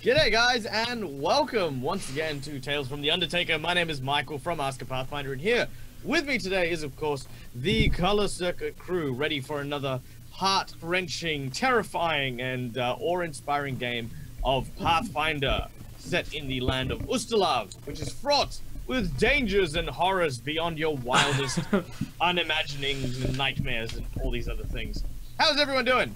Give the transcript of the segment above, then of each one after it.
G'day guys, and welcome once again to Tales from the Undertaker. My name is Michael from Ask a Pathfinder, and here with me today is, of course, the Color Circuit crew, ready for another heart-wrenching, terrifying, and awe-inspiring game of Pathfinder, set in the land of Ustalav, which is fraught with dangers and horrors beyond your wildest unimaginings and nightmares and all these other things. How's everyone doing?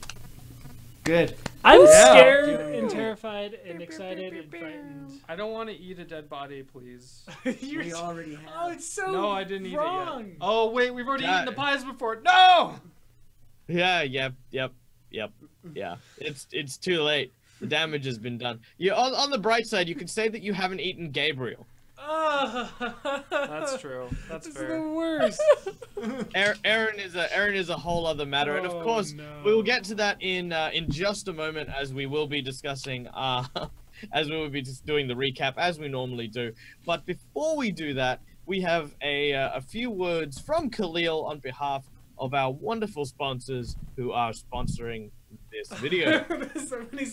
Good. I'm scared and terrified and excited and frightened. I don't want to eat a dead body, please. We already have. Oh, it's so No, I didn't eat wrong. it yet. Oh, wait, we've already eaten the pies before. No! Yeah, yep. Yeah, it's too late. The damage has been done. You on the bright side, you could say that you haven't eaten Gabriel. That's true. That's This fair. is the worst. Aaron is a whole other matter, and of course we will get to that in just a moment, as we will be discussing as we will be just doing the recap as we normally do. But before we do that, we have a few words from Khalil on behalf of our wonderful sponsors who are sponsoring this video.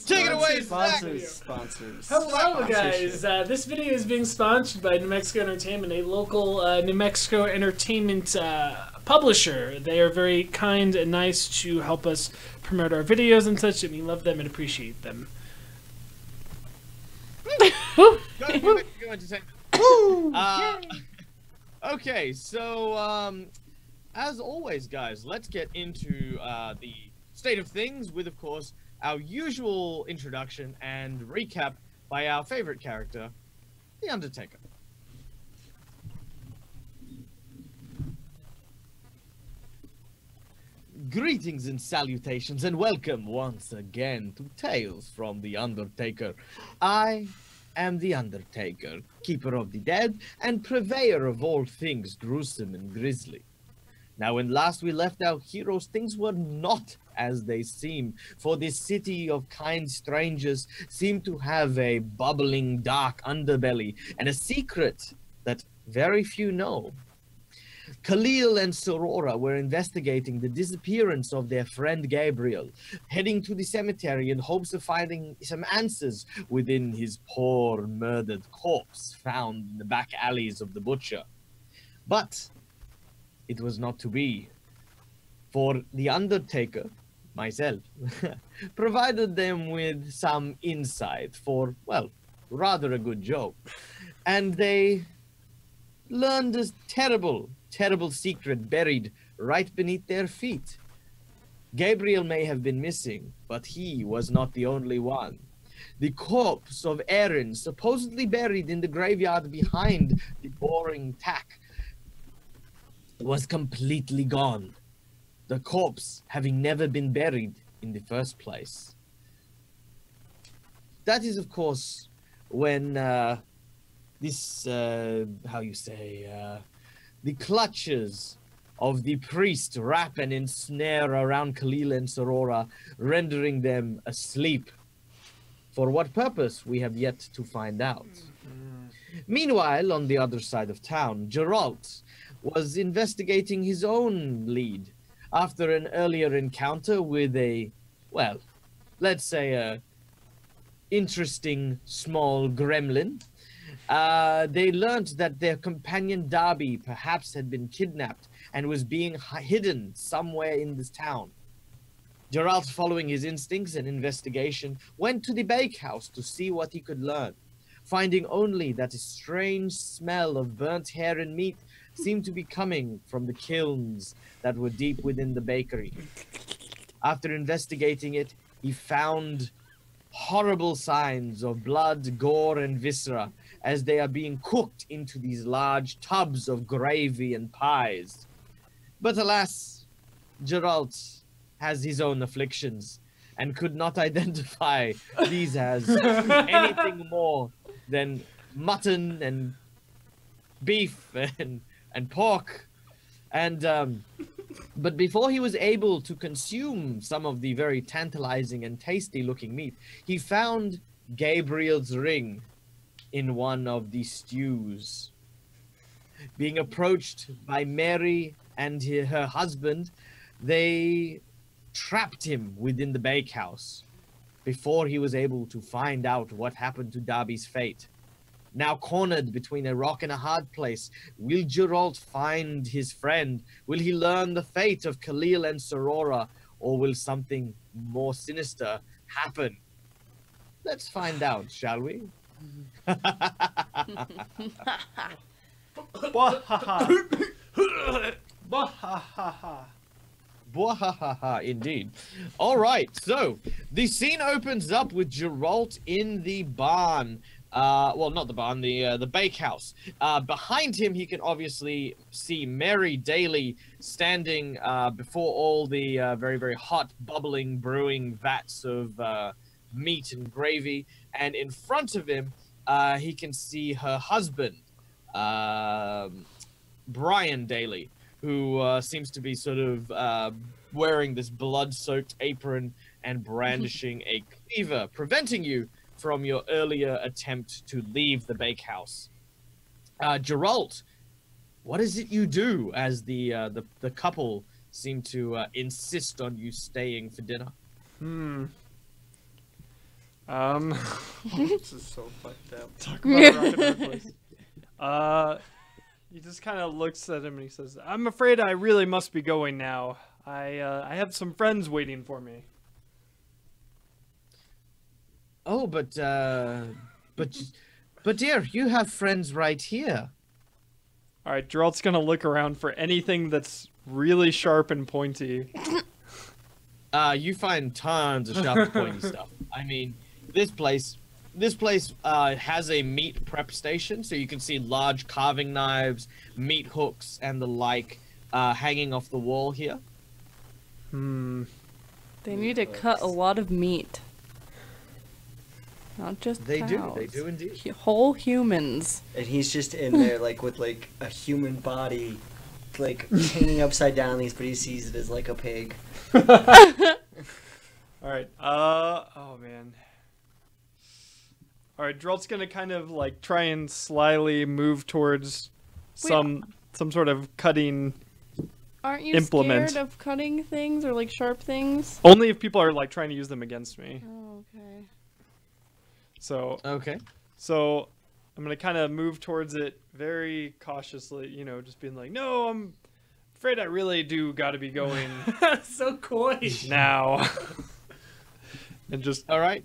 Take it away, Sponsors. Hello, guys. This video is being sponsored by New Mexico Entertainment, a local New Mexico entertainment publisher. They are very kind and nice to help us promote our videos and such, and we love them and appreciate them. Go entertainment. Okay, so as always, guys, let's get into the state of things with, of course, our usual introduction and recap by our favorite character, the Undertaker. Greetings and salutations, and welcome once again to Tales from the Undertaker. I am the Undertaker, keeper of the dead and purveyor of all things gruesome and grisly. Now, when last we left our heroes, things were not as they seem, for this city of kind strangers seemed to have a bubbling dark underbelly and a secret that very few know. Khalil and Sorora were investigating the disappearance of their friend Gabriel, heading to the cemetery in hopes of finding some answers within his poor murdered corpse found in the back alleys of the butcher. But it was not to be, for the Undertaker, myself, provided them with some insight for, well, rather a good joke. And they learned a terrible, terrible secret buried right beneath their feet. Gabriel may have been missing, but he was not the only one. The corpse of Aaron, supposedly buried in the graveyard behind the boring tack, was completely gone, the corpse having never been buried in the first place. That is, of course, when the clutches of the priest wrap and ensnare around Khalil and Sorora, rendering them asleep. For what purpose, we have yet to find out. Meanwhile, on the other side of town, Geralt was investigating his own lead after an earlier encounter with a, well, let's say a interesting small gremlin. They learned that their companion Darby perhaps had been kidnapped and was being hidden somewhere in this town. Geralt, following his instincts and investigation, went to the bakehouse to see what he could learn, finding only that a strange smell of burnt hair and meat seemed to be coming from the kilns that were deep within the bakery. After investigating it, he found horrible signs of blood, gore, and viscera as they are being cooked into these large tubs of gravy and pies. But alas, Geralt has his own afflictions and could not identify these as anything more than mutton and beef and pork. And but before he was able to consume some of the very tantalizing and tasty looking meat, he found Gabriel's ring in one of the stews. Being approached by Mary and her husband, they trapped him within the bakehouse, before he was able to find out what happened to Darby's fate. Now cornered between a rock and a hard place, will Geralt find his friend? Will he learn the fate of Khalil and Sorora? Or will something more sinister happen? Let's find out, shall we? Bwahaha, indeed. All right, so the scene opens up with Geralt in the barn. Well, not the barn, the bakehouse. Behind him, he can obviously see Mary Daly standing before all the very, very hot, bubbling, brewing vats of meat and gravy. And in front of him, he can see her husband, Brian Daly, who seems to be sort of wearing this blood-soaked apron and brandishing a cleaver, preventing you from your earlier attempt to leave the bakehouse. Geralt, what is it you do as the couple seem to insist on you staying for dinner? This is so fucked up. Talk about a rock and a hard place. He just kind of looks at him and he says, "I'm afraid I really must be going now. I have some friends waiting for me." Oh, but dear, you have friends right here. All right, Geralt's gonna look around for anything that's really sharp and pointy. You find tons of sharp, pointy stuff. I mean, this place has a meat prep station, so you can see large carving knives, meat hooks, and the like hanging off the wall here. They need to cut a lot of meat. Not just They cows. do indeed. Whole humans. And he's just in there, like, with, like, a human body, like, hanging upside down, but he sees it as, like, a pig. All right. Oh man. All right, Geralt's gonna kind of like try and slyly move towards some sort of cutting. Aren't you Implement. scared of cutting things or like sharp things? Only if people are like trying to use them against me. Oh, okay. So Okay. I'm gonna kind of move towards it very cautiously, you know, just being like, "No, I'm afraid I really do got to be going So coy. now." And just All right.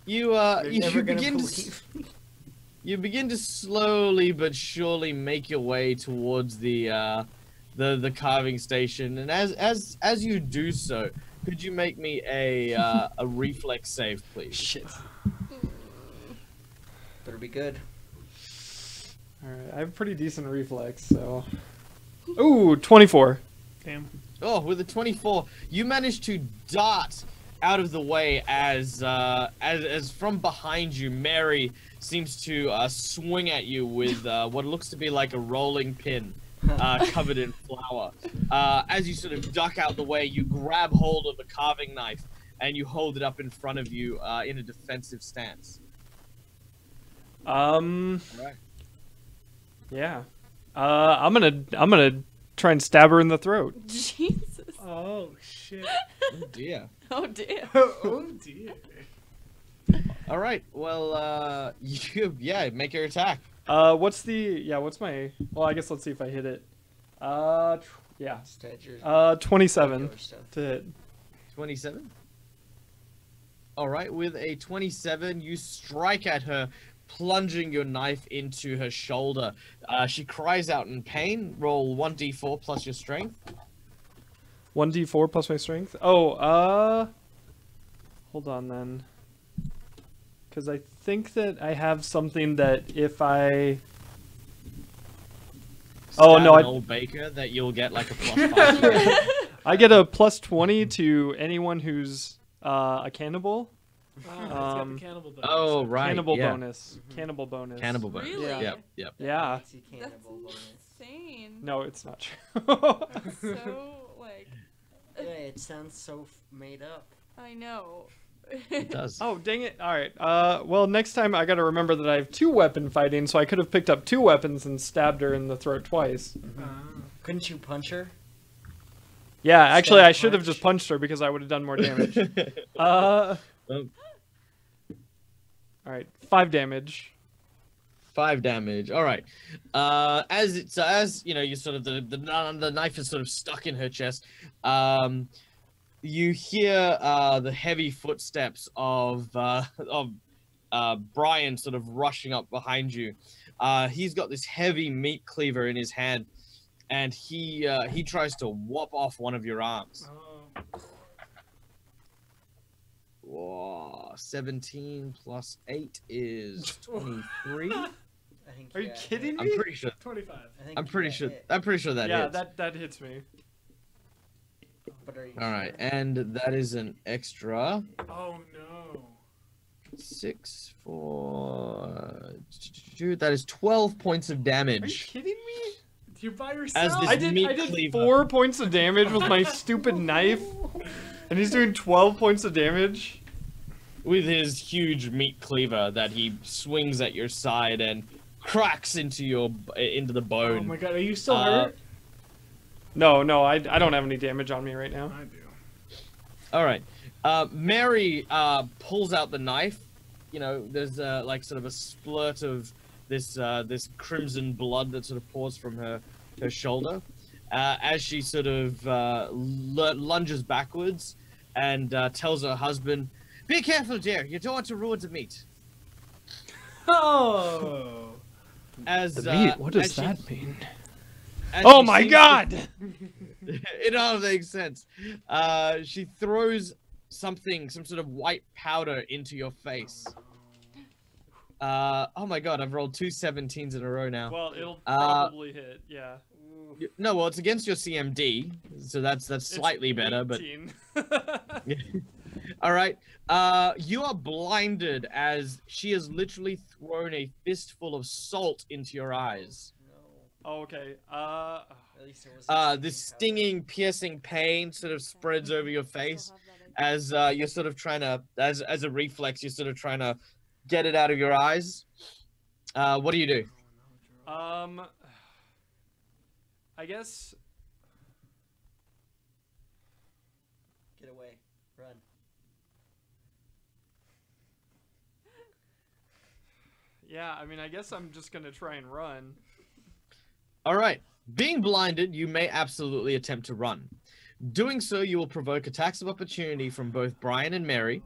You never gonna begin to believe. you begin to slowly but surely make your way towards the carving station, and as you do so, could you make me a reflex save, please? shit. Better be good. All right, I have pretty decent reflex, so. Ooh, 24. Damn. Oh, with a 24, you manage to dart out of the way as from behind you, Mary seems to swing at you with what looks to be like a rolling pin covered in flour. As you sort of duck out the way, you grab hold of the carving knife and you hold it up in front of you in a defensive stance. Right. Yeah. I'm gonna try and stab her in the throat. Jesus. Oh shit. Oh dear. Oh dear. Oh dear. All right. Well, make your attack. What's my? Well, I guess let's see if I hit it. Yeah. Instead, you're 27 regular stuff. to hit. 27. All right. With a 27, you strike at her, plunging your knife into her shoulder. She cries out in pain. Roll 1d4 plus your strength. 1d4 plus my strength. Oh, hold on then. Because I think that I have something that if I. Oh no! An old baker that you'll get like a +5. I get a +20 to anyone who's a cannibal. Oh, it's got the cannibal bonus. Oh right. Cannibal yeah. bonus. Cannibal bonus. Cannibal bonus. Really? Yeah. Yep. Yeah. Fancy That's cannibal bonus. insane. No, it's not true. That's so like. Yeah, it sounds so made up. I know. It does. Oh, dang it. All right. Well, next time I got to remember that I have 2 weapon fighting, so I could have picked up 2 weapons and stabbed her in the throat twice. Couldn't you punch her? Yeah, actually, Stab I should have punch. just punched her because I would have done more damage. Well, All right, 5 damage. 5 damage. All right. As you know, you sort of the knife is sort of stuck in her chest. You hear the heavy footsteps of Brian sort of rushing up behind you. He's got this heavy meat cleaver in his hand, and he tries to whop off one of your arms. Whoa, 17 plus 8 is 23. Are you kidding me? I'm pretty sure. 25. I'm pretty sure that yeah, hits. that hits me. But are you All right, and that is an extra Oh no. 6 for that is 12 points of Are you damage. kidding me? You're by yourself. this I did meat cleaver. 4 points of damage with my stupid knife, and he's doing 12 points of damage. With his huge meat cleaver that he swings at your side and cracks into the bone. Oh my god, are you still hurt? No, I don't have any damage on me right now. I do. All right. Mary pulls out the knife. You know, there's like sort of a splurt of this crimson blood that sort of pours from her shoulder as she sort of lunges backwards and tells her husband, "Be careful, dear. You don't want to ruin the meat." Oh. As The meat? What does as she- that mean? as Oh she my seems to- god! It all makes sense. She throws some sort of white powder into your face. Oh my god, I've rolled 2 17s in a row now. Well, it'll probably hit, yeah. No, well, it's against your CMD, so that's slightly It's better, but 18. all right. You are blinded as she has literally thrown a fistful of salt into your eyes. Oh, okay. At least it was This stinging, piercing pain sort of spreads over your face as you're sort of trying to, as a reflex, you're sort of trying to get it out of your eyes. What do you do? I guess. Get away. Run. Yeah, I mean, I guess I'm just gonna try and run. All right. Being blinded, you may absolutely attempt to run. Doing so, you will provoke attacks of opportunity from both Brian and Mary.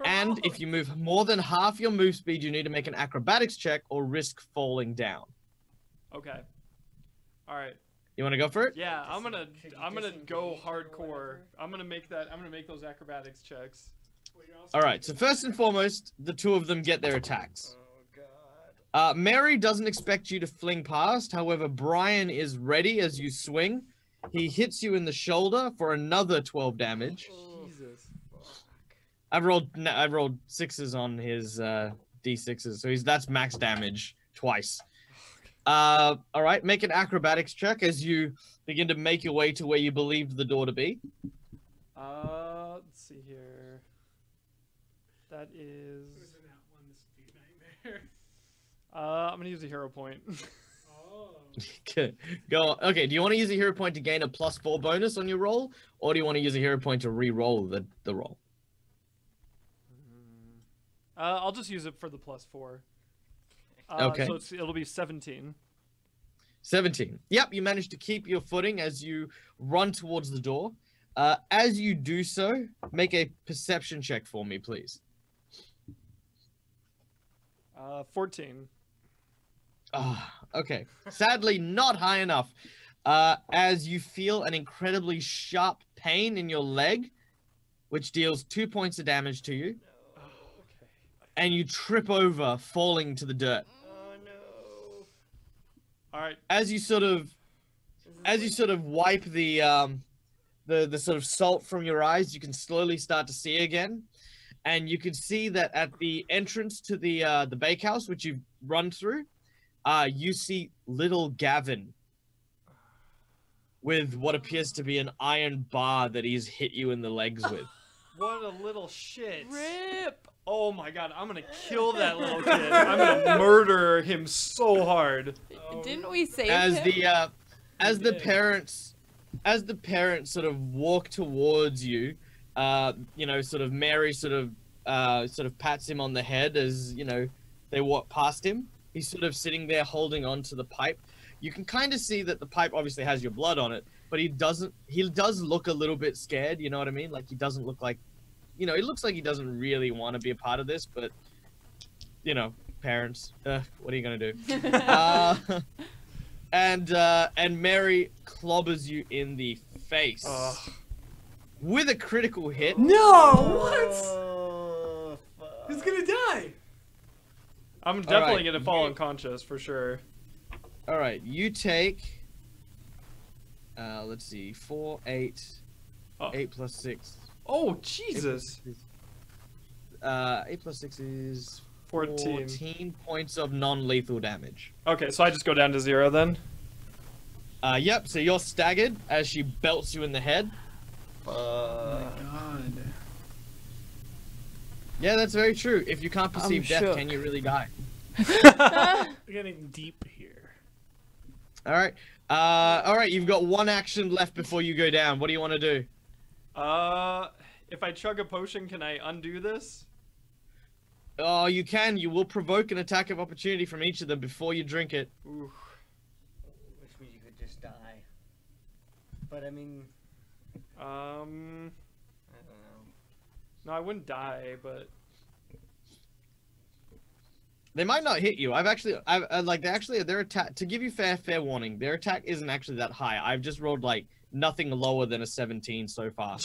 And if you move more than half your move speed, you need to make an acrobatics check or risk falling down. Okay. All right. You want to go for it? Yeah, I'm gonna disengage go or hardcore. whatever. I'm gonna make those acrobatics checks. All right. So first and foremost, the two of them get their attacks. Oh god. Mary doesn't expect you to fling past. However, Brian is ready as you swing. He hits you in the shoulder for another 12 damage. Jesus. I've rolled 6s on his d6s, so that's max damage twice. All right, make an acrobatics check as you begin to make your way to where you believed the door to be. Let's see here. That is. I'm gonna use a hero point. Go. Okay, do you want to use a hero point to gain a +4 bonus on your roll, or do you want to use a hero point to re-roll the roll? I'll just use it for the +4. Okay. So it'll be 17. 17. Yep, you managed to keep your footing as you run towards the door. As you do so, make a perception check for me, please. 14. Okay. Sadly, not high enough. As you feel an incredibly sharp pain in your leg, which deals 2 points of damage to you, Okay. and you trip over, falling to the dirt. Oh no. All right. As you sort of wipe the sort of salt from your eyes, you can slowly start to see again, and you can see that at the entrance to the bakehouse, which you've run through, you see little Gavin with what appears to be an iron bar that he's hit you in the legs with. What a little shit. Rip. Oh my god, I'm gonna kill that little kid. I'm gonna murder him so hard. Didn't we save As him? the parents sort of walk towards you, you know, sort of Mary sort of sort of pats him on the head as, you know, they walk past him. He's sort of sitting there holding on to the pipe. You can kind of see that the pipe obviously has your blood on it, but he does look a little bit scared, you know what I mean? Like, he doesn't look like, you know, it looks like he doesn't really want to be a part of this, but, you know, parents, what are you going to do? And Mary clobbers you in the face with a critical hit. No! What? Oh, Who's gonna die? I'm definitely right, gonna fall unconscious for sure. All right, you take, let's see, 4, 8, 8 plus 6. Oh, Jesus. 8 plus 6 is 14 points of non-lethal damage. Okay, so I just go down to 0 then? Yep, so you're staggered as she belts you in the head. Oh my god. Yeah, that's very true. If you can't perceive death, shook. can you really die? We're getting deep here. Alright. Alright, you've got one action left before you go down. What do you want to do? If I chug a potion, can I undo this? Oh, you can. You will provoke an attack of opportunity from each of them before you drink it. Ooh. Which means you could just die. But I mean, I don't know. No, I wouldn't die, but... They might not hit you. Their attack, to give you fair warning, their attack isn't actually that high. I've just rolled, like, nothing lower than a 17 so far.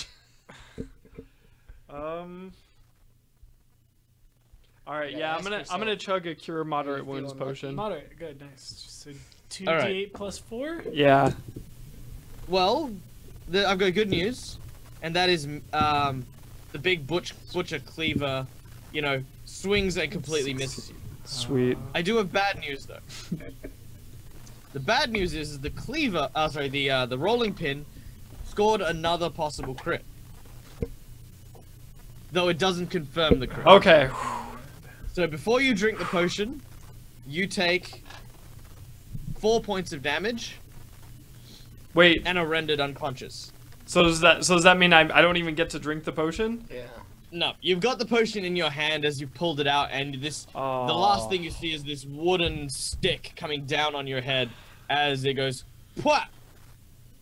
Alright, Yeah, I'm ask gonna yourself. chug a cure moderate you wounds feeling potion. Moderate, good, nice. So 2d8 Alright. plus 4? Yeah. Well, I've got good news, and that is the big butcher cleaver, you know, swings and completely misses you. Sweet. I do have bad news though. The bad news is the cleaver, the rolling pin, scored another possible crit. Though it doesn't confirm the crit. Okay. So before you drink the potion, you take 4 points of damage Wait, and are rendered unconscious. so does that mean I don't even get to drink the potion? Yeah. No, you've got the potion in your hand as you pulled it out, and the last thing you see is this wooden stick coming down on your head as it goes, Pwah!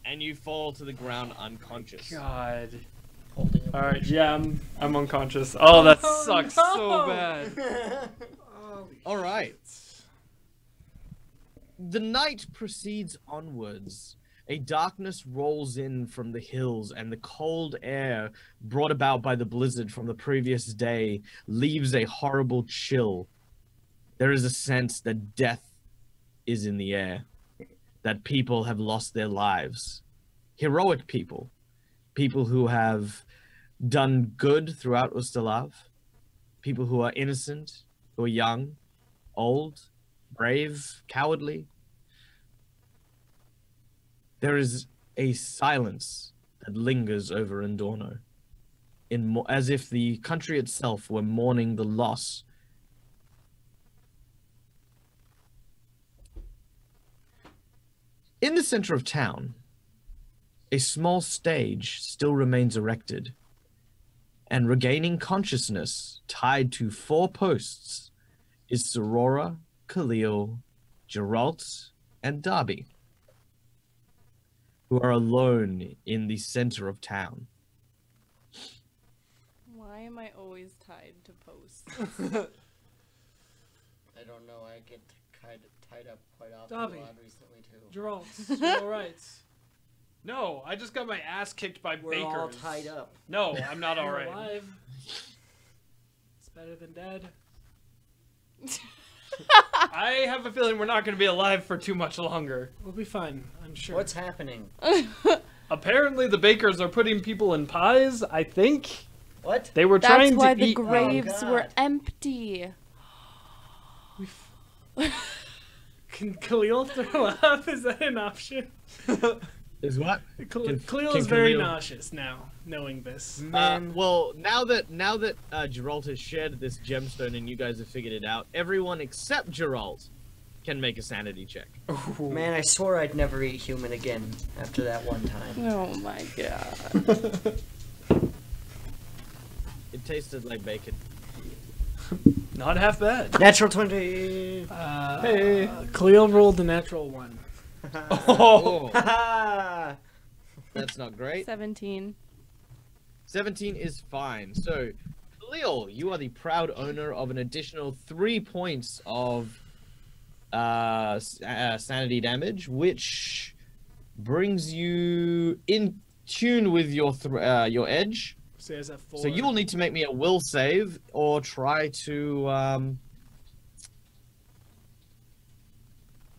And you fall to the ground unconscious. God. Holding a Alright, yeah, I'm unconscious. Oh, that sucks so no. bad. All right. The night proceeds onwards. A darkness rolls in from the hills, and the cold air brought about by the blizzard from the previous day leaves a horrible chill. There is a sense that death is in the air, that people have lost their lives. Heroic people. People who have done good throughout Ustalav. People who are innocent, who are young, old, brave, cowardly. There is a silence that lingers over Endorno, as if the country itself were mourning the loss. In the center of town, a small stage still remains erected, and regaining consciousness tied to 4 posts is Sorora, Khalil, Geralt, and Darby, who are alone in the center of town. Why am I always tied to posts? I don't know. I get tied up quite often Dobby. a lot recently too. Geralt, you alright? No, I just got my ass kicked by We're bakers. all tied up. No, I'm not You're alright. alive. It's better than dead. I have a feeling we're not going to be alive for too much longer. We'll be fine, I'm sure. What's happening? Apparently the bakers are putting people in pies, I think. What? They were That's trying why to the eat... graves Oh, were God. empty. Can Khalil throw up? Is that an option? Is what? Khalil can is very Khalil- nauseous now, knowing this. Man, Well, now that Geralt has shared this gemstone and you guys have figured it out, everyone except Geralt can make a sanity check. man, I swore I'd never eat human again after that one time. Oh my god. It tasted like bacon. Not half bad. Natural 20. Hey. Khalil rolled the natural 1. Oh, Haha. that's not great. 17. 17 is fine. So, Khalil, you are the proud owner of an additional 3 points of sanity damage, which brings you in tune with your edge. So he has that 4. So you will need to make me a will save or try to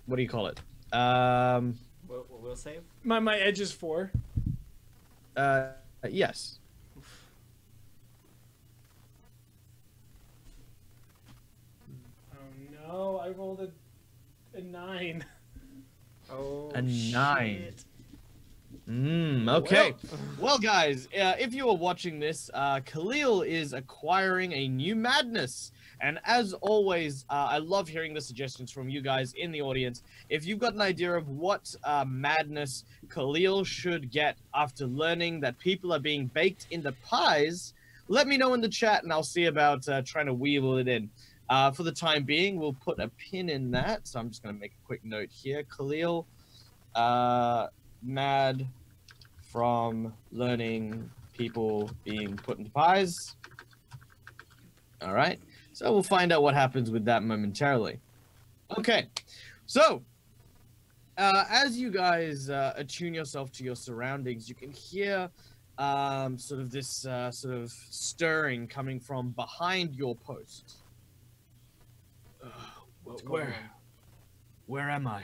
what do you call it? We'll save. My edge is 4. Yes. Oh no, I rolled a 9. Oh, A 9. shit. Okay. Well, guys, if you are watching this, Khalil is acquiring a new madness. And as always, I love hearing the suggestions from you guys in the audience. If you've got an idea of what madness Khalil should get after learning that people are being baked into pies, let me know in the chat and I'll see about trying to weasel it in. For the time being, we'll put a pin in that. So I'm just going to make a quick note here. Khalil, mad from learning people being put into pies. All right. So we'll find out what happens with that momentarily. Okay. So, as you guys attune yourself to your surroundings, you can hear sort of this sort of stirring coming from behind your post. Where am I?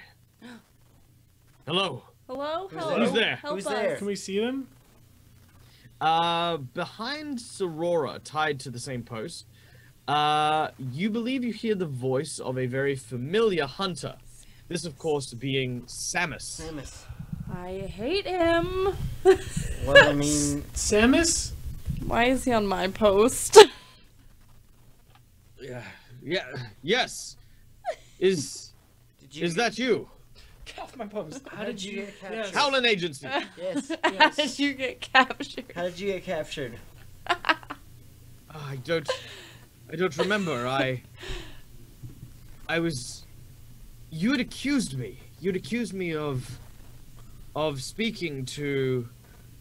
Hello. Hello? Who's Hello? Who's there? Help Who's us. there? Can we see them? Behind Sorora, tied to the same post, you believe you hear the voice of a very familiar hunter. This, of course, being Samus. Samus. I hate him. Well, I mean, Samus? Why is he on my post? Yes. Is that you? Get off my post. How did you get captured? Yes. Howlin' Agency. Yes. How did you get captured? How did you get captured? I don't remember. I was. You had accused me. You'd accused me of speaking to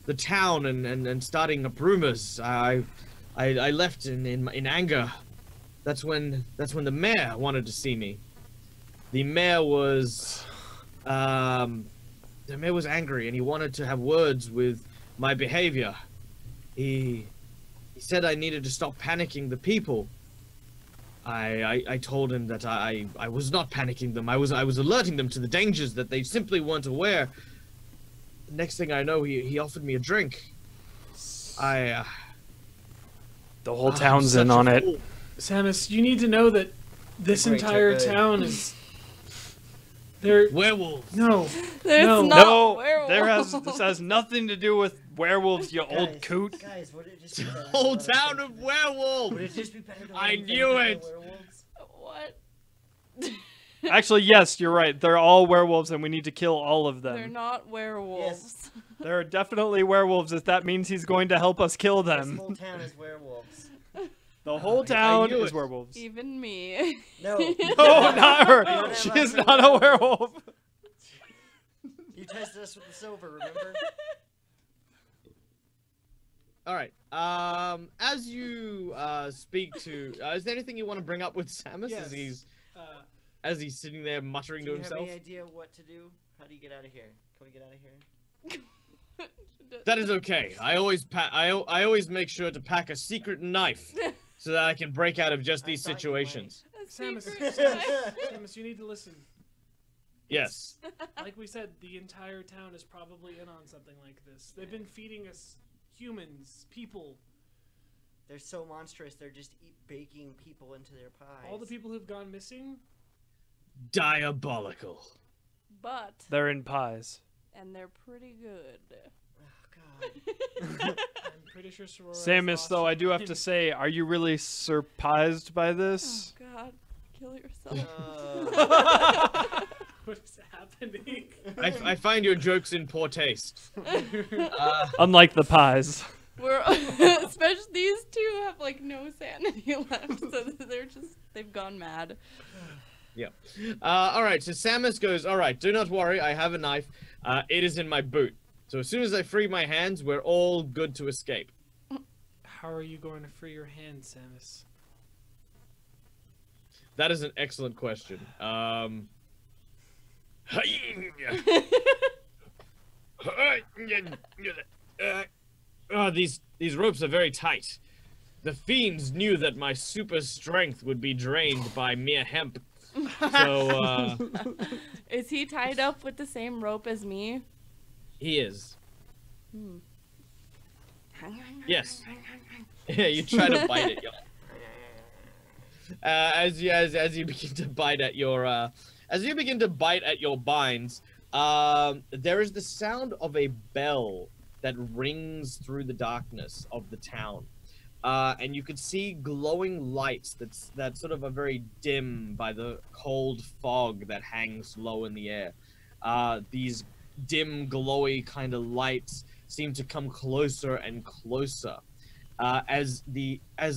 the town and starting up rumors. I left in anger. That's when the mayor wanted to see me. The mayor was angry and he wanted to have words with my behavior. He said I needed to stop panicking the people. I told him that I was not panicking them. I was alerting them to the dangers that they simply weren't aware. The next thing I know, he offered me a drink. The whole town's in on it. Samus, you need to know that this Great entire job, town is... They're... Werewolves. No. There's No. not No, werewolves. this has nothing to do with werewolves, you old coot. Guys, would it just be better to Whole let us town think- of werewolves. Would it just be better to let I them knew think that it. they're werewolves? What? Actually, yes, you're right. They're all werewolves, and we need to kill all of They're them. not werewolves. There are definitely werewolves. If that means he's going to help us kill This them. whole town is werewolves. The whole town knew is it. werewolves. Even me. No. No, not her. have She a is friend not a werewolf. werewolf. You tested us with the silver, remember? All right. As you speak to, is there anything you want to bring up with Samus Yes. as he's sitting there muttering Do to you have himself? any idea what to do? How do you get out of here? Can we get out of here? That is okay. I always make sure to pack a secret knife so that I can break out of just these I thought you situations. A Samus, secret Samus, life. Samus, you need to listen. Yes. Like we said, the entire town is probably in on something like this. They've been feeding us humans, people. They're so monstrous, they're just baking people into their pies. All the people who've gone missing. Diabolical. But, They're in pies. and they're pretty good. Oh, God. I'm pretty sure Sorora has Samus, lost though, her I do have to mind. say, are you really surprised by Oh this? god, kill yourself. What is happening? I find your jokes in poor taste. Unlike the pies. We're especially these two have like no sanity left, so they've gone mad. Yeah. All right. So Samus goes, all right, do not worry. I have a knife. It is in my boot. So as soon as I free my hands, we're all good to escape. How are you going to free your hand, Samus? That is an excellent question. These ropes are very tight. The fiends knew that my super strength would be drained by mere hemp. So, Is he tied up with the same rope as me? he is. Hmm. Yes. Yeah, you try to bite it, y'all. As you begin to bite at your binds, there is the sound of a bell that rings through the darkness of the town, and you could see glowing lights that sort of are very dim by the cold fog that hangs low in the air. These dim, glowy kind of lights seem to come closer and closer, as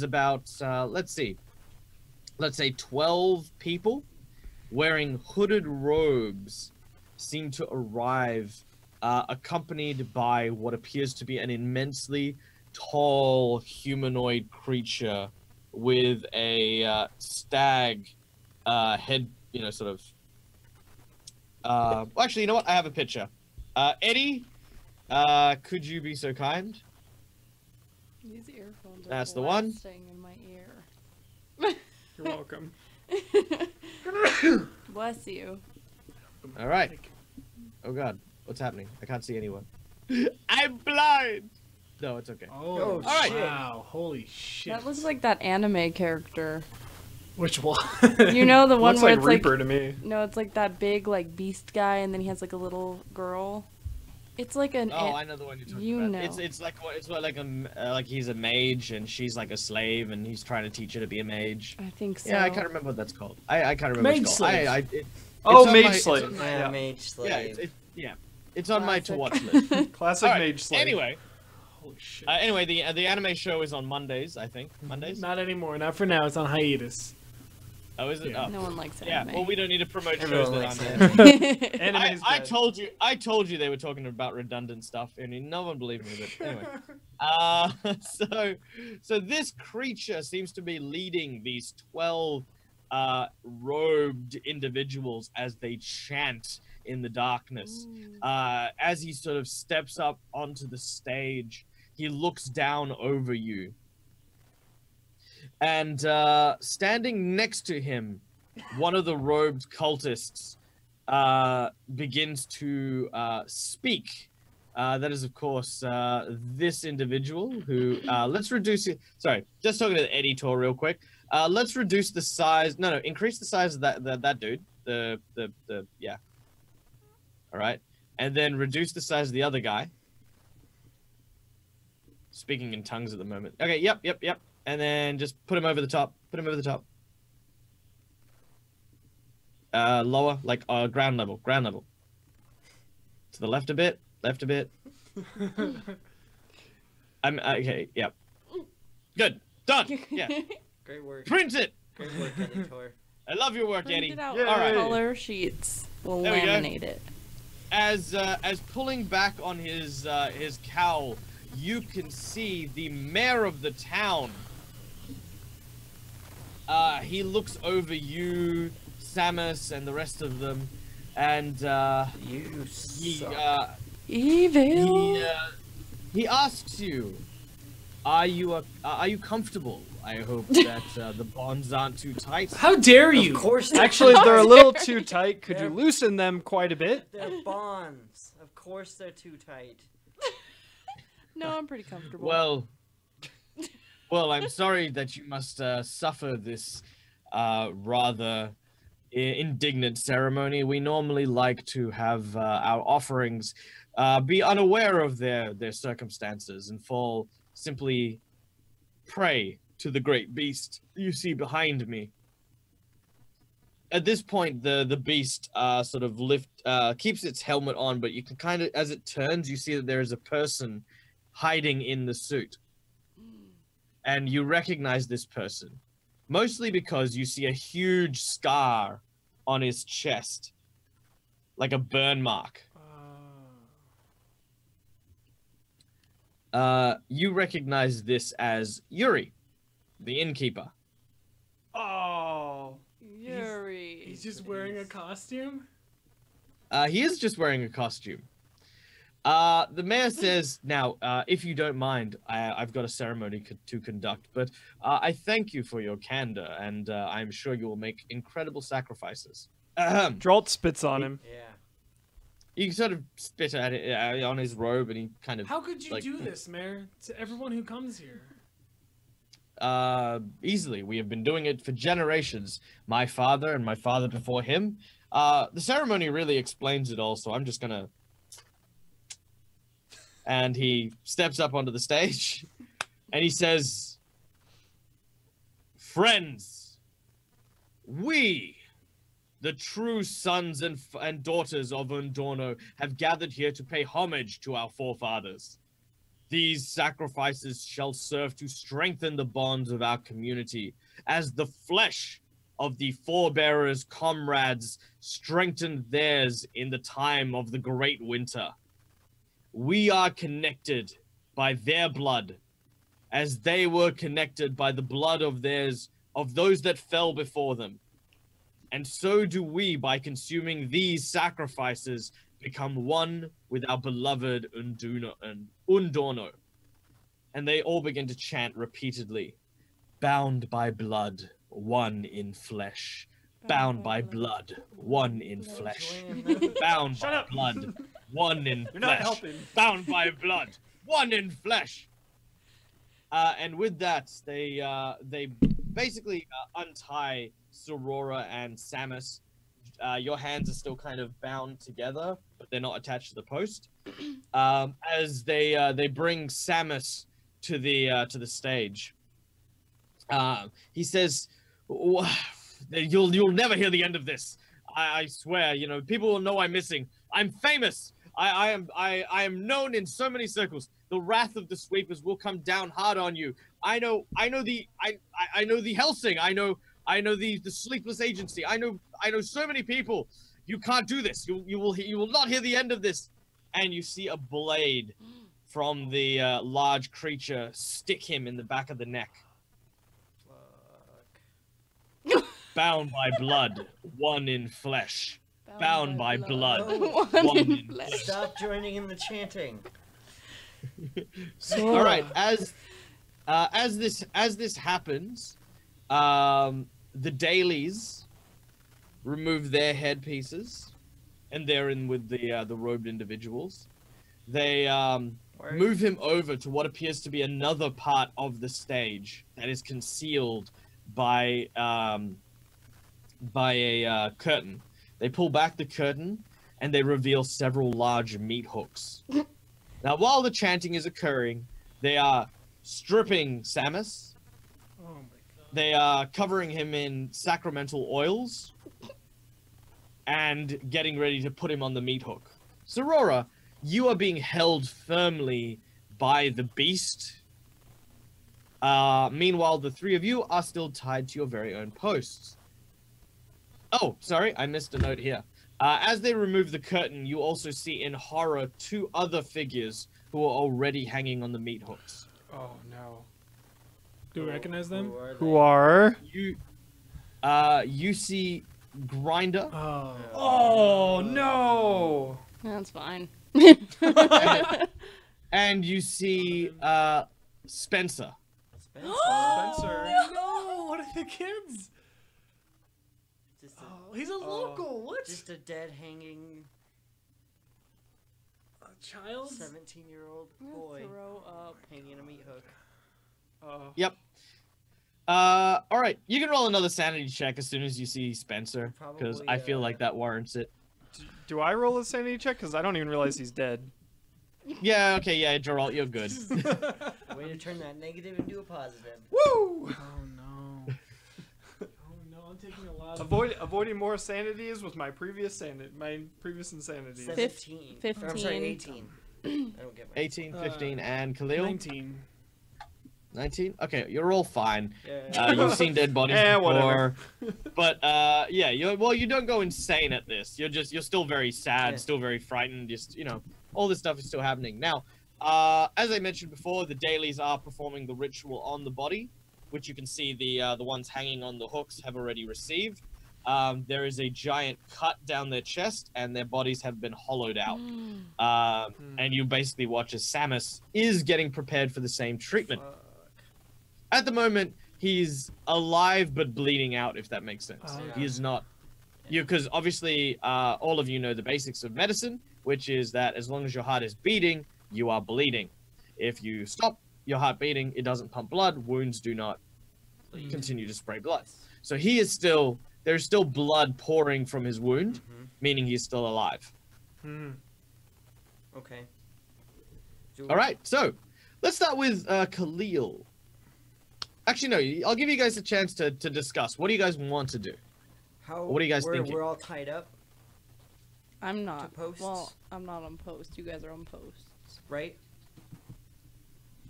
about let's say 12 people wearing hooded robes seem to arrive, accompanied by what appears to be an immensely tall humanoid creature with a stag head, sort of. Well, actually, you know what? I have a picture. Eddie, could you be so kind? These earphones are That's the one. blasting in my ear. You're welcome. Bless you. All right. Oh God, what's happening? I can't see anyone. I'm blind. No, it's okay. Oh, all right. Wow, holy shit. That looks like that anime character. Which one? You know the one Looks where like it's Reaper like to me. no, it's like that big like beast guy, and then he has like a little girl. It's like an. Oh, I know the one you're talking you about. know. It's like he's a mage and she's like a slave and he's trying to teach her to be a mage. I think so. Yeah, I can't remember what that's called. I can't remember. Mage what it's called. slave. Oh, on Mage my- it's Slave. on my- Yeah, yeah. mage slave. It's on my to watch Classic. list. Classic All right, Mage Slave. Anyway, Holy shit. the anime show is on Mondays, I think. Mondays. Not anymore. Not for now. It's on hiatus. Oh, is it? Yeah. Oh. No one likes Yeah. anime. Well, we don't need to promote shows Everyone that likes aren't anime. there. Anime's I dead. told you they were talking about redundant stuff, and no one believed me. But anyway, so this creature seems to be leading these 12 robed individuals as they chant in the darkness. As he sort of steps up onto the stage, he looks down over you, and standing next to him, one of the robed cultists begins to speak. That is, of course, this individual who, let's reduce it. Sorry, just talking to the editor real quick. Let's reduce the size. No, increase the size of that dude. Yeah. All right. And then reduce the size of the other guy. Speaking in tongues at the moment. Okay, yep. And then just put him over the top. Lower, like ground level. To the left a bit. I'm okay. Yep. Good. Done. Yeah. Great work. Print it. Great work, editor. I love your work, Print Eddie. it out Yay. on All right. color sheets. We'll There we go. laminate it. As pulling back on his cowl, you can see the mayor of the town. He looks over you, Samus, and the rest of them, and You he suck. Evil. he asks you, are you comfortable? I hope that the bonds aren't too tight. How dare you? Of course Actually, they're a little too tight. Could you loosen them quite a bit? They're bonds. Of course they're too tight. No, I'm pretty comfortable. Well, I'm sorry that you must suffer this rather indignant ceremony. We normally like to have our offerings be unaware of their circumstances and fall simply prey to the great beast you see behind me. At this point, the beast sort of keeps its helmet on, but you can kind of, as it turns, you see that there is a person hiding in the suit. And you recognize this person, mostly because you see a huge scar on his chest, like a burn mark. You recognize this as Yuri, the innkeeper. Oh, Yuri. He's just wearing a costume? He is just wearing a costume. The mayor says, now, if you don't mind, I've got a ceremony to conduct, but I thank you for your candor, and I'm sure you will make incredible sacrifices. Drolt spits on him. Yeah. You sort of spit at it on his robe, and he kind of... How could you like, do this, Mayor, to everyone who comes here? Easily. We have been doing it for generations. My father and my father before him. The ceremony really explains it all, so I'm just gonna... And he steps up onto the stage, and he says, "Friends, we, the true sons and daughters of Undorno, have gathered here to pay homage to our forefathers. These sacrifices shall serve to strengthen the bonds of our community, as the flesh of the forebearers' comrades strengthened theirs in the time of the Great Winter. We are connected by their blood, as they were connected by the blood of those that fell before them. And so do we, by consuming these sacrifices, become one with our beloved Undorno." And they all begin to chant repeatedly, "Bound by blood, one in flesh. Bound by blood, one in flesh. Bound by blood, one in You're not flesh. helping. Bound by blood, one in flesh." And with that, they basically untie Sorora and Samus. Your hands are still kind of bound together, but they're not attached to the post. As they bring Samus to the stage. He says, "You'll never hear the end of this. I swear. You know, people will know I'm missing. I'm famous. I am known in so many circles. The wrath of the sweepers will come down hard on you. I know the Helsing. I know the sleepless agency. I know so many people. You can't do this. You will not hear the end of this." And you see a blade from the large creature stick him in the back of the neck. Bound by blood, one in flesh. Bound by blood, one in flesh. Stop joining in the chanting. All right, as this happens, the dailies remove their headpieces, and they're in with the robed individuals. They move him over to what appears to be another part of the stage that is concealed by a curtain. They pull back the curtain, and they reveal several large meat hooks. Now, while the chanting is occurring, they are stripping Samus. Oh my god. They are covering him in sacramental oils and getting ready to put him on the meat hook. Sorora, you are being held firmly by the beast. Meanwhile, the three of you are still tied to your very own posts. Oh, sorry, I missed a note here. As they remove the curtain, you also see in horror two other figures who are already hanging on the meat hooks. Oh no. Do we recognize them? Who are? You see Grinder. Oh. Oh no. That's fine. And you see Spencer. Spencer. No! What are the kids? Just Oh, he's a local. What? just a dead hanging A child? 17-year-old boy Throw up. hanging in a meat hook. Yep. All right. You can roll another sanity check as soon as you see Spencer, because Probably, I feel like that warrants it. Do I roll a sanity check? Because I don't even realize he's dead. Yeah. Okay. Yeah, Geralt, you're good. Way to turn that negative into a positive. Woo! Oh no. Oh no, I'm taking a lot of... Avoiding more sanities was my previous insanity. 17. Or, I'm sorry, 18. I don't get my 18, 15, and Khalil? 19. 19? Okay, you're all fine. Yeah. You've seen dead bodies Eh, before. whatever. But, yeah, you don't go insane at this. You're still very sad, Yeah. still very frightened. Just, all this stuff is still happening. Now, as I mentioned before, the dailies are performing the ritual on the body, which you can see the ones hanging on the hooks have already received. There is a giant cut down their chest, and their bodies have been hollowed out. And you basically watch as Samus is getting prepared for the same treatment. At the moment, he's alive but bleeding out, if that makes sense. Oh, He is not... Because obviously, all of you know the basics of medicine, which is that as long as your heart is beating, you are bleeding. If you stop your heart beating, it doesn't pump blood, wounds do not continue to spray blood. So he is still... There's still blood pouring from his wound, meaning he's still alive. Okay. All right, so let's start with Khalil. Actually, no, I'll give you guys a chance to discuss. What do you guys want to do? What are you guys thinking? We're all tied up, I'm not. To posts? Well, I'm not on post. You guys are on posts. right?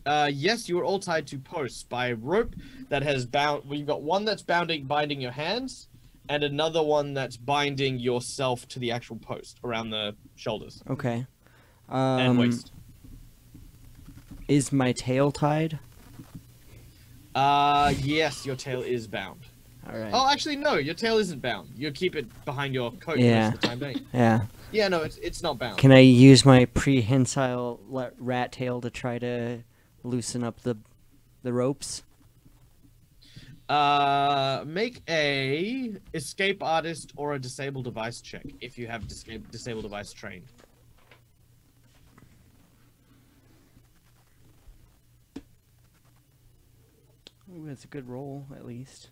Yes, you are all tied to posts by rope that has bound. Well, you've got one that's binding your hands, and another one that's binding yourself to the actual post around the shoulders Okay. and waist. Is my tail tied? Yes, your tail is bound. All right. Oh, actually, no, your tail isn't bound. You keep it behind your coat Yeah. most of the time, don't you? Yeah. Yeah, no, it's not bound. Can I use my prehensile rat tail to try to loosen up the ropes? Make a escape artist or a disable device check if you have disable device trained. Ooh, that's a good roll, at least.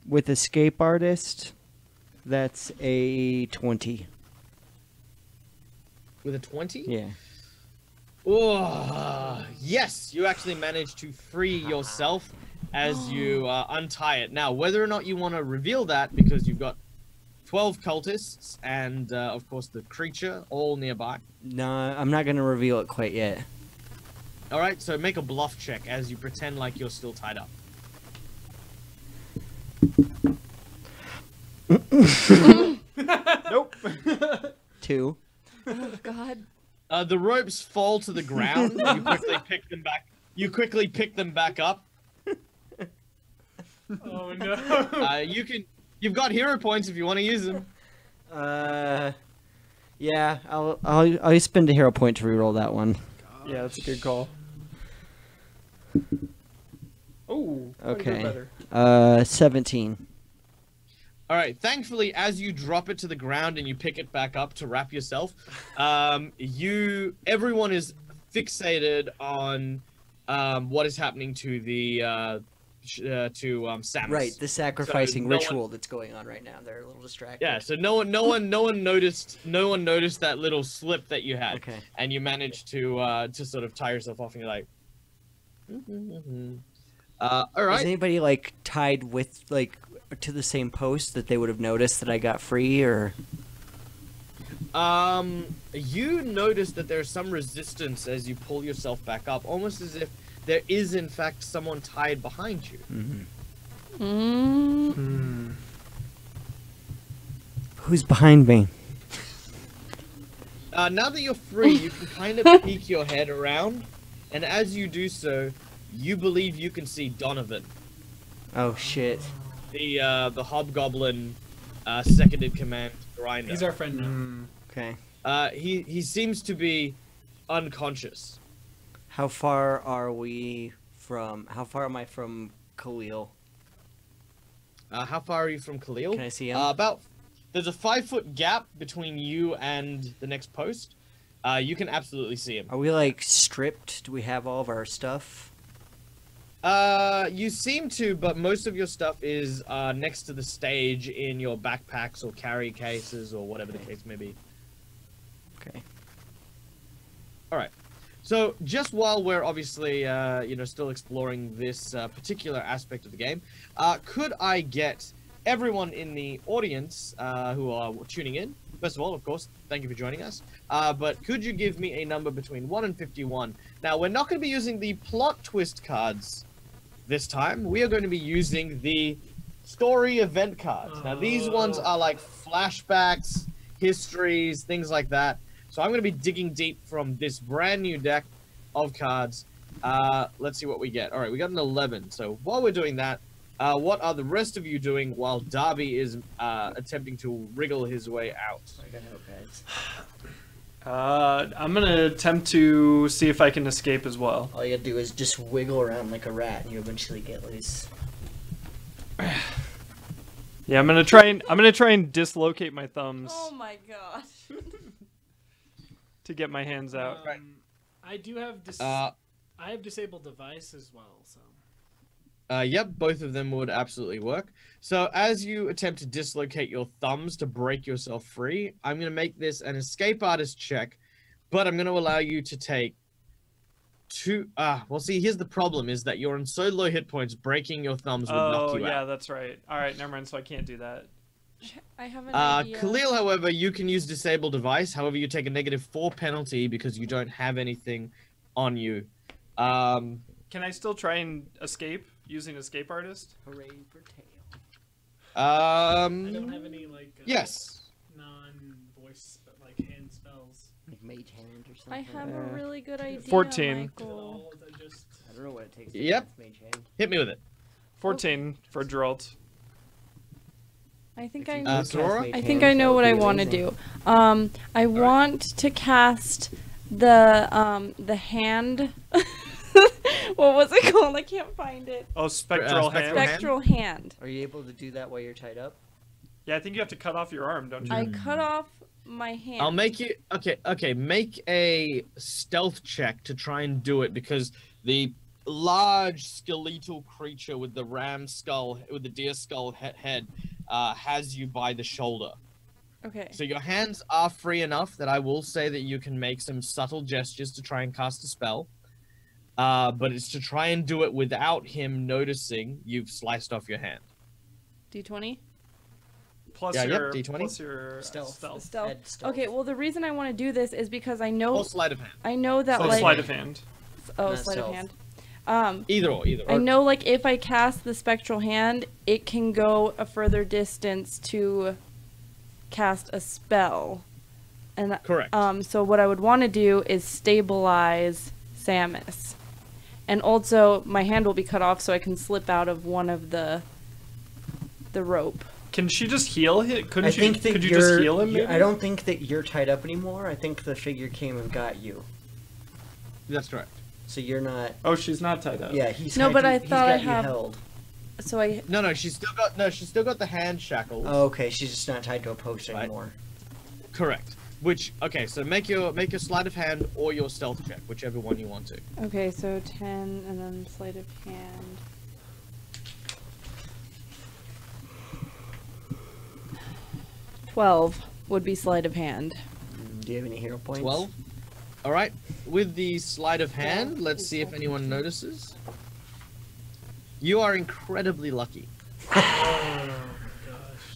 With escape artist, that's a 20. With a 20? Yeah. Oh, yes, you actually managed to free yourself as you untie it. Now, whether or not you want to reveal that, because you've got 12 cultists and, of course, the creature all nearby. No, I'm not gonna reveal it quite yet. All right, so make a bluff check as you pretend like you're still tied up. Nope. 2. Oh God. The ropes fall to the ground. You quickly pick them back. You quickly pick them back up. Oh no. You've got hero points if you want to use them. Yeah, I'll spend a hero point to reroll that one. Yeah, that's a good call. Oh. Okay. 17. All right. Thankfully, as you drop it to the ground and you pick it back up to wrap yourself, everyone is fixated on what is happening to the Samus. Right, the sacrificing So no ritual that's going on right now. They're a little distracted. Yeah. So no one noticed that little slip that you had. Okay. And you managed to sort of tie yourself off, and you're like. All right. Is anybody like tied with to the same post that they would have noticed that I got free, or? You notice that there's some resistance as you pull yourself back up, almost as if there is in fact someone tied behind you. Who's behind me? Now that you're free, you can kind of peek your head around, and as you do so, you believe you can see Donovan, Oh shit. the hobgoblin, second in command grinder. He's our friend now. Okay. He seems to be unconscious. How far am I from Khalil? How far are you from Khalil? Can I see him? There's a 5-foot gap between you and the next post. You can absolutely see him. Are we like stripped? Do we have all of our stuff? You seem to, but most of your stuff is next to the stage in your backpacks or carry cases or whatever the case may be. Okay. All right. So just while we're obviously, still exploring this particular aspect of the game, could I get everyone in the audience who are tuning in First of all, of course, thank you for joining us. But could you give me a number between 1 and 51? Now, we're not going to be using the plot twist cards this time. We are going to be using the story event cards. Now, these ones are like flashbacks, histories, things like that. So I'm going to be digging deep from this brand new deck of cards. Let's see what we get. All right, we got an 11. So while we're doing that, what are the rest of you doing while Darby is attempting to wriggle his way out? I got help, guys. I'm gonna attempt to see if I can escape as well. All you gotta do is just wiggle around like a rat, and you eventually get loose. Yeah, I'm gonna try and dislocate my thumbs Oh my gosh. to get my hands out. Right. I do have I have disabled device as well, so. Yep, both of them would absolutely work. So as you attempt to dislocate your thumbs to break yourself free, I'm going to make this an escape artist check, but I'm going to allow you to take two... well, see, here's the problem, is that you're on so low hit points, breaking your thumbs would knock you yeah, out. that's right. All right, never mind, so I can't do that. I have an idea. Khalil, however, you can use disable device. However, you take a -4 penalty because you don't have anything on you. Can I still try and escape using escape artist? Hooray for tail. I don't have any, like, yes. non-voice, but, like, hand spells. Like mage hand or something. I have a really good idea, 14. Michael. I don't know what it takes to Yep. cast mage hand. Hit me with it. 14 for Geralt. I think If I you know. cast Thora? mage I think hand, I know that what would I be want to amazing. do. I want to cast the hand. What was it called? I can't find it. Oh, spectral hand. spectral Spectral hand. Are you able to do that while you're tied up? Yeah, I think you have to cut off your arm, don't you? I cut off my hand. I'll make you... Okay, make a stealth check to try and do it, because the large skeletal creature with the ram skull, with the deer skull head, has you by the shoulder. Okay. So your hands are free enough that I will say that you can make some subtle gestures to try and cast a spell. But it's to try and do it without him noticing you've sliced off your hand. D20. Plus Yeah, yep, your D20. plus your Stealth. Stealth. Add stealth. Okay. Well, the reason I want to do this is because I know Or sleight of hand. I know that so like sleight of hand. oh Not sleight of stealth. hand. Either or. I know, like, if I cast the spectral hand, it can go a further distance to cast a spell. And Correct. so what I would want to do is stabilize Samus. And also, my hand will be cut off so I can slip out of one of the rope. Can she just heal him? I Couldn't you? think that Could you just you're- heal him? you- Maybe? I don't think that you're tied up anymore. I think the figure came and got you. That's correct. So you're not. Oh, she's not tied up. Yeah, he's No, had but you, I he's thought got I you have- held. So I... No, she's still got the hand shackles. Oh, okay, she's just not tied to a post Right. anymore. Correct. Which, okay, so make your sleight of hand or your stealth check, whichever one you want to. Okay, so 10 and then sleight of hand. 12 would be sleight of hand. Do you have any hero points? 12. All right. With the sleight of hand, let's see if anyone notices. You are incredibly lucky.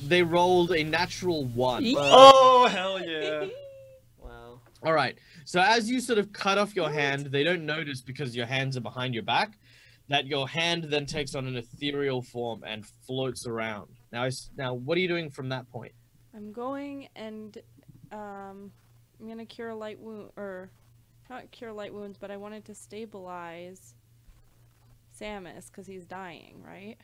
They rolled a natural 1. Oh hell yeah! Wow. All right. So as you sort of cut off your hand, they don't notice because your hands are behind your back, that your hand then takes on an ethereal form and floats around. Now, what are you doing from that point? I'm going and I'm gonna cure a light wound, or not cure light wounds, but I wanted to stabilize Samus because he's dying, right?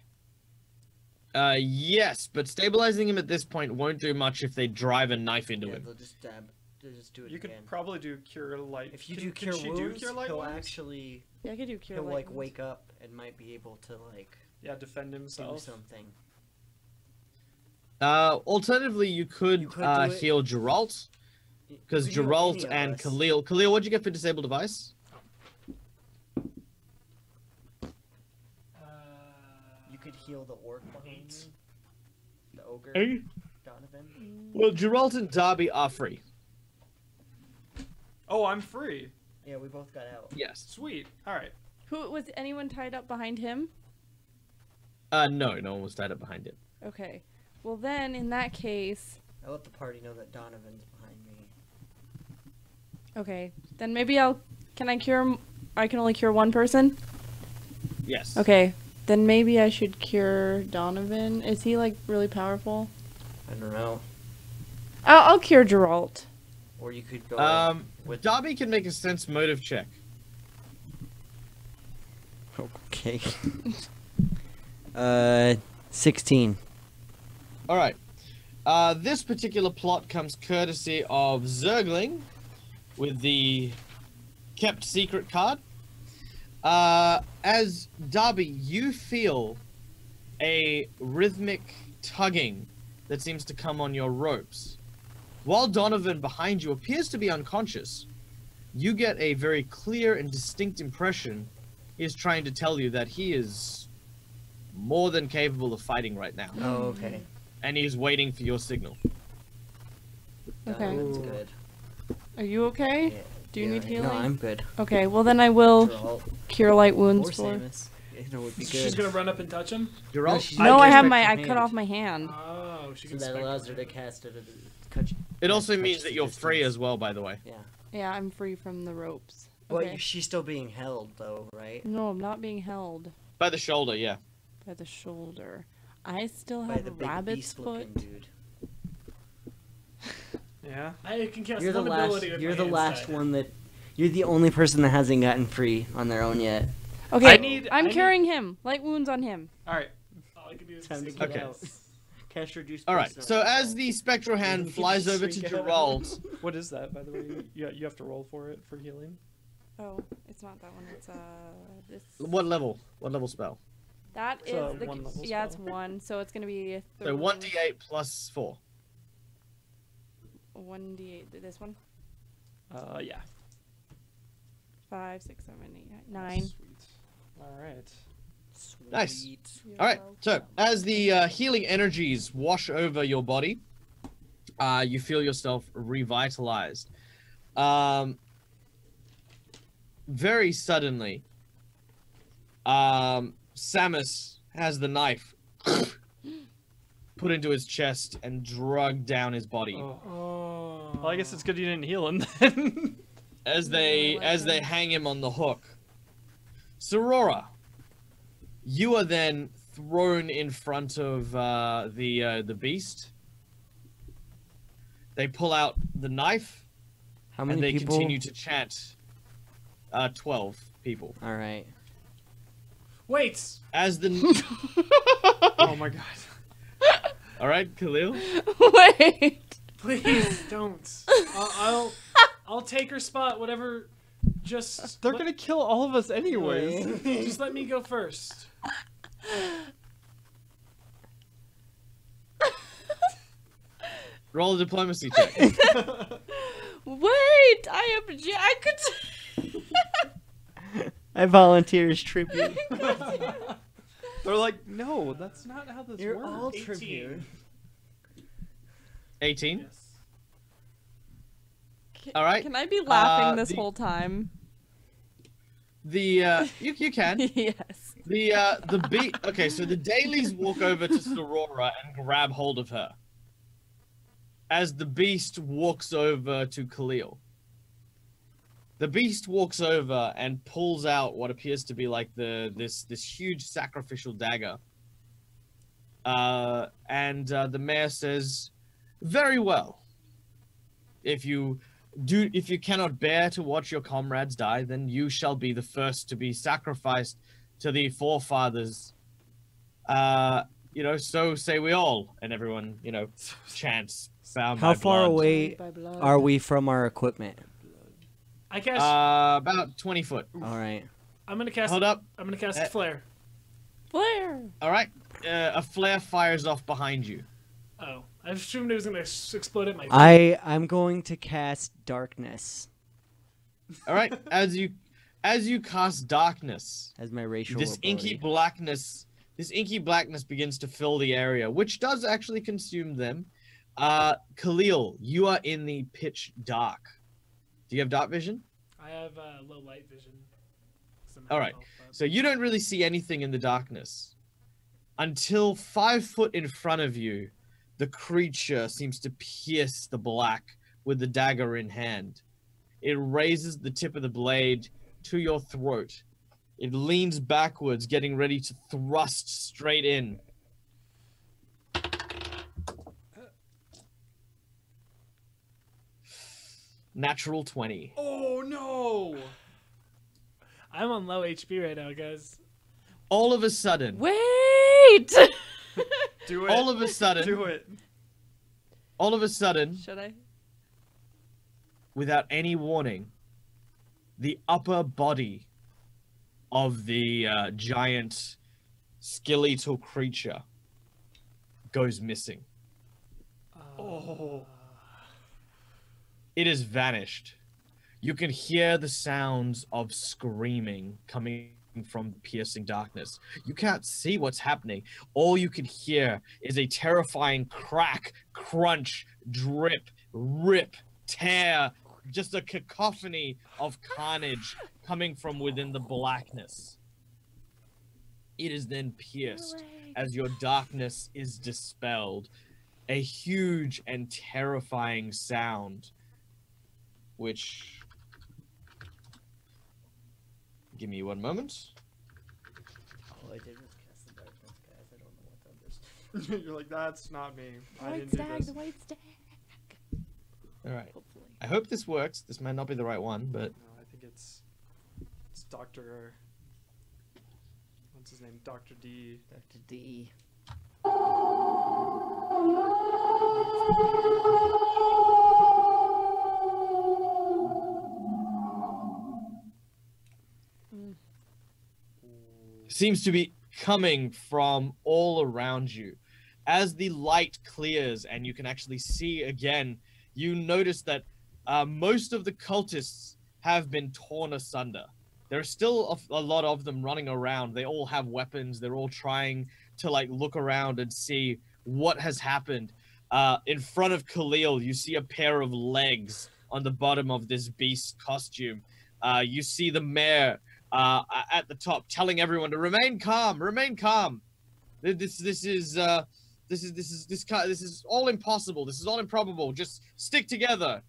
Yes, but stabilizing him at this point won't do much if they drive a knife into Yeah, him. they'll just dab. They'll just do it You could again. probably do cure light. If you Can- do can cure she wounds, do cure light he'll wounds? actually Yeah, I could do cure he'll light like wounds. wake up and might be able to like Yeah, defend do himself. something. Alternatively, you could, You could do it. heal Geralt, because You could heal Geralt any of and us. Khalil. Khalil, what'd you get for disable device? You could heal the orc behind you, the ogre, Hey? Donovan. Well, Geralt and Darby are free. Oh, I'm free. Yeah, we both got out. Yes. Sweet. All right. Who was anyone tied up behind him? No one was tied up behind him. Okay. Well then, in that case, I let the party know that Donovan's behind me. Okay, then maybe can I cure? I can only cure one person. Yes. Okay, then maybe I should cure Donovan. Is he like really powerful? I don't know. I'll cure Geralt. Or you could go with... Darby can make a sense motive check. Okay. 16. All right. This particular plot comes courtesy of Zergling with the kept secret card. As Darby, you feel a rhythmic tugging that seems to come on your ropes. While Donovan behind you appears to be unconscious, you get a very clear and distinct impression he is trying to tell you that he is more than capable of fighting right now. Oh, okay. And he's waiting for your signal. Okay. That's good. Are you okay? Yeah, Do you need healing? No, I'm good. Okay, well then I will Geralt. cure light wounds Or for. Samus. It would be good. She's gonna run up and touch him. You're all. No, she's- No, I can have spectral I hand. cut off my hand. Oh, she So can that spectral allows her to hand. cast it. It also touch means the that you're free distance. as well, by the way. Yeah. Yeah, I'm free from the ropes. Well, Okay. she's still being held, though, right? No, I'm not being held By the shoulder, yeah. by the shoulder. I still By have the a big rabbit's foot. beast-looking dude. Yeah. I can cast You're the last. vulnerability with You're my the hand last side. one that. You're the only person that hasn't gotten free on their own yet. Okay, I I'm need- curing him. Light wounds on him. All right. All I can do is Time to save get Okay. out. Cast reduce. All right. personal So as control. the spectral hand You flies just over to freak out. Geralt, What is that, by the way? You have to roll for it for healing. Oh, it's not that one. It's this. what level? What level spell? That It's is a the. one level Yeah, it's spell. 1. So it's gonna be a So 1d8 plus 4. 1d8. This one. Yeah. 5, 6, 7, 8, 9. Sweet. All right. Nice. Sweet. All right. So as the healing energies wash over your body, you feel yourself revitalized. Very suddenly, Samus has the knife put into his chest and drugged down his body. Oh. Oh. Well, I guess it's good you didn't heal him then. As No, I they like that. hang him on the hook. Sorora, you are then thrown in front of the beast. They pull out the knife How and many they people? continue to chant. 12 people. All right. Wait. As the Oh my god. all right, Khalil. Wait. Please don't. I'll take her spot. Whatever. Just. They're gonna kill all of us anyways. Just let me go first. Roll a diplomacy check. Wait. I could. I volunteer as tribute. They're like, no, that's not how this You're works. all 18. tribute. 18. Yes. All right. Can I be laughing this the- whole time? The you can. Yes. The beat. Okay, so the dailies walk over to Sorora and grab hold of her. As the beast walks over to Khalil. The beast walks over and pulls out what appears to be like this huge sacrificial dagger. And the mayor says, "Very well. If you cannot bear to watch your comrades die, then you shall be the first to be sacrificed to the forefathers. So say we all." And everyone, chants. Bound How by far blood. away By blood. are we from our equipment? I cast. About 20 foot. All right. I'm gonna cast. Hold up. I'm gonna cast Eh. flare. Flare. All right. A flare fires off behind you. Oh, I assumed it was gonna explode at my feet. I'm going to cast darkness All right. As you cast darkness, as my racial this inky blackness begins to fill the area, which does actually consume them. Khalil, you are in the pitch dark. Do you have dark vision? I have low light vision. Somehow All right. help, but- So you don't really see anything in the darkness until 5 foot in front of you, The creature seems to pierce the black with the dagger in hand. It raises the tip of the blade to your throat. It leans backwards, getting ready to thrust straight in. Natural 20. Oh no! I'm on low HP right now, guys. All of a sudden, Wait! Do it. all of a sudden, Do it. all of a sudden, Should I? without any warning, the upper body of the giant skeletal creature goes missing. Oh. It has vanished. You can hear the sounds of screaming coming from piercing darkness. You can't see what's happening. All you can hear is a terrifying crack, crunch, drip, rip, tear, just a cacophony of carnage coming from within the blackness. It is then pierced as your darkness is dispelled. A huge and terrifying sound, which... Give me one moment. All I did was cast the darkness, guys. I don't know what that is. You're like, that's not me. I White didn't do stag, this. the white stag. Alright. Hopefully. I hope this works. This might not be the right one, but... No, I think it's Dr. What's his name? Dr. D. Dr. D. seems to be coming from all around you. As the light clears and you can actually see again, you notice that most of the cultists have been torn asunder. There are still a lot of them running around. They all have weapons. They're all trying to like look around and see what has happened. In front of Khalil, you see a pair of legs on the bottom of this beast costume. You see the mayor at the top telling everyone to remain calm, remain calm. This is all impossible. This is all improbable. Just stick together.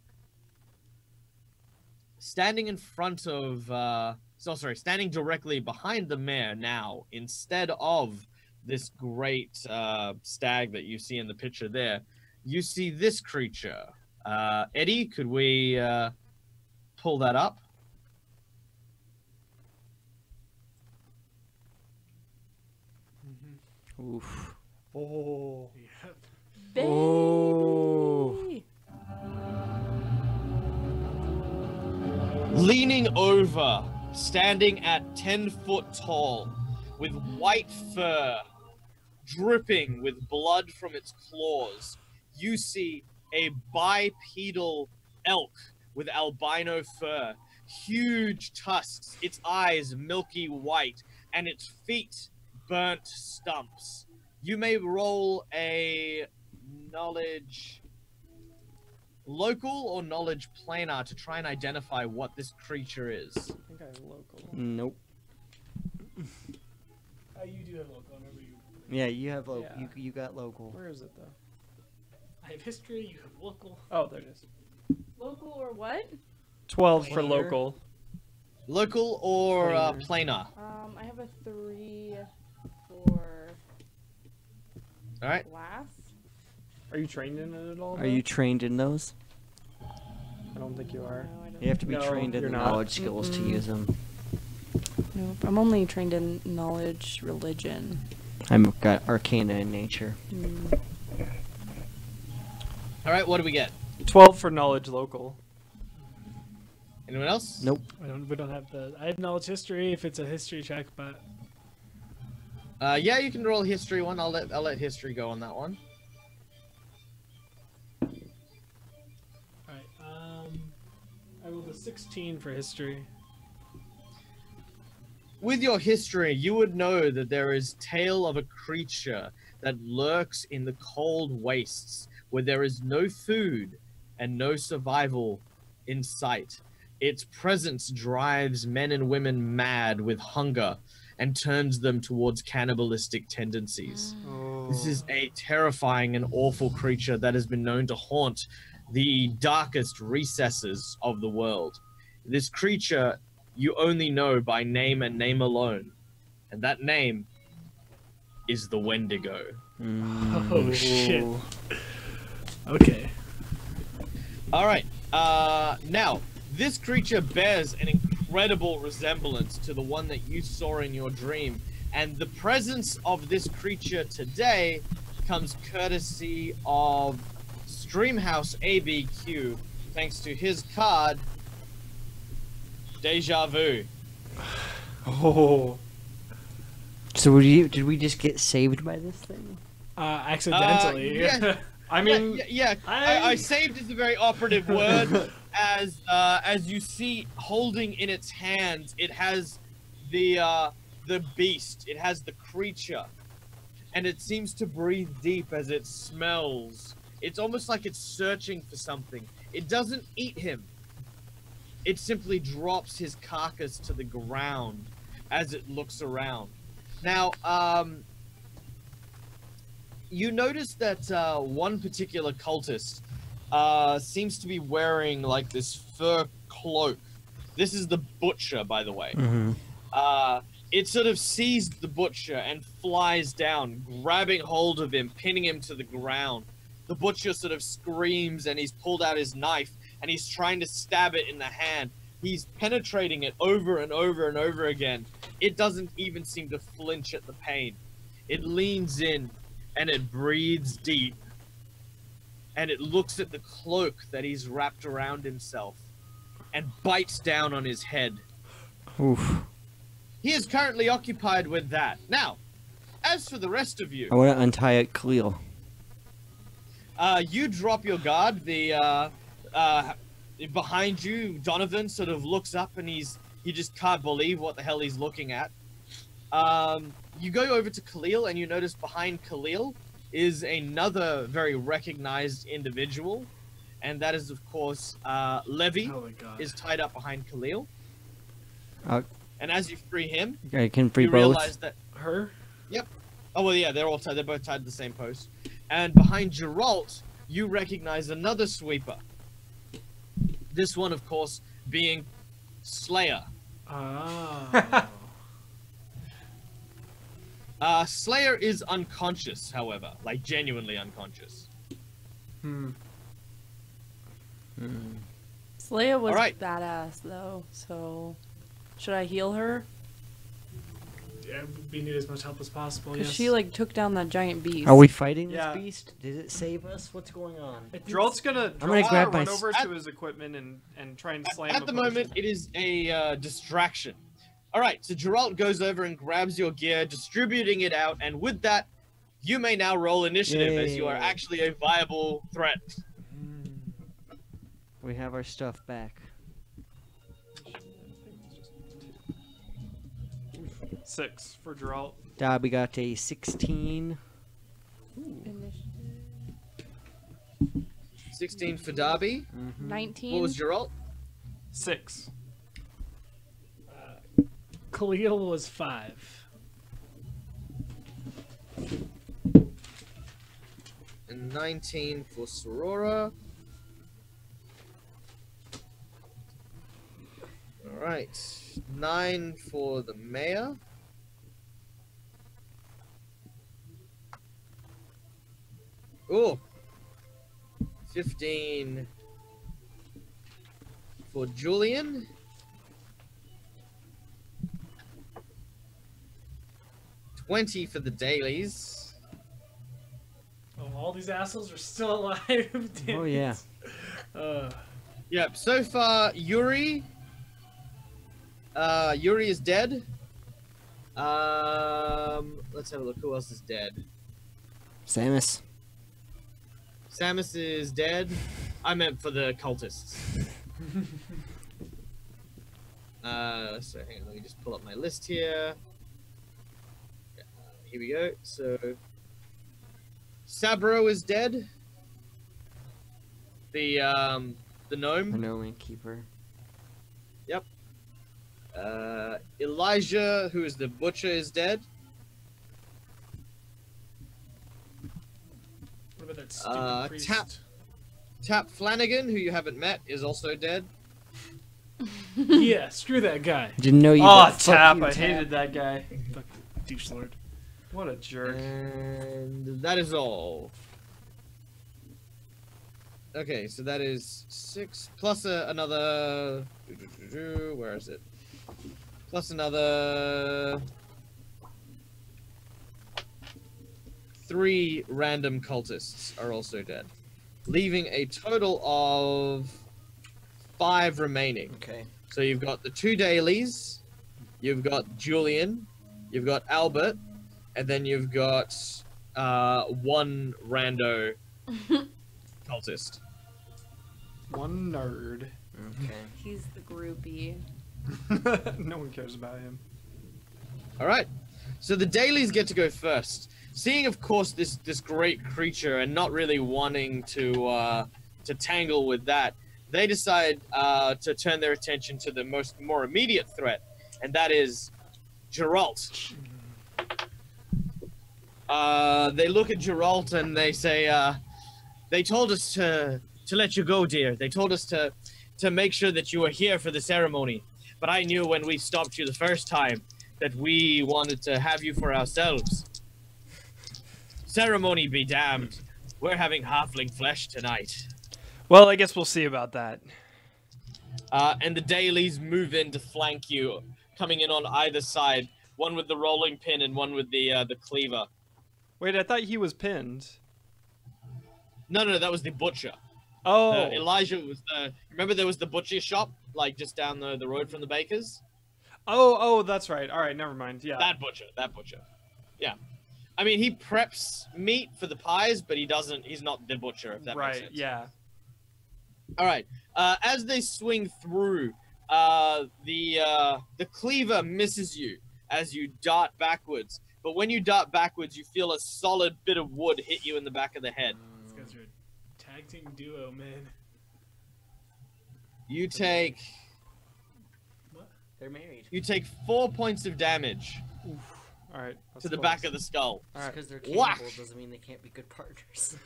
Standing in front of, standing directly behind the mayor now, instead of this great stag that you see in the picture there, you see this creature. Eddie, could we pull that up? Oof. Oh. Yep. Baby! Oh. Leaning over, standing at 10 foot tall, with white fur, dripping with blood from its claws, you see a bipedal elk with albino fur, huge tusks, its eyes milky white, and its feet burnt stumps. You may roll a knowledge local or knowledge planar to try and identify what this creature is. I think I have local. Nope. You do have local. I remember you. Yeah, you have local. Yeah. You got local. Where is it though? I have history. You have local. Oh, there it is. Local or what? 12 for Planar. local. Local or Planar. planar? I have a 3 for Alright. glass. Are you trained in it at all? Are you trained in those? I don't think you are. No, I don't. You have to be No, trained in you're the not. knowledge skills to Mm-mm. use them. Nope. I'm only trained in knowledge, religion. I've got Arcana in nature. Alright, what do we get? 12 for knowledge local. Anyone else? Nope. We don't have the. I have knowledge history if it's a history check, but Yeah, you can roll a history one. I'll let history go on that one. alright. I rolled a 16 for history. With your history, you would know that there is tale of a creature that lurks in the cold wastes where there is no food and no survival in sight. Its presence drives men and women mad with hunger and turns them towards cannibalistic tendencies. Oh. This is a terrifying and awful creature that has been known to haunt the darkest recesses of the world. This creature you only know by name and name alone, and that name is the Wendigo. Oh shit. Okay. All right. Now, this creature bears an incredible resemblance to the one that you saw in your dream, and the presence of this creature today comes courtesy of Streamhouse ABQ, thanks to his card, Deja Vu. Oh. So did we just get saved by this thing? Accidentally. Yeah. I mean, I saved is a very operative word, as you see, holding in its hands, it has the beast, it has the creature, and it seems to breathe deep as it smells. It's almost like it's searching for something. It doesn't eat him. It simply drops his carcass to the ground as it looks around. Now, you notice that one particular cultist seems to be wearing like this fur cloak. This is the butcher, by the way. It sort of sees the butcher and flies down, grabbing hold of him, pinning him to the ground. The butcher sort of screams and he's pulled out his knife and he's trying to stab it in the hand. He's penetrating it over and over and over again. It doesn't even seem to flinch at the pain. It leans in and it breathes deep. And it looks at the cloak that he's wrapped around himself and bites down on his head. Oof. He is currently occupied with that. Now, as for the rest of you, I want to untie Khalil. you drop your guard. Behind you, Donovan sort of looks up and he just can't believe what the hell he's looking at. You go over to Khalil and you notice behind Khalil is another very recognized individual, and that is of course Levy. Oh my god. Is tied up behind Khalil. And as you free him, I can free you both. realize that Her? Yep. Oh well, yeah, they're all tied. They're both tied to the same post. And behind Geralt, you recognize another sweeper. This one, of course, being Slayer. Ah. Slayer is unconscious, however, like genuinely unconscious. Slayer was Alright. badass though, so should I heal her? Yeah, we need as much help as possible. Because Yes. she like took down that giant beast. Are we fighting Yeah. this beast? Did it save us? What's going on? Geralt's gonna grab my run over at- to his equipment and try and slam At a the potion. moment, it is a distraction. All right, so Geralt goes over and grabs your gear, distributing it out, and with that, you may now roll initiative as you are Yay. actually a viable threat. We have our stuff back. 6 for Geralt. Dobby got a 16. Initiative. 16 for Darby. 19. What was Geralt? 6. Khalil was 5. And 19 for Sorora. All right, 9 for the mayor. Oh, 15 for Julian. 20 for the dailies. Oh, all these assholes are still alive. Damn Oh, yeah. it. Yep, so far, Yuri. Yuri is dead. Let's have a look. Who else is dead? Samus. Samus is dead. I meant for the cultists. So hang on, let me just pull up my list here. Here we go. So Sabro is dead. The gnome. The gnome keeper. Yep. Elijah, who is the butcher, is dead. That stupid priest. Tap Flanagan, who you haven't met, is also dead. Yeah, screw that guy. Didn't know you. Oh, Tap! I hated that guy. Fucking douche lord. What a jerk. And that is all. Okay, so that is 6 plus another. Where is it? Plus another 3 random cultists are also dead, leaving a total of 5 remaining. Okay. So you've got the 2 dailies, you've got Julian, you've got Albert, and then you've got 1 rando cultist. One nerd. Okay. He's the groupie. No one cares about him. All right, so the dailies get to go first. Seeing, of course, this great creature and not really wanting to tangle with that, they decide to turn their attention to the more immediate threat, and that is Geralt. They look at Geralt and they say, "They told us to let you go, dear. They told us to make sure that you were here for the ceremony. But I knew when we stopped you the first time that we wanted to have you for ourselves. Ceremony be damned. We're having halfling flesh tonight." Well, I guess we'll see about that. And the dailies move in to flank you, coming in on either side. One with the rolling pin and one with the cleaver. Wait, I thought he was pinned. No, that was the butcher. Oh. Elijah was the... Remember there was the butcher shop, like just down the road from the baker's? Oh, that's right. All right, never mind. Yeah. That butcher. Yeah. I mean, he preps meat for the pies, but he's not the butcher, if that makes sense. Right, yeah. All right. As they swing through, the cleaver misses you as you dart backwards. But when you dart backwards, you feel a solid bit of wood hit you in the back of the head. These guys are a tag team duo, man. You take... What? They're married. You take 4 points of damage All right. to the back of the skull. Just Alright. because they're Whack! cannibals doesn't mean they can't be good partners.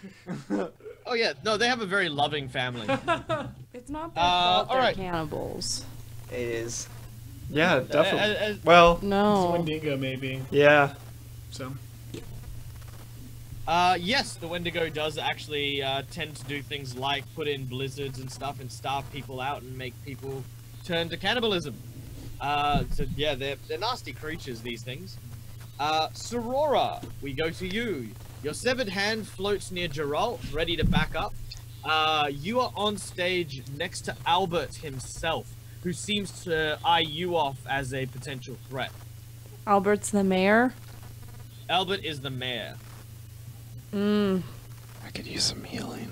Oh yeah, no, they have a very loving family. It's not their fault they're alright. cannibals. It is. Yeah, definitely. As- Well, It's No. Wendigo, maybe. yeah. So. yes, the Wendigo does actually tend to do things like put in blizzards and stuff and starve people out and make people turn to cannibalism. So yeah, they're nasty creatures, these things. Sorora, we go to you. Your severed hand floats near Geralt, ready to back up. You are on stage next to Albert himself, who seems to eye you off as a potential threat. Albert's the mayor. Albert is the mayor. I could use some healing.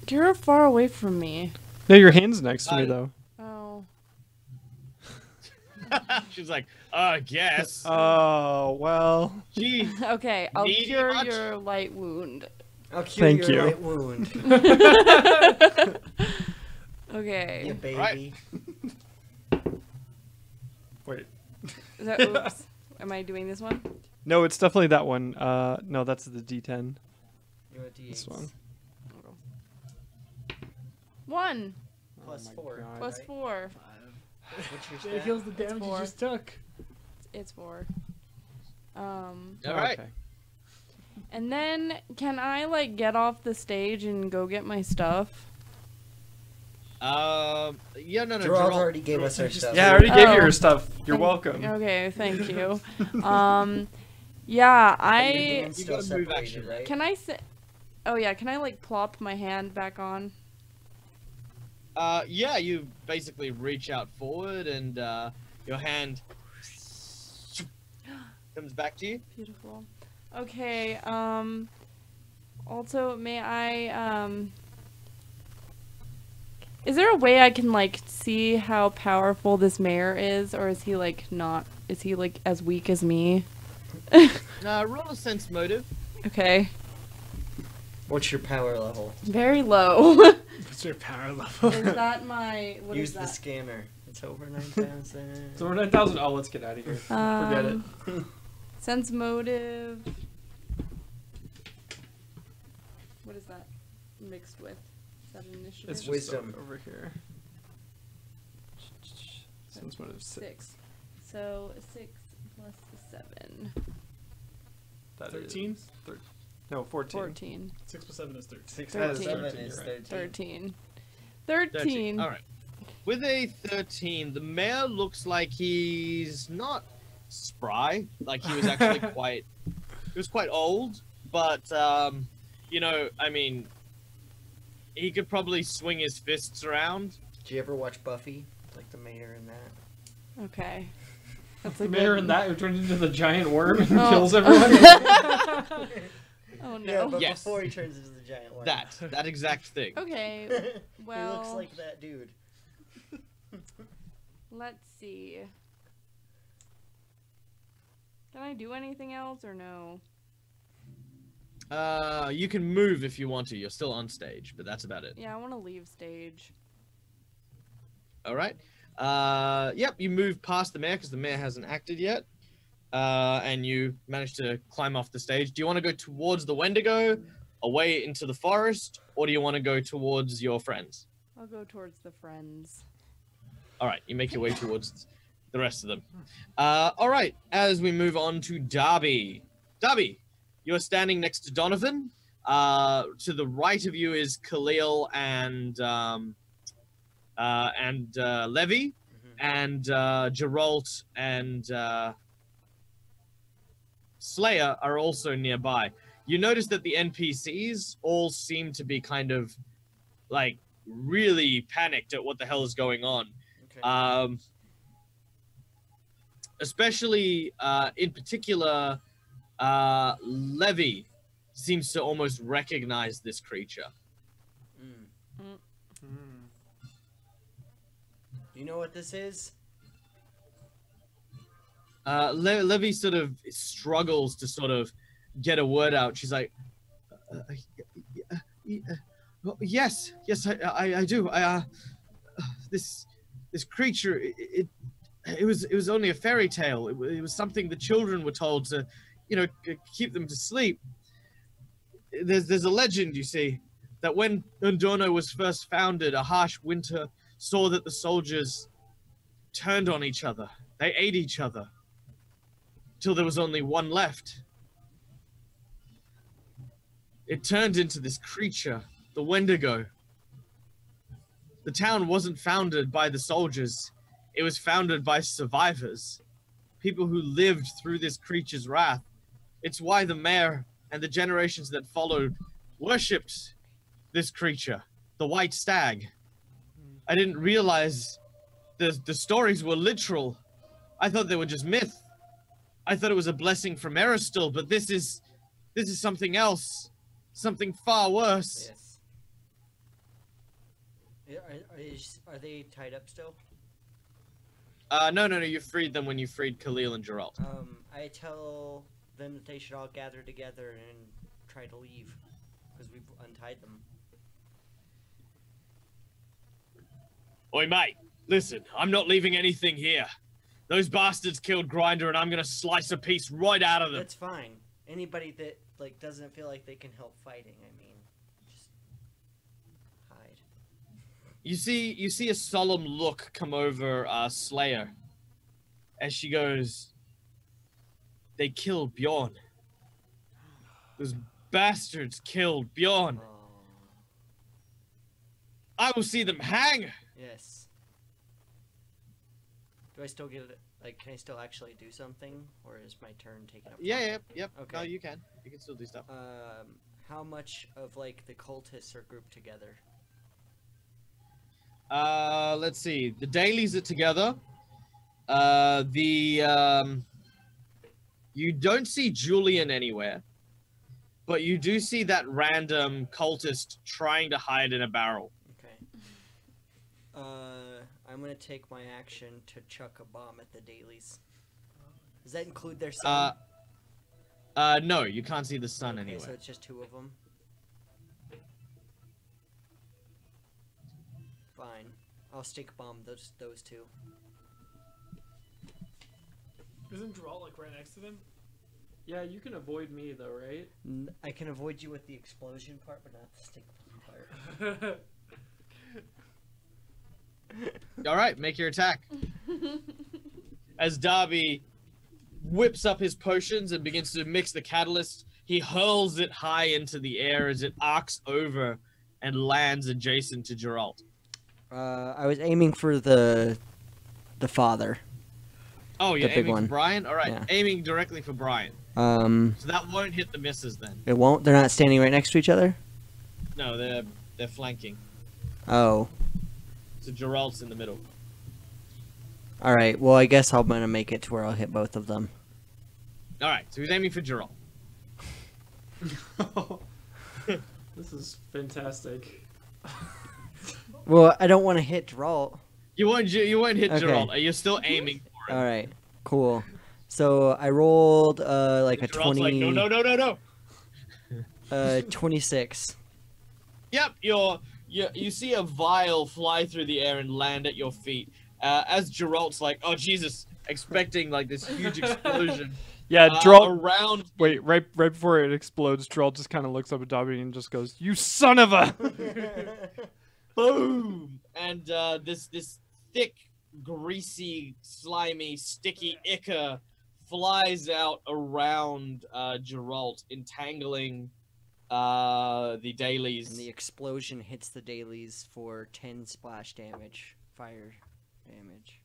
You're far away from me. No, your hand's next to me, though. Oh. She's like, I guess. Oh, well. Gee, Okay, I'll Needy cure much? your light wound. I'll cure Thank your you. light wound. Okay. You baby. Right. Wait. Is that, oops. Am I doing this one? No, it's definitely that one. No, that's the D10. You're a D8. This one. 1 Plus Oh my 4. God. plus right? 4. What's your It stat? heals the damage you 4. just took. It's 4. all right. Okay. And then can I like get off the stage and go get my stuff? Yeah, no, Gerald already gave us our just- stuff. Yeah, I already gave you Oh. your stuff. You're Thank- welcome. Okay, thank you. Yeah, Your I hand's You still gotta move separated, action. right? can I sit. Oh yeah, can I like plop my hand back on? Yeah, you basically reach out forward and your hand comes back to you. Beautiful. Okay, also may I is there a way I can like see how powerful this mayor is, or is he like not, is he like as weak as me? Roll a sense motive. Okay. What's your power level? Very low. What's your power level? Is that my, what Use is the that? scanner. It's over 9,000. So we're 9,000. Oh, let's get out of here. Forget it. Sense motive. What is that mixed with? Is that an initiative? It's just Wisdom. over here. Sense motive 6. So 6 plus 7. That 13? is no, 14. 14. 6 plus 7 is 13. 6 13. plus 7 is You're 13. 13. 13. 13. All right. With a 13, the mayor looks like he's not spry. Like he was actually quite old, but you know, I mean, he could probably swing his fists around. Did you ever watch Buffy? Like the mayor in that? Okay. That's The a mayor good in that who turns into the giant worm and Oh. kills everyone. Oh no. Yeah, but Yes. before he turns into the giant worm. That exact thing. Okay. Well, he looks like that dude. let's see. Can I do anything else or no? You can move if you want to. You're still on stage, but that's about it. Yeah, I want to leave stage. All right. Yep, you move past the mayor because the mayor hasn't acted yet. And you manage to climb off the stage. Do you want to go towards the Wendigo, away into the forest, or do you want to go towards your friends? I'll go towards the friends. All right, you make your way towards the rest of them. All right, as we move on to Darby. Darby, you're standing next to Donovan. To the right of you is Khalil and Levy, and Geralt and Slayer are also nearby. You notice that the NPCs all seem to be kind of like really panicked at what the hell is going on. Okay. Especially in particular, Levy seems to almost recognize this creature. You know what this is? Levy sort of struggles to sort of get a word out. She's like, yes, I do. This creature, it was only a fairy tale. It was something the children were told to, you know, keep them to sleep. There's a legend, you see, that when Undono was first founded, a harsh winter saw that the soldiers turned on each other. They ate each other till there was only one left. It turned into this creature, the Wendigo. The town wasn't founded by the soldiers. It was founded by survivors. People who lived through this creature's wrath. It's why the mayor and the generations that followed worshipped this creature, the white stag. I didn't realize the stories were literal. I thought they were just myth. I thought it was a blessing from Aristil, but this is something else. Something far worse. Yes. Are they tied up still? No, you freed them when you freed Khalil and Geralt. I tell them that they should all gather together and try to leave, because we've untied them. Oi, mate, listen, I'm not leaving anything here. Those bastards killed Grinder, and I'm gonna slice a piece right out of them. That's fine. Anybody that, like, doesn't feel like they can help fighting, I mean, just hide. You see a solemn look come over Slayer as she goes, they killed Bjorn. Those bastards killed Bjorn. Oh, I will see them hang. yes. Do I still get it? Like, can I still actually do something, or is my turn taken up? Yep. Okay. No, you can. You can still do stuff. How much of, like, the cultists are grouped together? Let's see. The dailies are together. You don't see Julian anywhere, but you do see that random cultist trying to hide in a barrel. Okay. I'm gonna take my action to chuck a bomb at the dailies. Does that include their son? No, you can't see the sun Okay, anywhere. so it's just two of them. Fine. I'll stink bomb those two. Isn't Geralt like right next to them? Yeah, you can avoid me though, right? I can avoid you with the explosion part, but not the stick part. All right, make your attack. As Darby whips up his potions and begins to mix the catalyst, he hurls it high into the air as it arcs over and lands adjacent to Geralt. I was aiming for the father. Oh, you're The big aiming one. for Brian? All right, Yeah. aiming directly for Brian. So that won't hit the misses then. it won't. They're not standing right next to each other. No, they're flanking. Oh. So Geralt's in the middle. All right. Well, I guess I'm gonna make it to where I'll hit both of them. All right, so he's aiming for Geralt. This is fantastic. Well, I don't want to hit Geralt. You won't hit Okay. Geralt. You're still aiming for him. All right. Cool. So I rolled like a Geralt's 20. like, no. 26. Yep, you see a vial fly through the air and land at your feet. As Geralt's like, oh Jesus, expecting like this huge explosion. Yeah, Geralt. Around. Wait, right before it explodes, Geralt just kind of looks up at Dobby and just goes, "You son of a!" Boom! And this thick, greasy, slimy, sticky ichor flies out around Geralt, entangling the dailies. And the explosion hits the dailies for 10 splash damage. Fire damage.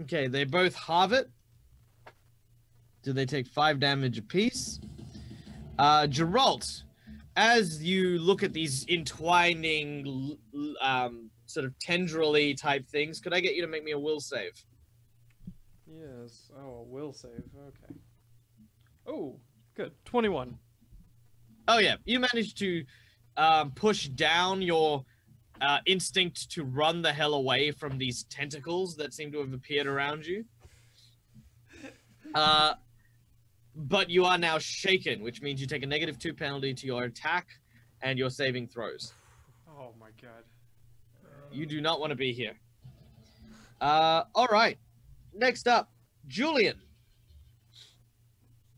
Okay, they both halve it. Do they take 5 damage apiece? Geralt, as you look at these entwining, sort of tendrily type things, could I get you to make me a will save? Yes. Oh, will save. Okay. Oh, good. 21. Oh yeah, you managed to push down your instinct to run the hell away from these tentacles that seem to have appeared around you. But you are now shaken, which means you take a -2 penalty to your attack and your saving throws. Oh my god. You do not want to be here. All right. Next up, Julian.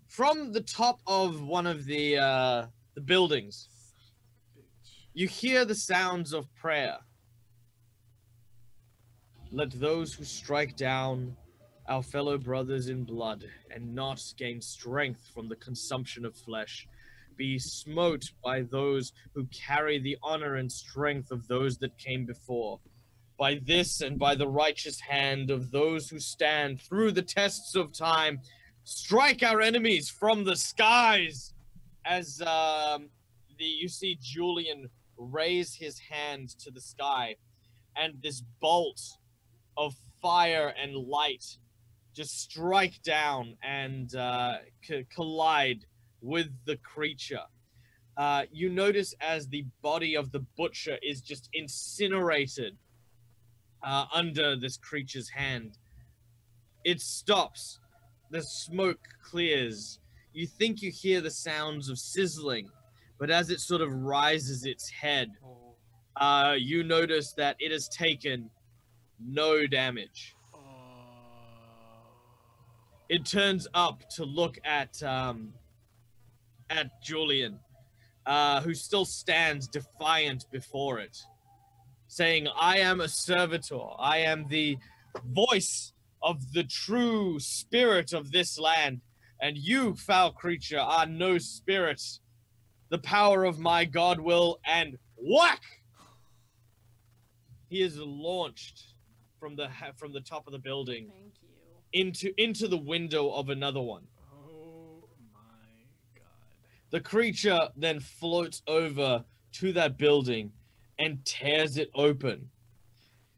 From the top of one of the buildings, you hear the sounds of prayer. Let those who strike down our fellow brothers in blood and not gain strength from the consumption of flesh be smote by those who carry the honor and strength of those that came before. By this and by the righteous hand of those who stand through the tests of time, strike our enemies from the skies. As you see Julian raise his hand to the sky, and this bolt of fire and light just strike down and collide with the creature. You notice as the body of the butcher is just incinerated under this creature's hand. It stops. The smoke clears. You think you hear the sounds of sizzling, but as it sort of rises its head, you notice that it has taken no damage. It turns up to look at Julian, who still stands defiant before it, saying, I am a servitor. I am the voice of the true spirit of this land, and you, foul creature, are no spirit. The power of my God will, and whack! He is launched from the top of the building. Thank you. Into the window of another one. Oh my god. The creature then floats over to that building and tears it open.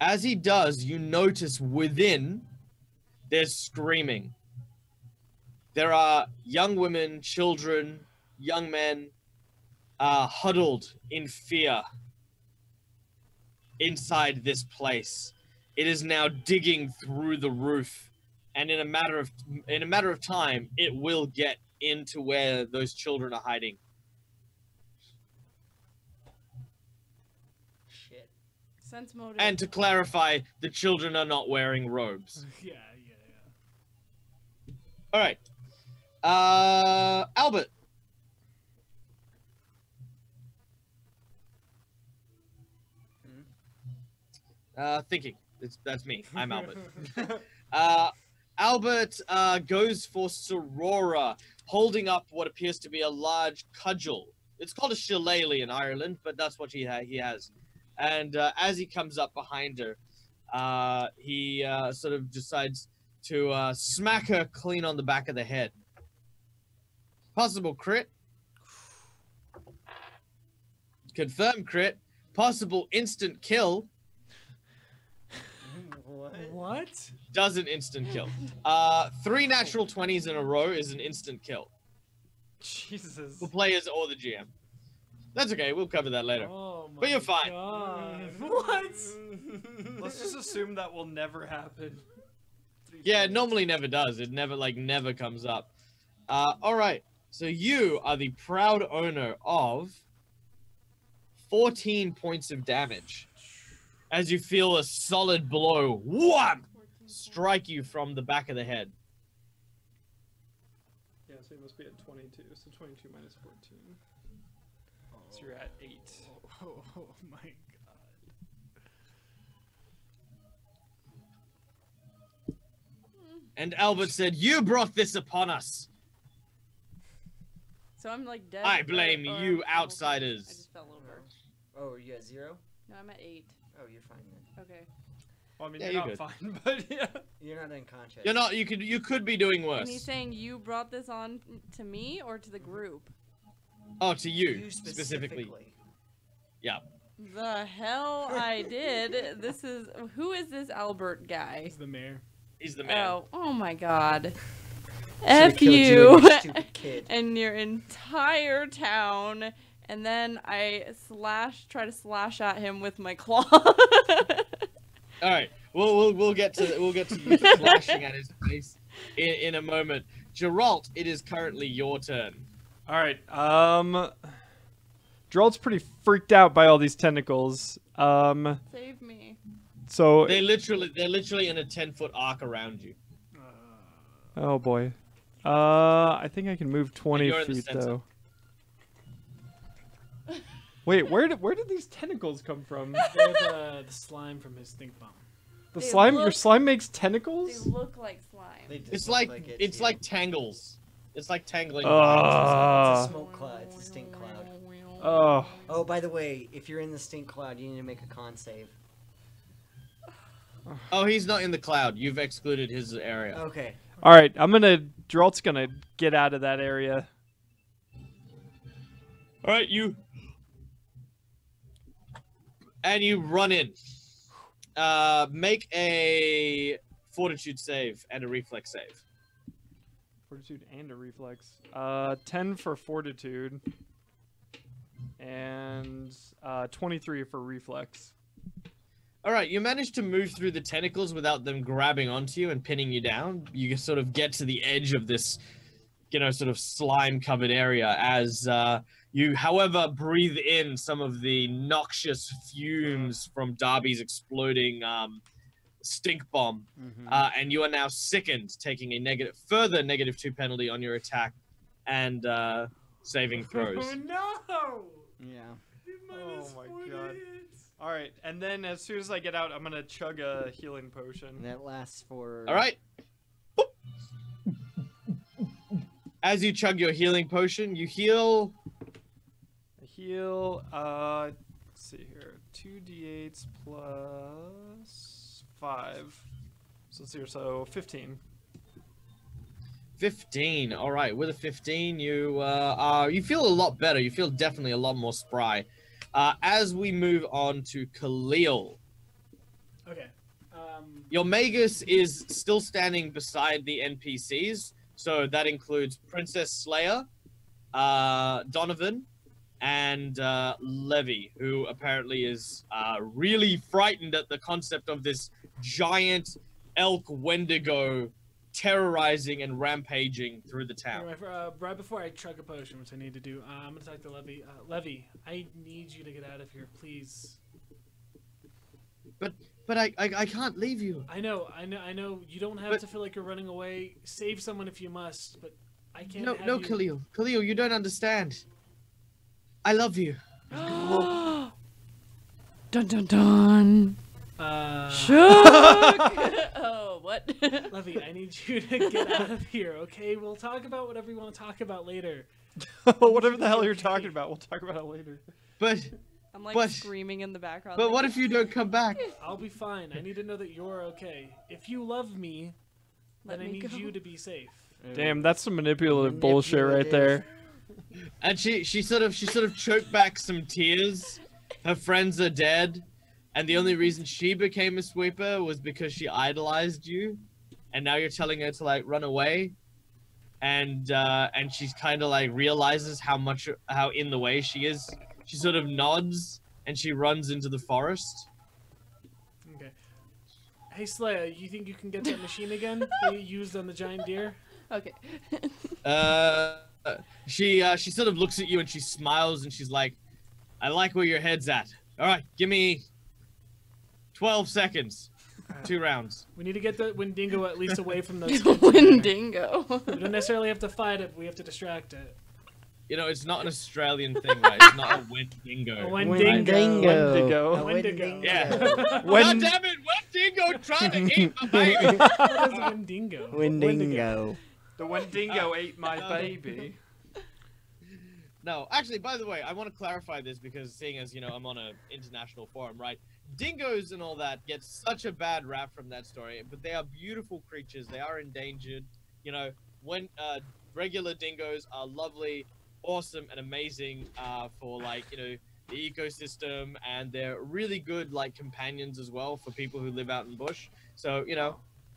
As he does, you notice within there's screaming. There are young women, children, young men huddled in fear inside this place. It is now digging through the roof. And in a matter of time, it will get into where those children are hiding. Shit. Sense motive. And to clarify, the children are not wearing robes. Yeah. All right. Albert. Thinking. That's me. I'm Albert. Albert goes for Sorora, holding up what appears to be a large cudgel. It's called a shillelagh in Ireland, but that's what he has. And as he comes up behind her, he sort of decides to smack her clean on the back of the head. Possible crit. Confirm crit. Possible instant kill. What? Doesn't instant kill. 3 natural 20s in a row is an instant kill. Jesus. For players or the GM. That's okay, we'll cover that later. Oh my But you're fine. God. What? Let's just assume that will never happen. Yeah, it normally never does. It never comes up. Alright. So you are the proud owner of 14 points of damage. As you feel a solid blow, wham, strike you from the back of the head. Yeah, so you must be at 22. So 22 minus 14. So you're at 8. Oh my God. And Albert said, "You brought this upon us. So I'm like dead. I blame or you I'm outsiders." I just fell over. Oh, you at 0? No, I'm at 8. Oh, you're fine then. Okay. Well, I mean, Yeah, you're you're not fine, but yeah. You're not unconscious. You're not. You could be doing And he's worse. saying you brought this on to me or to the group? Oh, to you, You specifically. Yeah. The hell I did. Who is this Albert guy? He's the mayor. He's the man. Oh my God. Should've F killed you and your stupid kid. and your entire town. And then I try to slash at him with my claw. All right. We'll get to you flashing at his face in a moment. Geralt, it is currently your turn. All right. Geralt's pretty freaked out by all these tentacles. Save me. So They're literally in a 10-foot arc around you. oh boy. I think I can move 20 you're in the feet center. though. Wait, where did these tentacles come from? They're the slime from his stink bomb. The They slime? Your look- slime makes They tentacles? look like slime. They just It's look like it, it's too. like tangles. It's like tangling. It's Ah. a smoke cloud. It's a stink cloud. Oh. Oh, by the way, if you're in the stink cloud, you need to make a con save. Oh, he's not in the cloud. You've excluded his area. Okay. All right, Geralt's gonna get out of that area. All right, you run in. Make a fortitude save and a reflex save. Fortitude and a reflex. 10 for fortitude. And 23 for reflex. All right, you manage to move through the tentacles without them grabbing onto you and pinning you down. You can sort of get to the edge of this, sort of slime-covered area as you, however, breathe in some of the noxious fumes from Darby's exploding stink bomb. And you are now sickened, taking a further -2 penalty on your attack and saving throws. Oh no! Yeah. Oh my god. All right, and then as soon as I get out, I'm gonna chug a healing potion. And that lasts for... All right. As you chug your healing potion, you heal. Let's see here, 2d8s plus 5. So let's see here, so 15. 15. All right, with a 15, you feel a lot better. You feel definitely a lot more spry. As we move on to Khalil, Okay. your Magus is still standing beside the NPCs, so that includes Princess Slayer, Donovan, and Levy, who apparently is really frightened at the concept of this giant elk Wendigo terrorizing and rampaging through the town. Right before I chug a potion, which I need to do, I'm gonna talk to Levy. Levy, I need you to get out of here, please. But I can't leave you. I know. You don't have to feel like you're running away. Save someone if you must, but I can't. No, have no, you... Khalil. Khalil, you don't understand. I love you. Dun dun dun. Shook. Oh, what? Levy, I need you to get out of here, okay? We'll talk about whatever you want to talk about later. Whatever the hell you're talking about, we'll talk about it later. But I'm like But- screaming in the background. but like, what if you don't come back? I'll be fine. I need to know that you're okay. If you love me, Let then I me need go. you to be safe. Damn, that's some manipulative bullshit right there. And she sort of choked back some tears. Her friends are dead, and the only reason she became a sweeper was because she idolized you, and now you're telling her to like run away, and she's kind of like realizes how in the way she is. She sort of nods and she runs into the forest. Okay. Hey, Slayer, you think you can get that machine again that you used on the giant deer? Okay. She sort of looks at you and she smiles and she's like, I like where your head's at. All right, give me 12 seconds. 2 rounds. We need to get the Wendigo at least away from those. Wendigo. We don't necessarily have to fight it, but we have to distract it. You know, it's not an Australian thing, right? It's not a Wendigo. A Wendigo. Wendigo. Wendigo. Yeah. God damn it, Wendigo trying to eat my baby. What is a Wendigo? Wendigo. The Wendigo ate my baby. No, actually, by the way, I want to clarify this because seeing as, you know, I'm on an international forum, right? Dingoes and all that get such a bad rap from that story, but they are beautiful creatures. They are endangered. You know, when regular dingoes are lovely, awesome, and amazing for, like, you know, the ecosystem, and they're really good, like, companions as well for people who live out in bush. So, you know,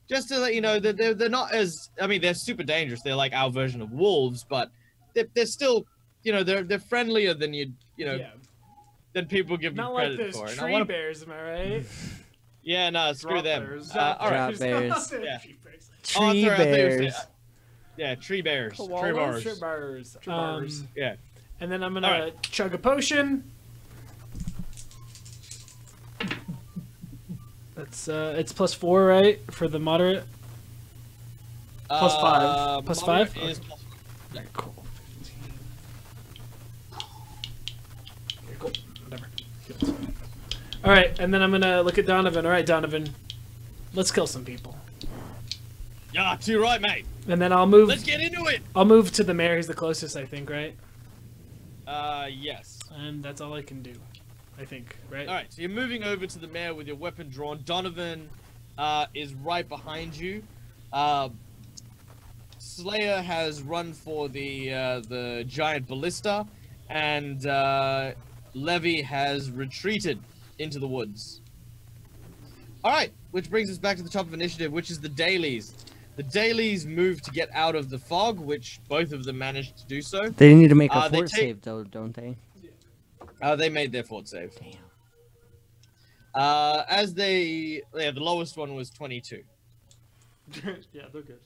just to let you know that they're not as, I mean, they're super dangerous. They're like our version of wolves, but they're still, you know, they're friendlier than you know, Yeah. than people give them Not like credit those for. And tree I wanna, bears, am I right? yeah, no, screw Drop them. bears. All right. Drop bears. Yeah. Tree bears. Oh, Tree sorry, I thought you were bears. saying- yeah, tree bears. Tree Koalas? bars. Tree bears. bars. Yeah. And then I'm gonna Alright. chug a potion. That's it's +4, right, for the moderate. Plus 5. Plus moderate 5? is plus Okay, cool. 15. Okay, cool. Whatever. All right, and then I'm gonna look at Donovan. All right, Donovan, let's kill some people. Yeah, too right, mate. And then I'll move. Let's get into it. I'll move to the mayor. He's the closest, I think, right? Yes. And that's all I can do, I think, right? All right, so you're moving over to the mayor with your weapon drawn. Donovan is right behind you. Slayer has run for the giant ballista, and Levy has retreated into the woods. All right, which brings us back to the top of initiative, which is the dailies. The dailies moved to get out of the fog, which both of them managed to do so. They need to make a They fort take- save, though, don't they? They made their fort save. Damn. The lowest one was 22. Yeah, they're good.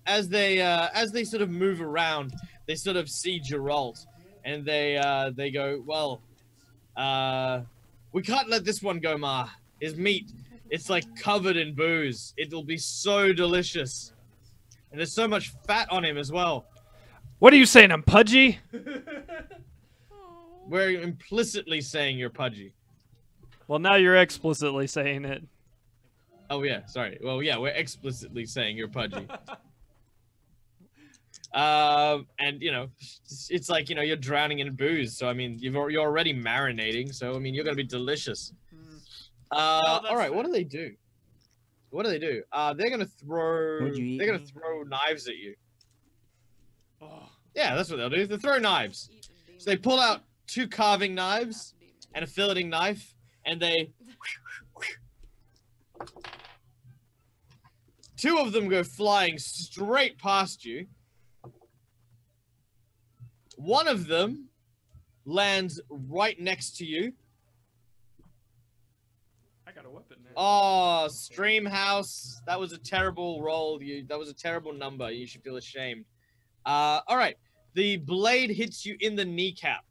As they sort of move around, they sort of see Geralt, and they go, well, we can't let this one go, Ma. His meat, it's like covered in booze. It'll be so delicious, and there's so much fat on him as well. What are you saying? I'm pudgy? We're implicitly saying you're pudgy. Well, now you're explicitly saying it. Oh yeah, sorry. Well, yeah, we're explicitly saying you're pudgy. And you know, it's like, you know, you're drowning in booze. So I mean, you're already marinating. So I mean, you're gonna be delicious. All right. What do they do? What do they do? They're gonna throw. Would you eat They're gonna me? throw knives at you. Oh. Yeah, that's what they'll do. They throw knives. So they pull out 2 carving knives and a filleting knife, and they. 2 of them go flying straight past you. One of them lands right next to you. I got a weapon now. Oh, Stream House. That was a terrible roll. That was a terrible number. You should feel ashamed. All right. The blade hits you in the kneecap.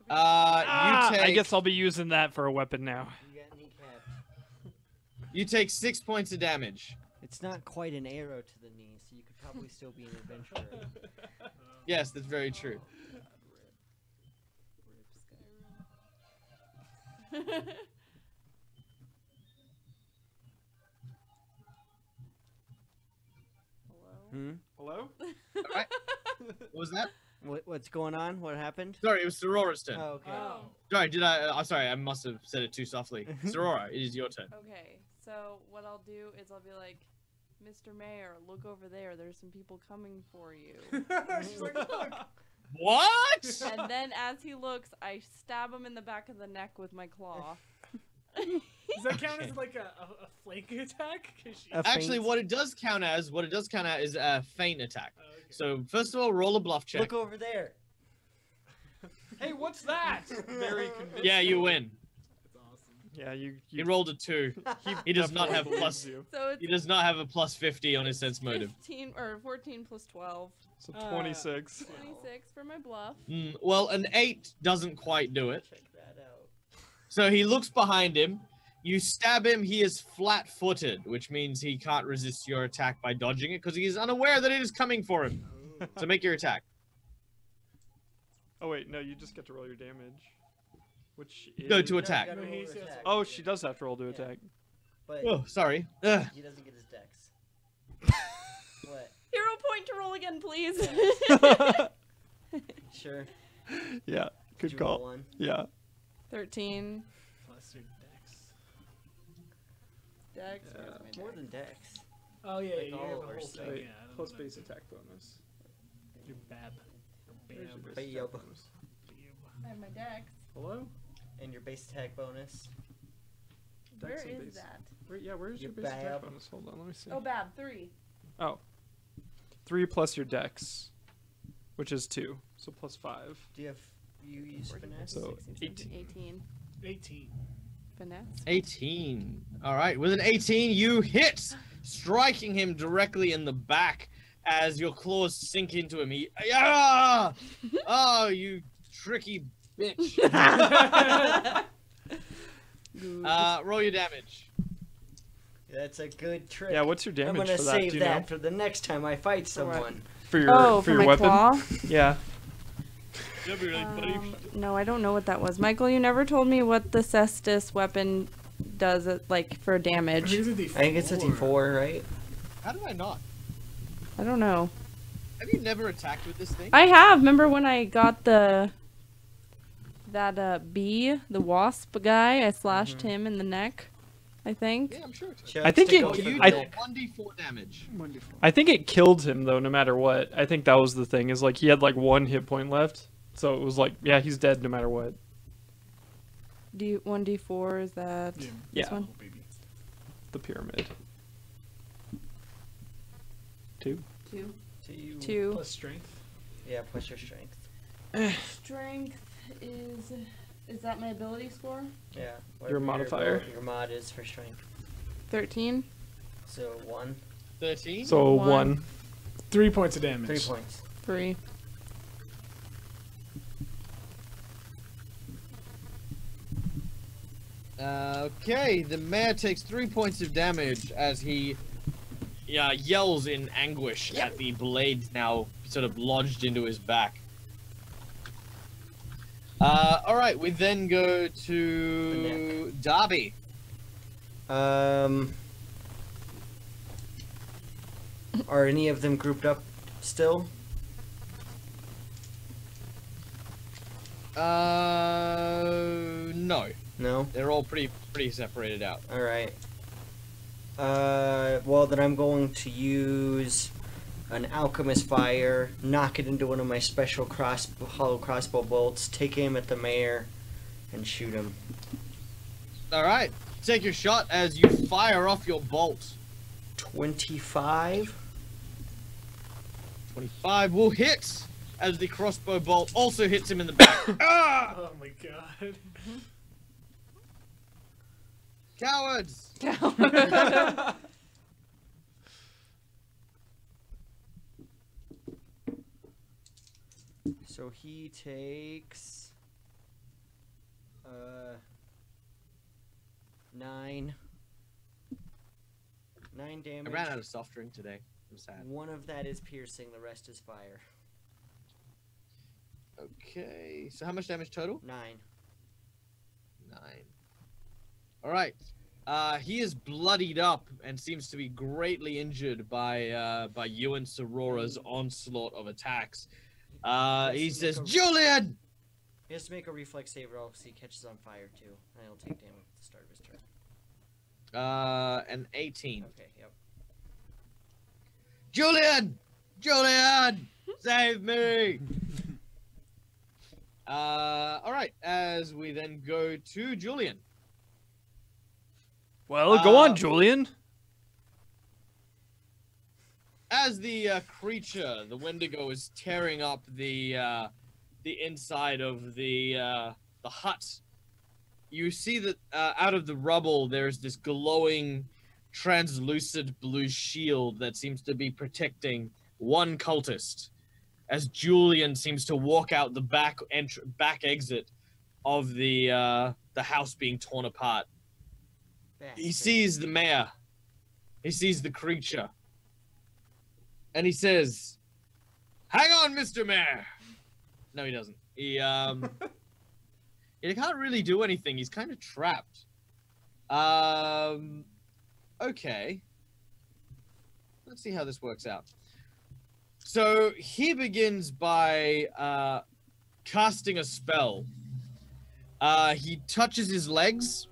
I guess I'll be using that for a weapon now. You take 6 points of damage. It's not quite an arrow to the knee, so you could probably still be an adventurer. Yes, that's very true. Hello? Hello? All right. What was that? What's going on? What happened? Sorry, it was Sorora's turn. Oh, okay. Oh. Sorry, did I? I'm sorry, I must have said it too softly. Sorora, it is your turn. Okay, so what I'll do is I'll be like, Mr. Mayor, look over there. There's some people coming for you. She's like, look. What? And then as he looks, I stab him in the back of the neck with my claw. Does that count as like a flank attack? 'Cause she... Actually, Feint. what it does count as is a feint attack. Oh, okay. So first of all, roll a bluff check. Look over there. Hey, what's that? Very convincing. Yeah, you win. That's awesome. Yeah, you He rolled a 2. He does not have definitely plus. believes you. So it's He does not have a plus 50 on his sense motive. 15 or 14 plus 12. So 26. 26 for my bluff. Well, an 8 doesn't quite do it. Check that out. So he looks behind him. You stab him. He is flat-footed, which means he can't resist your attack by dodging it because he is unaware that it is coming for him. So make your attack. Oh wait, no, you just get to roll your damage. Which is... Go to No, attack. you gotta No, roll he's- attack. Oh, she does have to roll to Yeah. attack. But Oh, sorry. Ugh. he doesn't get his dex. What? Hero point to roll again, please. Sure. Yeah, Did good you roll call. one? Yeah. 13. Plus your dex. Dex. Where's my More dex? than dex. Oh, yeah, Like you all have of the our whole stuff. thing. Wait, Yeah, I don't plus know. base attack bonus. Your bab. Where's your Bab. base Hey, attack yo. bonus? I have my dex. Hello? And your base attack bonus. Where Dex and is base. that? Yeah, where's your Your base attack bab. bonus? Hold on, let me see. Oh, Bab, 3. 3 plus your dex, which is 2, so plus 5. Do you have you use finesse? So, 16, 18. 18. Finesse. 18. All right, with an 18, you hit, striking him directly in the back as your claws sink into him. He, ah! Oh, you tricky bitch. Roll your damage. That's a good trick. Yeah, what's your I'm damage gonna for that? Do save you that know? for the next time I fight someone. For your, Oh, for for your my weapon? claw? Yeah. That'd be really funny. No, I don't know what that was. Michael, you never told me what the Cestus weapon does, like, for I damage. think it's a D4. I think it's a D4, right? How did I not? I don't know. Have you never attacked with this thing? I have. Remember when I got that bee, the wasp guy? I slashed him in the neck, I think. Yeah, I'm sure. I think it- Oh, you I- did 1d4 damage. Wonderful. I think it killed him, though, no matter what. I think that was the thing, is like he had like 1 hit point left. So it was like, yeah, he's dead no matter what. 1d4, is that Yeah. this Yeah. one? Oh, baby. The pyramid. 2. 2. Two. 2. Plus strength. Yeah, plus your strength. Strength is that my ability score? Yeah. Your whatever modifier. Your mod is for strength. 13. So 1. 13? So One. 1. 3 points of damage. 3 points. 3. Okay, the mayor takes 3 points of damage as he yells in anguish at the blade now sort of lodged into his back. Alright, we then go to Darby. Are any of them grouped up still? No. No? They're all pretty separated out. Alright. Well, then I'm going to use an alchemist fire, knock it into one of my special hollow crossbow bolts, take aim at the mayor, and shoot him. Alright, take your shot as you fire off your bolt. 25. 25 will hit as the crossbow bolt also hits him in the back. Ah! Oh my god. Cowards! So he takes 9 9 damage. I ran out of soft drink today. I'm sad. One of that is piercing, the rest is fire. Okay, so how much damage total? 9. 9. All right. He is bloodied up and seems to be greatly injured by you and Sorora's onslaught of attacks. He says, "Julian!" He has to make a reflex save roll because he catches on fire too, and he'll take damage at the start of his turn. An 18. Okay, yep. Julian! Julian! Save me! All right. As we then go to Julian. Well, go on, Julian. As the creature, the Wendigo, is tearing up the inside of the hut, you see that out of the rubble there's this glowing, translucent blue shield that seems to be protecting one cultist. As Julian seems to walk out the back exit of the house being torn apart. He sees the mayor. He sees the creature. And he says, "Hang on, Mr. Mayor." No, he doesn't. He can't really do anything. He's kind of trapped. Okay. Let's see how this works out. So he begins by casting a spell. He touches his legs,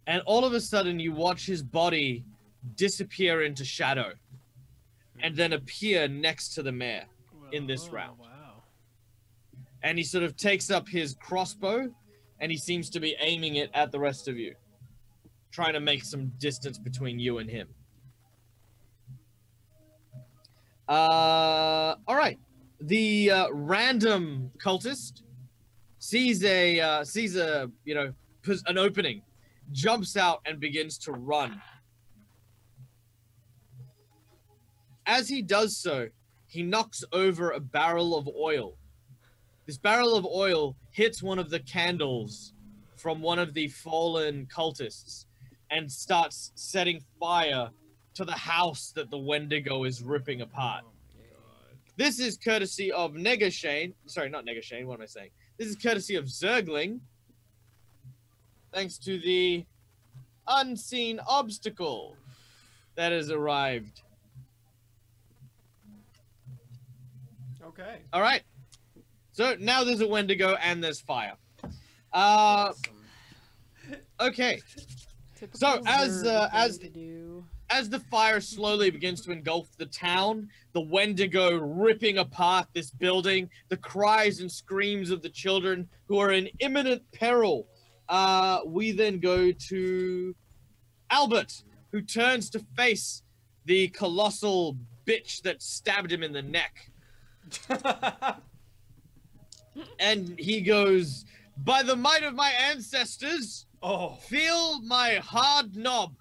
and all of a sudden you watch his body disappear into shadow and then appear next to the mayor in this round. Wow. And he sort of takes up his crossbow and he seems to be aiming it at the rest of you, trying to make some distance between you and him. All right. The random cultist sees an opening, jumps out and begins to run. As he does so, he knocks over a barrel of oil. This barrel of oil hits one of the candles from one of the fallen cultists and starts setting fire to the house that the Wendigo is ripping apart. This is courtesy of Negashane. Sorry, not Negashane. What am I saying? This is courtesy of Zergling. Thanks to the unseen obstacle that has arrived. Okay. All right. So now there's a Wendigo and there's fire. Okay. So as the fire slowly begins to engulf the town, the Wendigo ripping apart this building, the cries and screams of the children who are in imminent peril, we then go to Albert, who turns to face the colossal bitch that stabbed him in the neck. And he goes, "By the might of my ancestors, feel my hard knob,"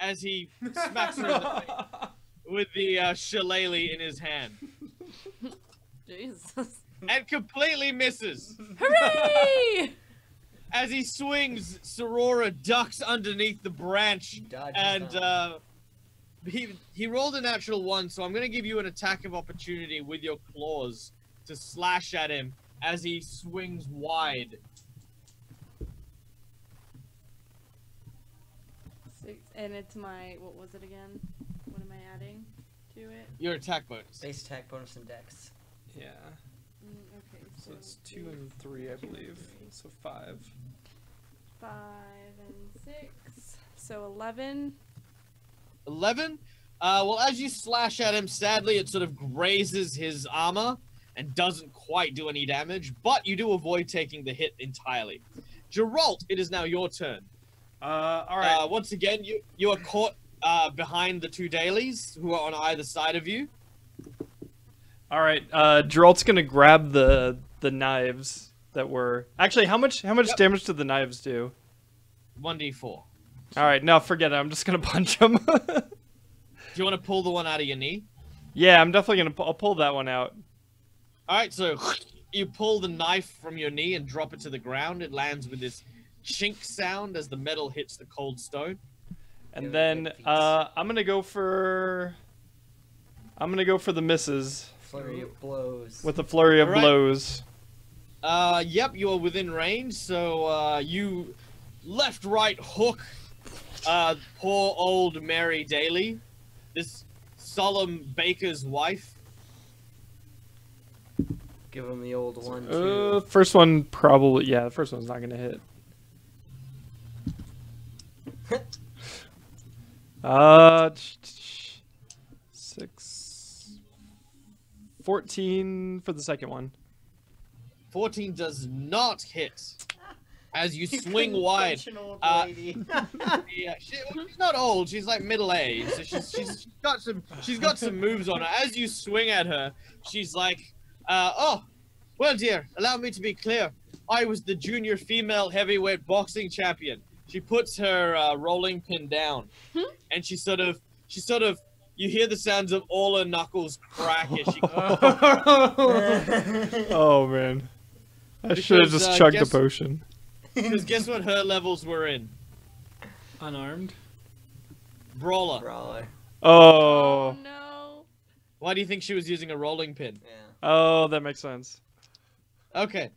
as he smacks her in the face with the shillelagh in his hand. Jesus. And completely misses. Hooray! As he swings, Sorora ducks underneath the branch, and he rolled a natural 1, so I'm going to give you an attack of opportunity with your claws to slash at him as he swings wide. 6, and it's my, what was it again? What am I adding to it? Your attack bonus. Base attack bonus and dex. Yeah. Okay, So it's 2 and 3, I believe. So 5. 5 and 6. So 11. 11? Well, as you slash at him, sadly, it sort of grazes his armor and doesn't quite do any damage, but you do avoid taking the hit entirely. Geralt, it is now your turn. All right. Once again, you are caught behind the 2 dailies who are on either side of you. All right. Geralt's gonna grab the knives that were actually how much damage did the knives do? 1d4. All right, no, forget it. I'm just gonna punch him. Do you want to pull the one out of your knee? Yeah, I'm definitely gonna. I'll pull that one out. All right, so you pull the knife from your knee and drop it to the ground. It lands with this chink sound as the metal hits the cold stone. And Very then good feats. I'm gonna go for the misses Flurry of blows. with a flurry of Alright. blows. Yep, you are within range, so you left, right hook poor old Mary Daly, this solemn baker's wife. Give him the old 1-2. First one probably, yeah, the first one's not gonna hit. 6, 14 for the second one. 14 does not hit. As you You swing couldn't wide. punch an old lady. Yeah, she's not old. She's like middle aged. So she's got some moves on her. As you swing at her, she's like, "Oh, well, dear, allow me to be clear. I was the junior female heavyweight boxing champion." She puts her rolling pin down, and she sort of, you hear the sounds of all her knuckles crack as she. Oh man, I should have Because, just chugged the guess- potion. Because guess what her levels were in? Unarmed. Brawler. Brawler. Oh, no. Why do you think she was using a rolling pin? Yeah. oh, that makes sense. Okay.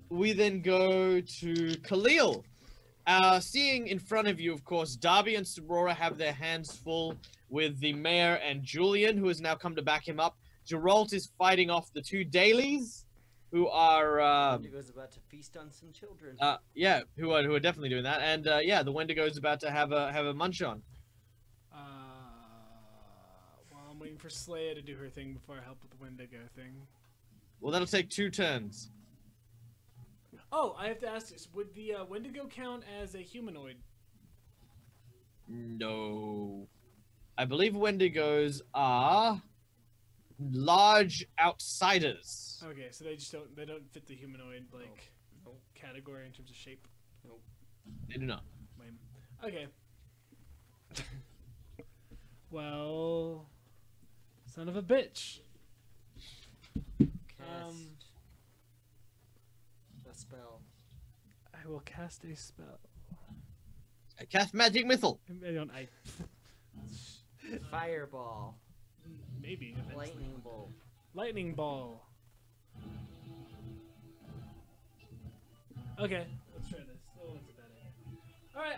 We then go to Khalil. Seeing in front of you, of course, Darby and Sorora have their hands full with the mayor and Julian, who has now come to back him up. Geralt is fighting off the two dailies, who are Wendigo's about to feast on some children. yeah, who are definitely doing that, and yeah, the Wendigo's about to have a munch on. Well, I'm waiting for Slaya to do her thing before I help with the Wendigo thing. Well, that'll take 2 turns. Oh, I have to ask this. Would the Wendigo count as a humanoid? No, I believe Wendigos are large outsiders. Okay, so they don't fit the humanoid category in terms of shape. They do not. Lame. Okay. Well, son of a bitch. Cast a spell. I will cast a spell. I cast magic missile. I Fireball. maybe eventually. Lightning bolt. Lightning ball. Okay, let's try this. Oh, that's a bad idea. All right,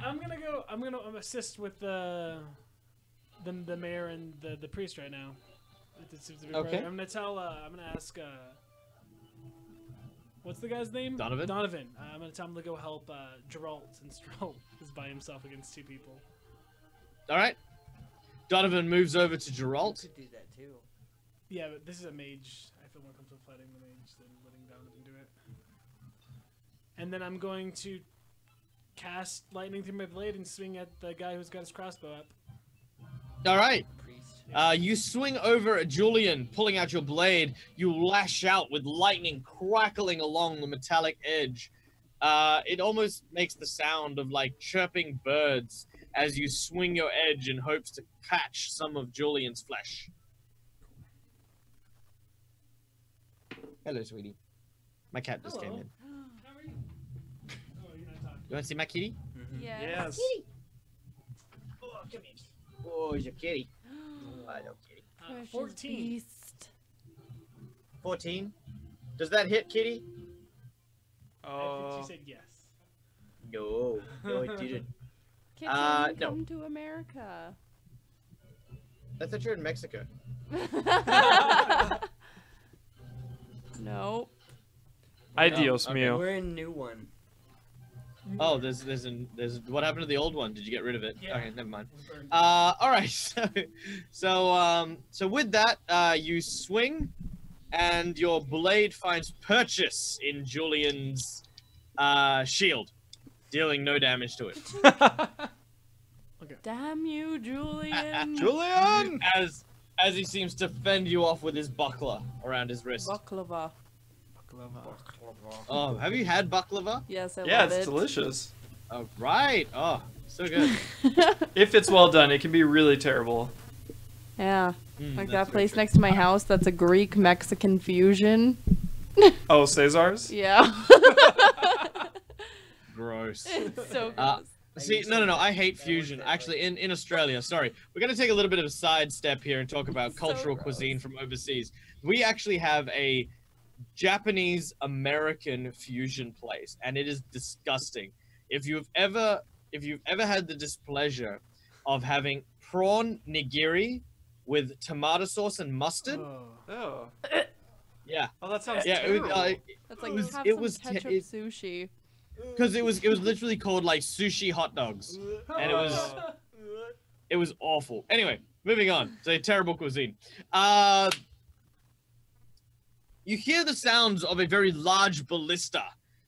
I'm gonna assist with the mayor and the priest right now. Okay. I'm gonna ask. What's the guy's name? Donovan? Donovan. I'm gonna tell him to go help Geralt, since Geralt is by himself against 2 people. All right. Donovan moves over to Geralt. Could do that too. Yeah, but this is a mage. I feel more comfortable fighting the mage than letting Donovan do it. And then I'm going to cast lightning through my blade and swing at the guy who's got his crossbow up. All right. Priest. You swing over at Julian, pulling out your blade. You lash out with lightning crackling along the metallic edge. It almost makes the sound of like chirping birds as you swing your edge in hopes to catch some of Julian's flesh. Hello, sweetie. My cat just came Hello. in. How are you? Oh, you're not talking. You want to see my kitty? Yes. Yes. Oh, come here. Oh, it's your kitty. Hello, kitty. Precious 14. beast. 14. Does that hit, kitty? I think Oh, she said yes. No. No, it didn't. Kids no. come to America. I thought you were in Mexico. Nope. Adios, okay. mio. We're in new one. Oh, there's what happened to the old one? Did you get rid of it? Yeah. Okay, never mind. Burned. All right. So with that, you swing, and your blade finds purchase in Julian's shield, dealing no damage to it. Damn you, Julian. Julian! As he seems to fend you off with his buckler around his wrist. Baklava. Oh, have you had baklava? Yes, I Yeah, love it's it. delicious. Oh, right. Oh, so good. If it's well done, it can be really terrible. Yeah. Mm, Like that's that very place true. next to my house that's a Greek Mexican fusion. Oh, Cesar's? Yeah. Gross. It's so Uh, gross. See, no. I hate fusion. Actually, in Australia, sorry, we're gonna take a little bit of a sidestep here and talk about So cultural gross. cuisine from overseas. We actually have a Japanese American fusion place, and it is disgusting. If you've ever had the displeasure of having prawn nigiri with tomato sauce and mustard, Oh. yeah, Oh, that sounds yeah, terrible. That's like was- have it some was- ketchup it- sushi. because it was literally called like sushi hot dogs, and it was awful. Anyway, moving on. So terrible cuisine. You hear the sounds of a very large ballista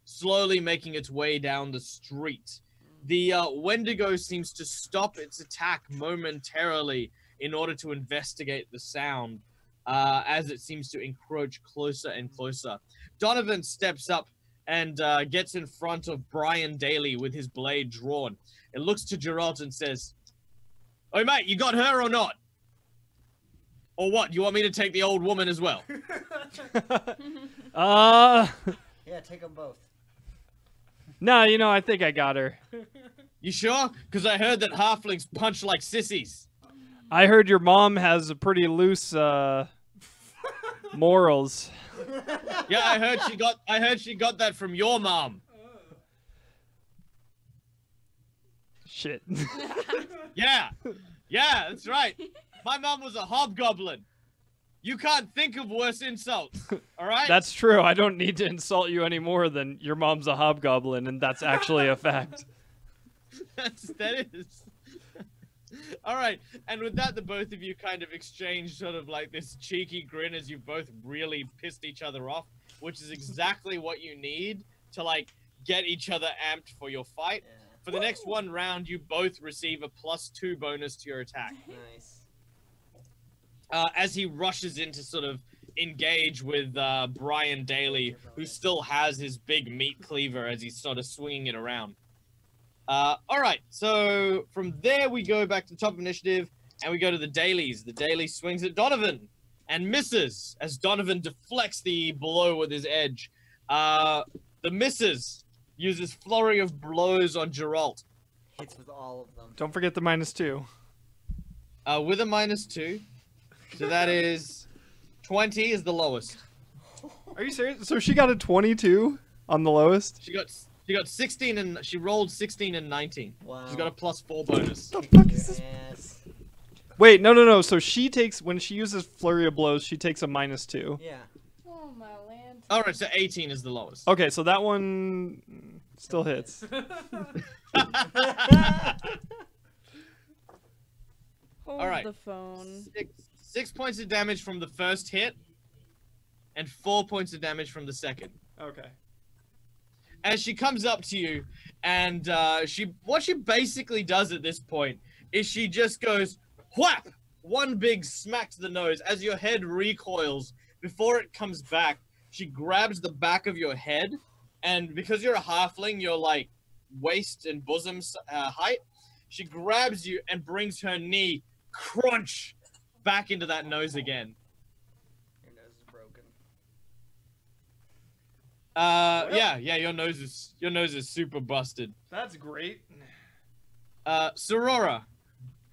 slowly making its way down the street. The Wendigo seems to stop its attack momentarily in order to investigate the sound, as it seems to encroach closer and closer. Donovan steps up and gets in front of Brian Daly with his blade drawn. It looks to Geralt and says, "Oi, mate, you got her or not? Or what? You want me to take the old woman as well?" Yeah, take them both. No, you know, I think I got her. You sure? Because I heard that halflings punch like sissies. I heard your mom has a pretty loose morals. Yeah, I heard she got that from your mom. Shit. Yeah, that's right. My mom was a hobgoblin. You can't think of worse insults, all right? That's true. I don't need to insult you any more than your mom's a hobgoblin, and that's actually a fact. That is. All right, and with that, the both of you kind of exchange sort of like this cheeky grin as you both really pissed each other off, which is exactly what you need to like get each other amped for your fight. Yeah. For the next one round, you both receive a +2 bonus to your attack. Nice. As he rushes in to sort of engage with Brian Daly, who still has his big meat cleaver as he's sort of swinging it around. All right, so from there we go back to top of initiative, and we go to the Dailies. The Daily swings at Donovan and misses as Donovan deflects the blow with his edge. The misses uses flurry of blows on Geralt. Hits with all of them. Don't forget the -2. With a -2. So that is 20 is the lowest. Are you serious? So she got a 22 on the lowest? She got 16 and she rolled 16 and 19. Wow. She's got a +4 bonus. The fuck is this? Yes. Wait, no. So she takes, when she uses flurry of blows, she takes a -2. Yeah. Oh my land. All right, so 18 is the lowest. Okay, so that one still hits. Hold right. the phone. 6 points of damage from the first hit, and 4 points of damage from the second. Okay. As she comes up to you, and what she basically does at this point is she just goes whap, one big smack to the nose as your head recoils. Before it comes back, she grabs the back of your head, and because you're a halfling, you're like waist and bosom height. She grabs you and brings her knee crunch back into that nose again. Your nose is broken. Yeah, your nose is super busted. That's great. Sorora.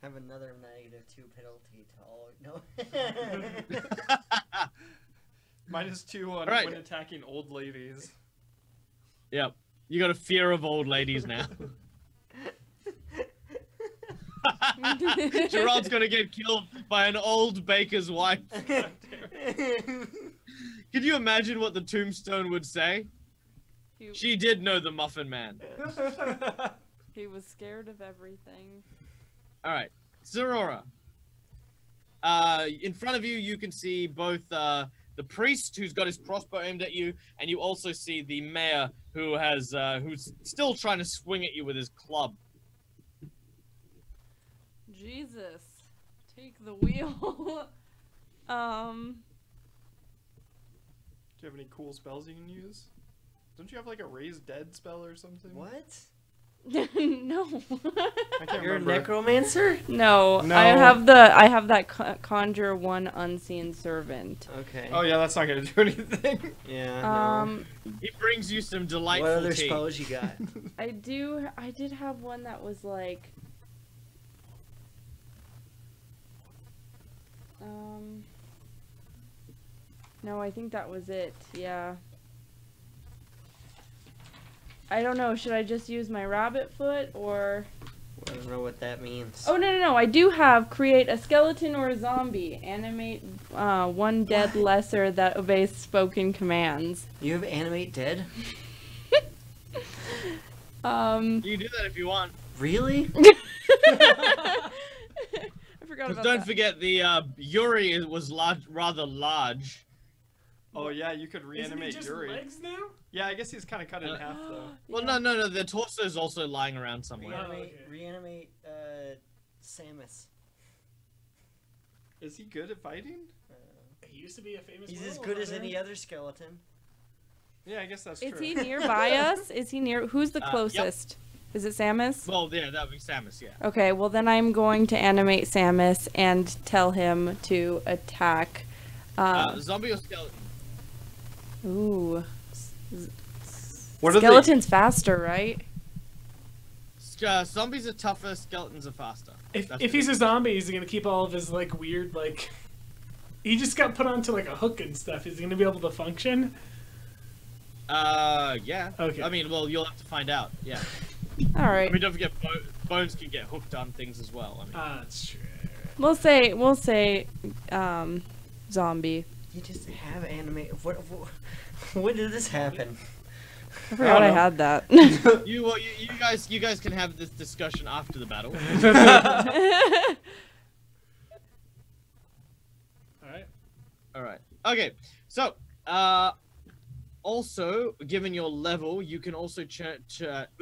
Have another -2 penalty to all. No. -2 on Right. when attacking old ladies. Yep. You got a fear of old ladies now. Gerald's gonna get killed by an old baker's wife. Could you imagine what the tombstone would say? She did know the Muffin Man. He was scared of everything. Alright. Zorora. In front of you, you can see both the priest who's got his crossbow aimed at you, and you also see the mayor who has who's still trying to swing at you with his club. Jesus. Take the wheel. Do you have any cool spells you can use? Don't you have like a raise dead spell or something? What? No. I can't You're a remember. necromancer? No, No. I have that conjure one unseen servant. Okay. Oh yeah, that's not gonna do anything. Yeah. No. He brings you some delightful What other tea. spells you got? I did have one that was like no, I think that was it. Yeah. I don't know, should I just use my rabbit foot or I don't know what that means. Oh no, I do have create a skeleton or a zombie. Animate one dead lesser that obeys spoken commands. You have animate dead? You can do that if you want. Really? I forgot Because about don't that. forget, the Yuri was rather large. Oh yeah, you could Isn't reanimate it just Yuri. legs now? Yeah, I guess he's kind of cut in half though. Well, Yeah. no, the torso is also lying around somewhere. okay. Reanimate, Samus. Is he good at fighting? He used to be a famous He's as werewolf good as hunter. any other skeleton. Yeah, I guess that's Is true. he nearby us? Is he near? Who's the Yep. closest? Is it Samus? Well, yeah, that would be Samus, yeah. Okay, well then I'm going to animate Samus and tell him to attack. Zombie or skeleton? Ooh. What are Skeleton's faster, right? Zombies are tougher, skeletons are faster. If That's he's the a zombie, is he gonna keep all of his like weird like? He just got put onto like a hook and stuff. Is he gonna be able to function? Yeah. Okay. I mean, well, you'll have to find out. Yeah. All I right. mean, don't forget, bones can get hooked on things as well. I mean, That's true. We'll say zombie. You just have animate. What? When did this happen? I forgot I know. had that. you guys can have this discussion after the battle. All right. All right. Okay. So, also, given your level, you can also Samus.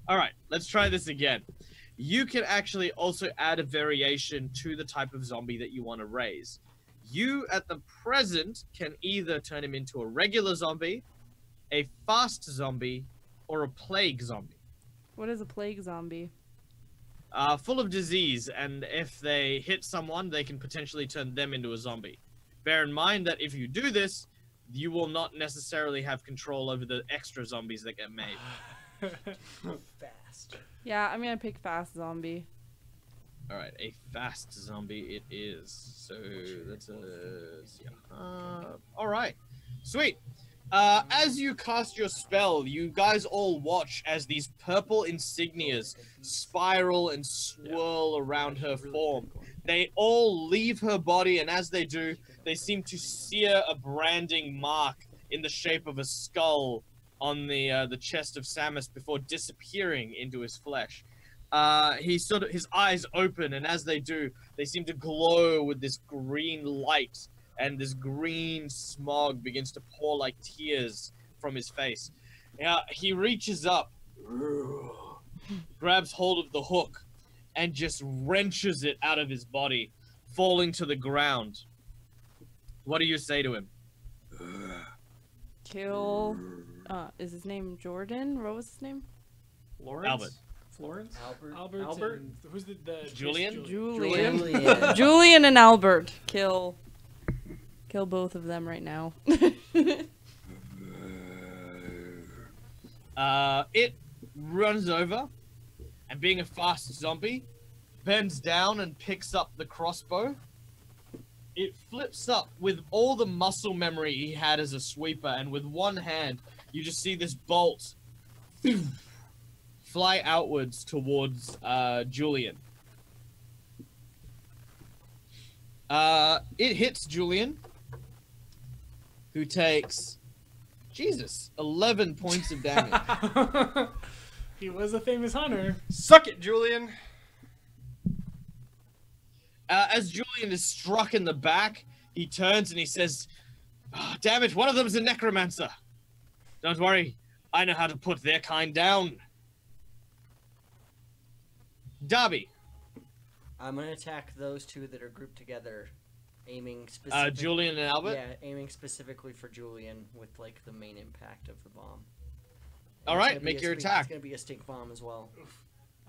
All right, let's try this again. You can actually also add a variation to the type of zombie that you want to raise. You, at the present, can either turn him into a regular zombie, a fast zombie, or a plague zombie. What is a plague zombie? Full of disease, and if they hit someone, they can potentially turn them into a zombie. Bear in mind that if you do this, you will not necessarily have control over the extra zombies that get made. Fast. Yeah, I'm gonna pick fast zombie. Alright, a fast zombie it is. So, that's alright. Sweet. As you cast your spell, you guys all watch as these purple insignias spiral and swirl around her form. They all leave her body, and as they do, they seem to sear a branding mark in the shape of a skull on the chest of Samus before disappearing into his flesh. His eyes open, and as they do, they seem to glow with this green light, and this green smog begins to pour like tears from his face. He reaches up, grabs hold of the hook, and just wrenches it out of his body, falling to the ground. What do you say to him? Kill. Is his name Jordan? What was his name? Lawrence? Albert. Florence? Albert. Albert? And who's the Julian? Julian. Julian. Julian and Albert. Kill both of them right now. It runs over, and being a fast zombie, bends down and picks up the crossbow. It flips up with all the muscle memory he had as a sweeper, and with one hand, you just see this bolt fly outwards towards Julian. It hits Julian, who takes, 11 points of damage. He was a famous hunter. Suck it, Julian! As Julian is struck in the back, he turns and he says, "Oh, damn it, one of them is a necromancer. Don't worry, I know how to put their kind down." Darby. I'm gonna attack those two that are grouped together aiming specifically. Julian and Albert? Yeah, aiming specifically for Julian with like the main impact of the bomb. All right, make your attack. It's gonna be a stink bomb as well. Oof.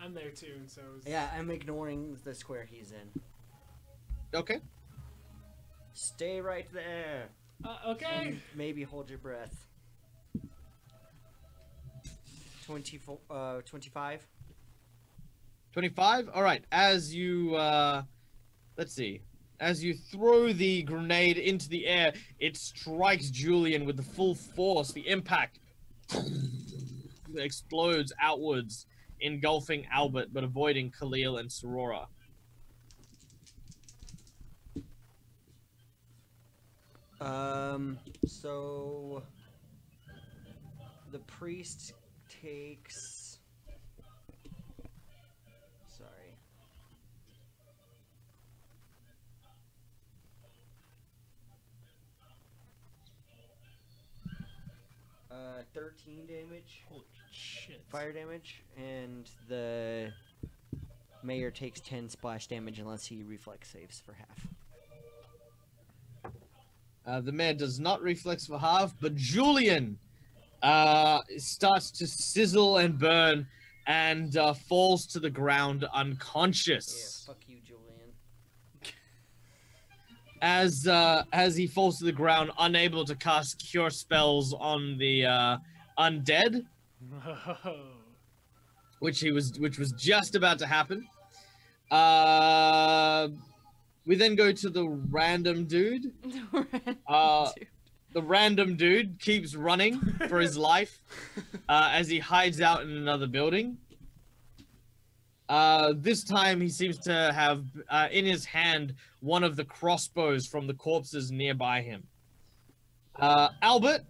I'm there too, and so is... Yeah, I'm ignoring the square he's in. Okay. Stay right there. Okay. Maybe hold your breath. 25. 25? All right. As you, let's see. As you throw the grenade into the air, it strikes Julian with the full force. The impact explodes outwards, engulfing Albert, but avoiding Khalil and Sorora. So the priest takes. Sorry. 13 damage. Holy shit. Fire damage, and the mayor takes 10 splash damage unless he reflex saves for half. The mayor does not reflex for half, but Julian starts to sizzle and burn and falls to the ground unconscious. Yeah, fuck you, Julian. As he falls to the ground, unable to cast cure spells on the undead, which was just about to happen. We then go to the random dude. The random dude keeps running for his life as he hides out in another building. This time he seems to have in his hand one of the crossbows from the corpses nearby him. Albert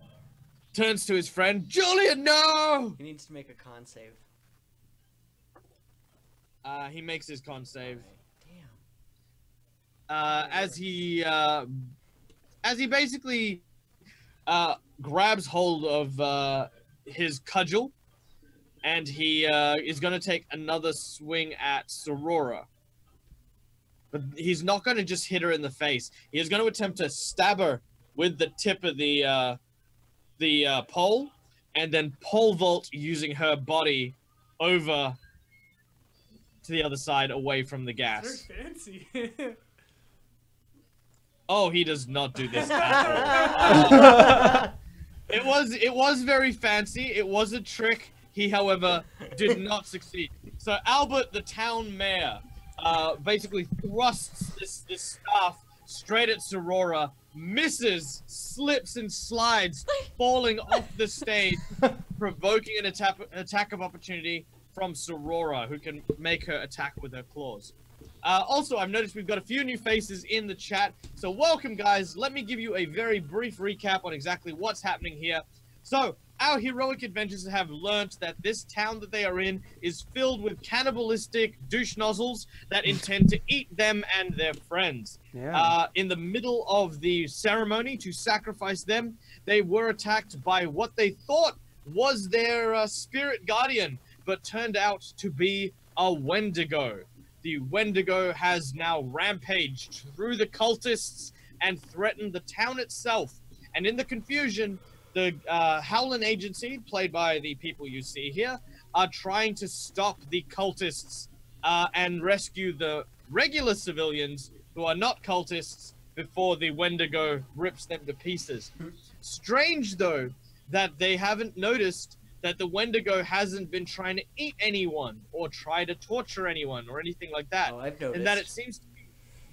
turns to his friend, Julian, no! He needs to make a con save. He makes his con save. Damn. As he basically grabs hold of his cudgel, and he is going to take another swing at Sorora. But he's not going to just hit her in the face. He is going to attempt to stab her with the tip of the pole, and then pole vault using her body over to the other side, away from the gas. Very fancy. Oh, he does not do this at all. It was very fancy. It was a trick. He, however, did not succeed. So Albert, the town mayor, basically thrusts this staff straight at Sorora, misses, slips and slides, falling off the stage, provoking an attack of opportunity from Sorora, who can make her attack with her claws. Also, I've noticed we've got a few new faces in the chat, so welcome, guys. Let me give you a very brief recap on exactly what's happening here. So, our heroic adventurers have learnt that this town that they are in is filled with cannibalistic douche nozzles that intend to eat them and their friends. Yeah. In the middle of the ceremony to sacrifice them, they were attacked by what they thought was their spirit guardian, but turned out to be a Wendigo. The Wendigo has now rampaged through the cultists and threatened the town itself. And in the confusion, the Howlin Agency, played by the people you see here, are trying to stop the cultists and rescue the regular civilians who are not cultists before the Wendigo rips them to pieces. Strange, though, that they haven't noticed that the Wendigo hasn't been trying to eat anyone or try to torture anyone or anything like that. Oh, I've noticed. And that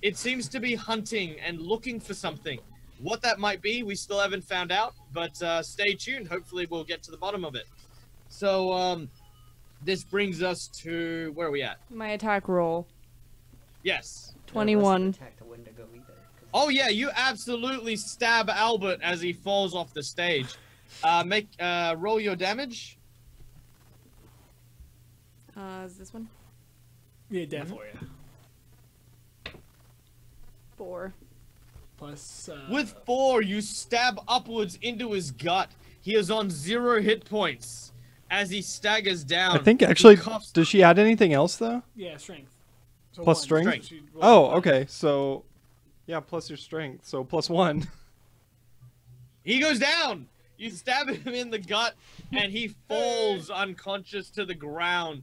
it seems to be hunting and looking for something. What that might be, we still haven't found out, but stay tuned. Hopefully we'll get to the bottom of it. So, this brings us to... Where are we at? My attack roll. Yes. 21. Attack the Wendigo either, 'cause Oh, yeah, you absolutely stab Albert as he falls off the stage. Roll your damage. Is this one? Yeah, definitely. Yeah. 4. Plus. With 4, you stab upwards into his gut. He is on 0 hit points as he staggers down. I think actually, does she add anything else though? Yeah, strength. So Plus one. strength? Strength. She rolled Oh, one. okay. So Yeah, plus your strength, so +1. He goes down. You stab him in the gut, and he falls unconscious to the ground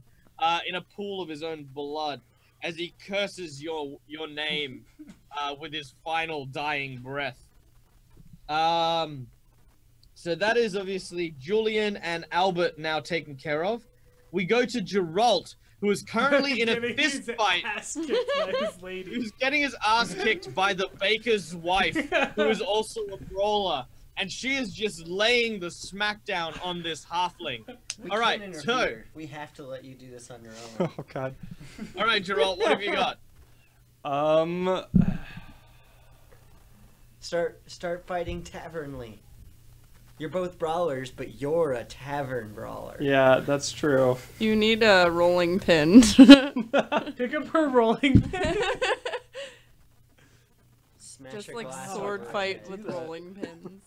in a pool of his own blood as he curses your name with his final dying breath. So that is obviously Julian and Albert now taken care of. We go to Geralt, who is currently in a fist fight. Who's getting his ass kicked by the baker's wife, who is also a brawler. And she is just laying the smackdown on this halfling. All right, so we have to let you do this on your own. Oh god. All right, Geralt, what have you got? Start fighting tavernly. You're both brawlers, but you're a tavern brawler. Yeah, that's true. You need a rolling pin. Pick up her rolling pin. Smash Just a like glass sword over fight it. with rolling pins.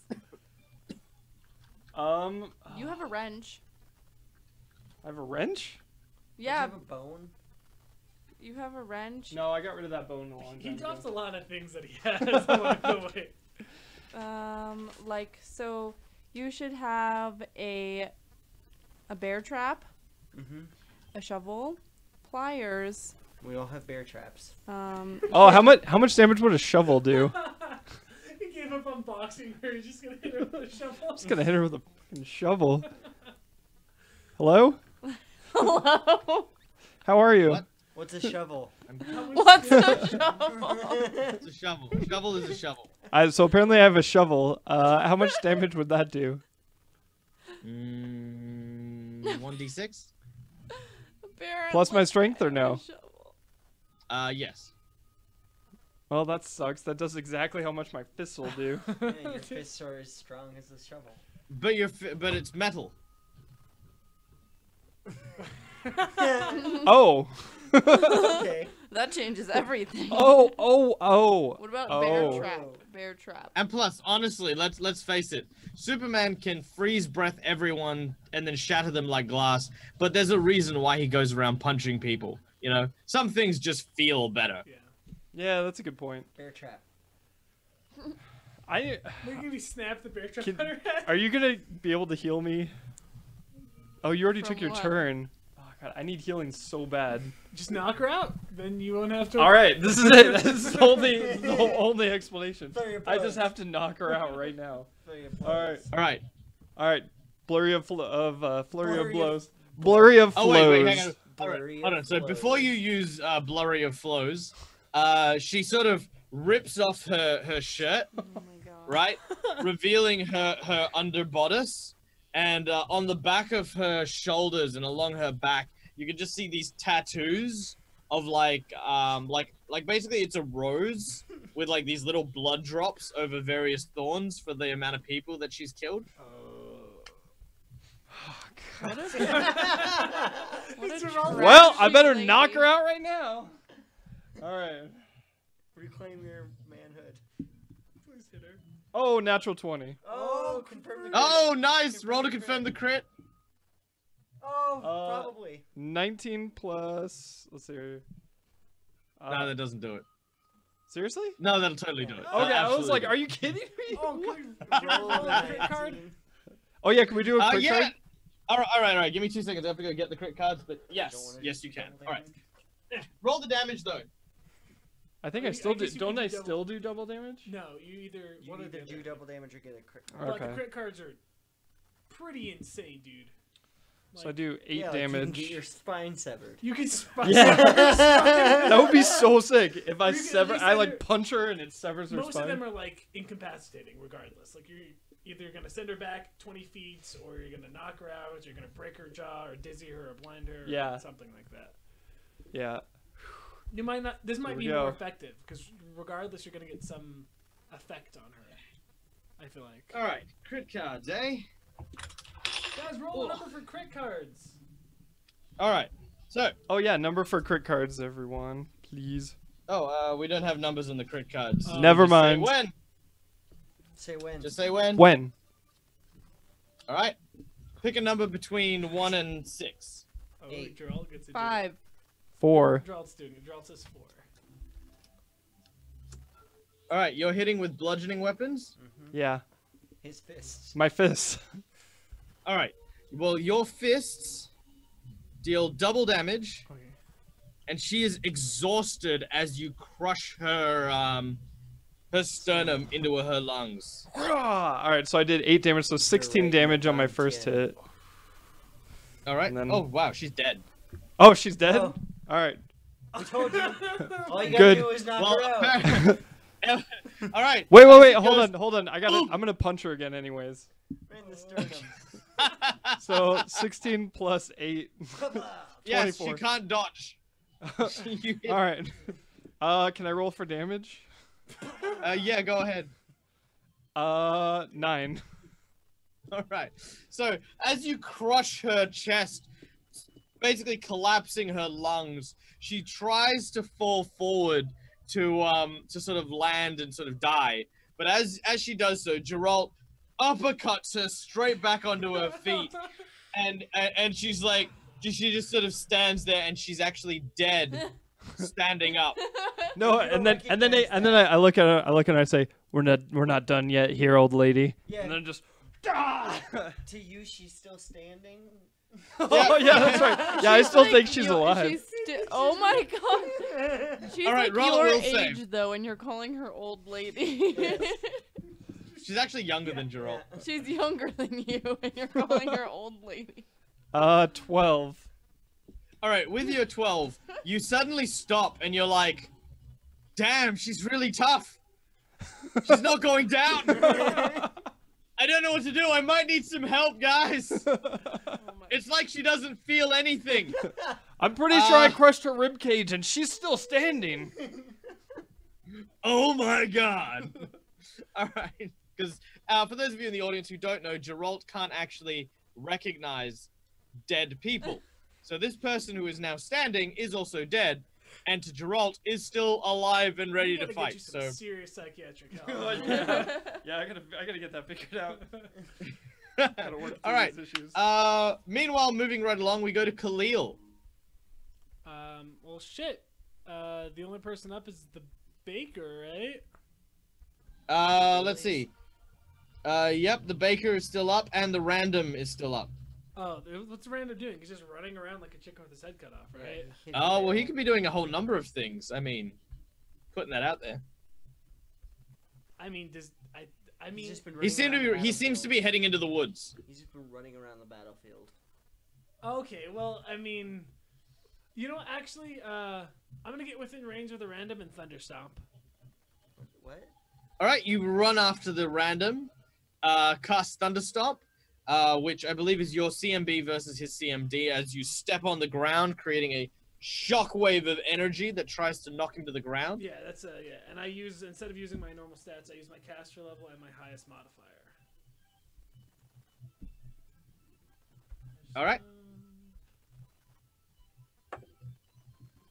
You have a wrench. I have a wrench? Don't you Yeah, have a bone? you have a wrench. No, I got rid of that bone a long He time drops a ago. lot of things that he has along the way. Like, so you should have a bear trap, a shovel, pliers. We all have bear traps. Oh, how much damage would a shovel do? He gave up on boxing her. He's just gonna hit her with a shovel. Just gonna hit her with a fucking shovel. Hello? Hello? How are you? What? What's a shovel? What's a shovel? It's a shovel. A shovel is a shovel. So apparently I have a shovel. How much damage would that do? 1d6? Plus my strength or no? Yes. Well, that sucks. That does exactly how much my fists will do. Yeah, your fists are as strong as a shovel. But but it's metal. Oh. Okay. That changes everything. Oh. What about Oh. bear trap? Bear trap. And plus, honestly, let's face it. Superman can freeze breath everyone and then shatter them like glass. But there's a reason why he goes around punching people. You know, some things just feel better. Yeah, that's a good point. Bear trap. I. Look at me snap the bear trap on her head. Are you gonna be able to heal me? Oh, you already From took your what? turn. Oh god, I need healing so bad. Just knock her out. Then you won't have to. All right, this is it. This is the only explanation. Throw your I just blows. have to knock her out right now. Throw your All right, blows. All right. flurry of Flurry of- blows. Blurry of Oh flows. wait, hang on. Blurry Hold on. So flows. before you use blurry of flows, she sort of rips off her shirt, Oh my god. right, revealing her under bodice, and on the back of her shoulders and along her back, you can just see these tattoos of like basically it's a rose with like these little blood drops over various thorns for the amount of people that she's killed. What a Well, I trashy better lady. knock her out right now. All right. Reclaim your manhood. Please hit her. Oh, natural 20. Oh, confirm the Oh, nice! Roll to confirm the crit. Oh, probably. 19 plus. Let's see here. No, that doesn't do it. Seriously? No, that'll totally do it. Okay, I was like, Absolutely. are you kidding me? Oh, Roll good. a Crit card. 19. Oh yeah, can we do a quick Yeah. card? All right. Give me 2 seconds. I have to go get the crit cards, but yes, yes, you can. All right. Roll the damage though. I think I I still do. guess you Don't can I do double- still do double damage? No, you either You one or either the do other. double damage or get a crit. But the Okay. crit cards are pretty insane, dude. So I do 8 Yeah, like you can damage. get your spine severed. You can spot Yeah. That would be so sick if I You can at sever. least I like either- punch her and it severs her Most spine. of them are like incapacitating, regardless. Like you're either gonna send her back 20 feet, or you're gonna knock her out, or you're gonna break her jaw, or dizzy her, or blind her, Yeah. or something like that. Yeah. You might not. This might Here we be go. more effective because regardless, you're gonna get some effect on her. I feel like. All right, crit cards, eh? Guys, roll a number for crit cards. All right. So, Oh yeah, number for crit cards, everyone, please. we don't have numbers on the crit cards. Never Just say mind. when. Say when. Just say when. When? All right. Pick a number between 1 and 6. Oh, 8. Gerald gets a 5. 4. Gerald's doing it. Gerald says 4. All right, you're hitting with bludgeoning weapons. Yeah, His fists. my fists. All right. Well, your fists deal double damage, Okay. and she is exhausted as you crush her sternum into her lungs. All right, so I did 8 damage, so 16 right, damage on my Mount, first yeah. hit. All right. And then- Oh wow, she's dead. Oh, she's dead. Oh. All right. I told you. All you gotta Good. do is knock Well, her out. all right. Wait, as it hold goes- on, hold on. I'm gonna punch her again, anyways. Right in the sternum. So 16 plus 8. Yes, 24. she can't dodge. You hit- All right. Can I roll for damage? Yeah, go ahead. 9. All right. So as you crush her chest, basically collapsing her lungs, she tries to fall forward to sort of land and sort of die. But as she does so, Geralt uppercuts her straight back onto her feet, and she's like, she just sort of stands there, and she's actually dead, standing up. No, You and don't then recognize I look at her, and I say, "We're not done yet, here, old lady." Yeah. And then just. To you, she's still standing. Oh yeah, that's right. Yeah, I She's still like think she's you- alive. oh my god. She's All right, like roll a your will age save. though, and you're calling her old lady. She's actually younger than Geralt. She's younger than you, and you're calling her old lady. 12. All right, with your 12, you suddenly stop and you're like, damn, she's really tough. She's not going down. I don't know what to do. I might need some help, guys. Oh my It's like she doesn't feel anything. I'm pretty sure I crushed her rib cage, and she's still standing. Oh my god. All right. Because for those of you in the audience who don't know, Geralt can't actually recognize dead people. So this person who is now standing is also dead, and to Geralt is still alive and ready We to gotta get fight. you some So serious psychiatric help. Yeah, I gotta get that figured out. Gotta work through all right. these issues. Meanwhile, moving right along, we go to Khalil. Well, shit. The only person up is the baker, right? Let's see. Yep, the baker is still up, and the random is still up. Oh, what's Random doing? He's just running around like a chicken with his head cut off, right? Oh, well, he could be doing a whole number of things. I mean, putting that out there. I mean, I mean, He seems to be heading into the woods. He's just been running around the battlefield. okay. Well, I mean, you know, actually, I'm gonna get within range of the Random and Thunder Stomp. What? All right, you run after the random, cast Thunderstomp, which I believe is your CMB versus his CMD as you step on the ground, creating a shockwave of energy that tries to knock him to the ground. Yeah, that's yeah. And I use, instead of using my normal stats, I use my caster level and my highest modifier. All right.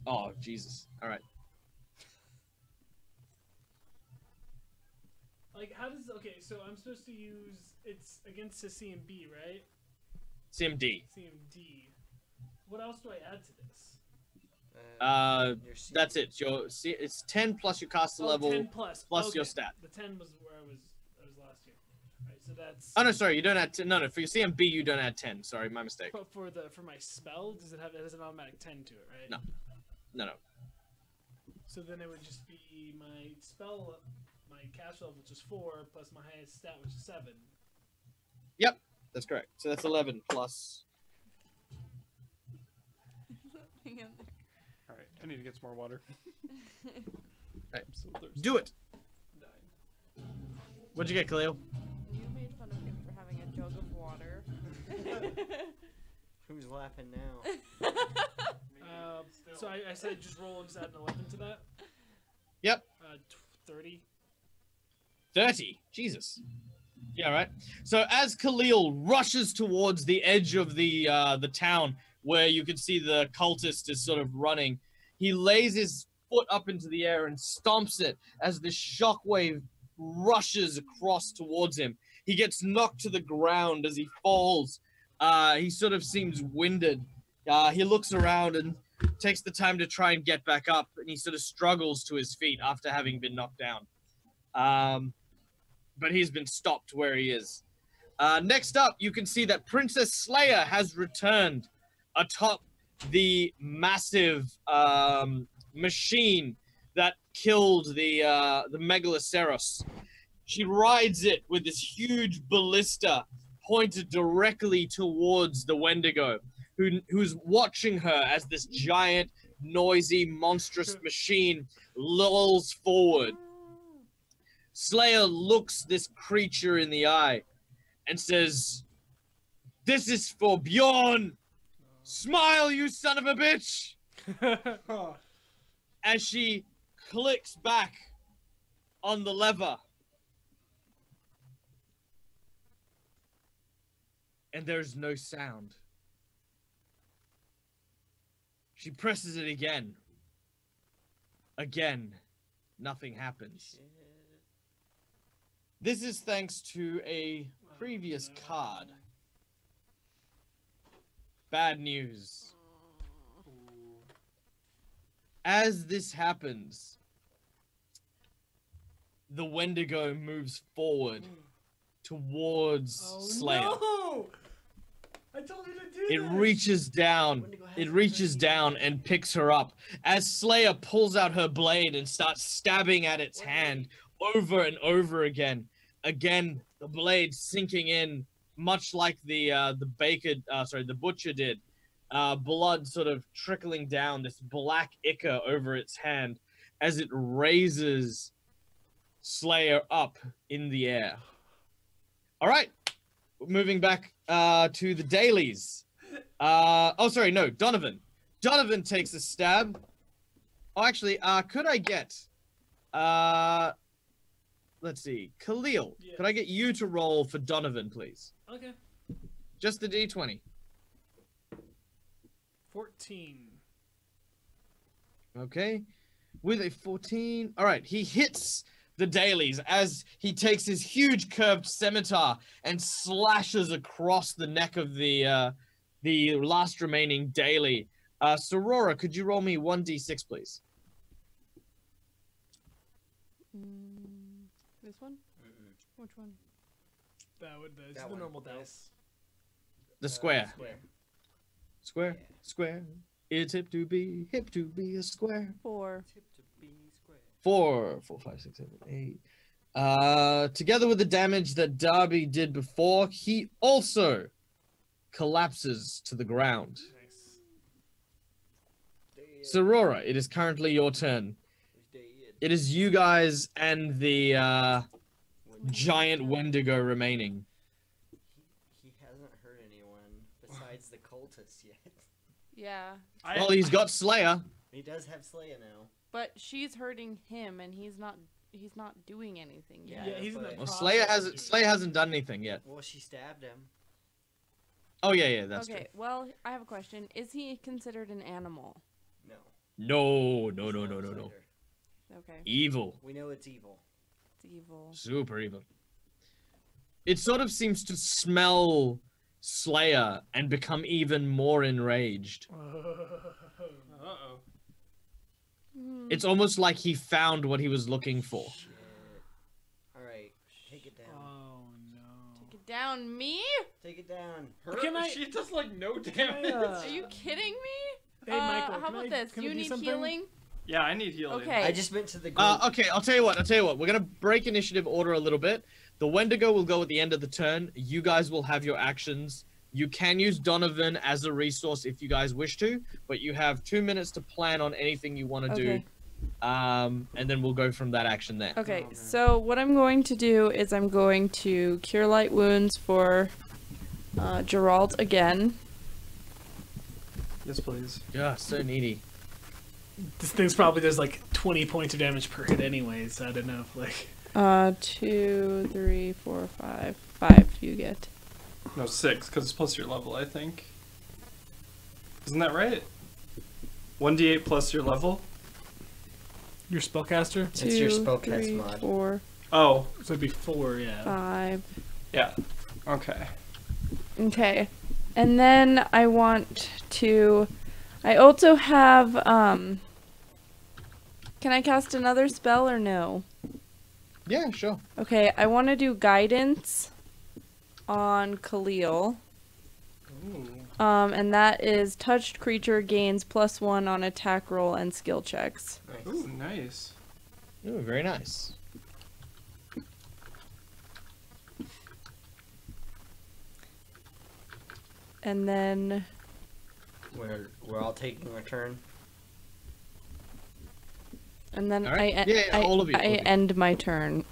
Oh, Jesus. All right. Like, how does okay? So I'm supposed to use it's against a CMB, right? CMD. CMD. What else do I add to this? That's it. It's 10 plus your caster level 10 plus plus okay. your stat. The 10 was where I was last year. Right, so that's. Oh no, sorry, you don't add 10. No, for your CMB you don't add 10. Sorry, my mistake. But for my spell, does it has an automatic 10 to it, right? No. So then it would just be my spell, my caster level, which is 4, plus my highest stat, which is 7. Yep, that's correct. So that's 11 plus. Hang on there. All right, I need to get some more water. Right. I'm so thirsty. Do it. What'd you get, Khalil? You made fun of him for having a jug of water. Who's laughing now? So I said just roll and just add an 11 to that. Yep. 30. 30. Jesus. Yeah, right. So as Khalil rushes towards the edge of the town where you can see the cultist is sort of running, he lays his foot up into the air and stomps it as the shockwave rushes across towards him. He gets knocked to the ground as he falls. He sort of seems winded. He looks around and takes the time to try and get back up, and he sort of struggles to his feet after having been knocked down. but he's been stopped where he is. Next up, you can see that Princess Slayer has returned atop the massive machine that killed the Megaloceros. She rides it with this huge ballista pointed directly towards the Wendigo, who's watching her as this giant, noisy, monstrous machine lolls forward. Slayer looks this creature in the eye and says, "This is for Bjorn! Smile, you son of a bitch!" As she clicks back on the lever. And there's no sound. She presses it again. Again, nothing happens. This is thanks to a previous card. Bad news. As this happens, the Wendigo moves forward towards Slayer. No! I told you to do It that. reaches down. It reaches down and picks her up. As Slayer pulls out her blade and starts stabbing at its hand over and over again. Again, the blade sinking in, much like the butcher did. Blood sort of trickling down, this black ichor over its hand as it raises Slayer up in the air. All right, moving back to the dailies. Donovan. Donovan takes a stab. Oh, actually, could I get, let's see, Khalil, Yeah. could I get you to roll for Donovan, please? Okay. Just the D20. 14. Okay, with a 14. All right, he hits the dailies as he takes his huge curved scimitar and slashes across the neck of the last remaining daily. Sorora, could you roll me 1d6, please? This one? Which one? That would That it's the one. normal dice. The square. Square. Square. Square. It's hip to be a square. 4. Tip to be square. 4, 5, 6, 7, 8. Together with the damage that Darby did before, he also collapses to the ground. Nice. Sorora, it is currently your turn. It is you guys and the giant Wendigo remaining. He hasn't hurt anyone besides the cultists yet. Yeah. Well, he's got Slayer. He does have Slayer now. But she's hurting him and he's not doing anything yet. Yeah, he's in the but- Well, process. Slayer hasn't done anything yet. Well, she stabbed him. Oh yeah, that's Okay, well, I have a question. Is he considered an animal? No. true. No. He's not a No. fighter. Okay. Evil. We know it's evil. It's evil. Super evil. It sort of seems to smell Slayer and become even more enraged. Uh-oh. Hmm. It's almost like he found what he was looking for. Shit. Alright, take it down. Oh no. Take it down, me? Take it down. Can I- She does like no damage. Are you kidding me? Hey, Michael, how can about I- this? can Do I you do need something? healing? Yeah, I need healing. Okay. I just went to the group. Okay, I'll tell you what. We're gonna break initiative order a little bit. The Wendigo will go at the end of the turn. You guys will have your actions. You can use Donovan as a resource if you guys wish to, but you have 2 minutes to plan on anything you want to Okay. do. And then we'll go from that action there. Okay, Oh, man. so what I'm going to do is I'm going to cure light wounds for Gerald again. Yes, please. Yeah, so needy. This thing's probably does like 20 points of damage per hit anyways, so I don't know if like 2, 3, 4, 5. 5 you get. No, 6, because it's plus your level, I think. Isn't that right? 1d8 plus your level? your spellcaster. It's your 2, spellcast 3, mod. 4, Oh, So it'd be 4, yeah. 5. yeah. Okay. Okay. And then I want to... I also have, Can I cast another spell or no? Yeah, sure. Okay, I want to do guidance on Khalil. Ooh. And that is touched creature gains +1 on attack roll and skill checks. Nice. Ooh, nice. Ooh, very nice. And then We're all taking a turn. All right. I Yeah, all of you. I end my turn.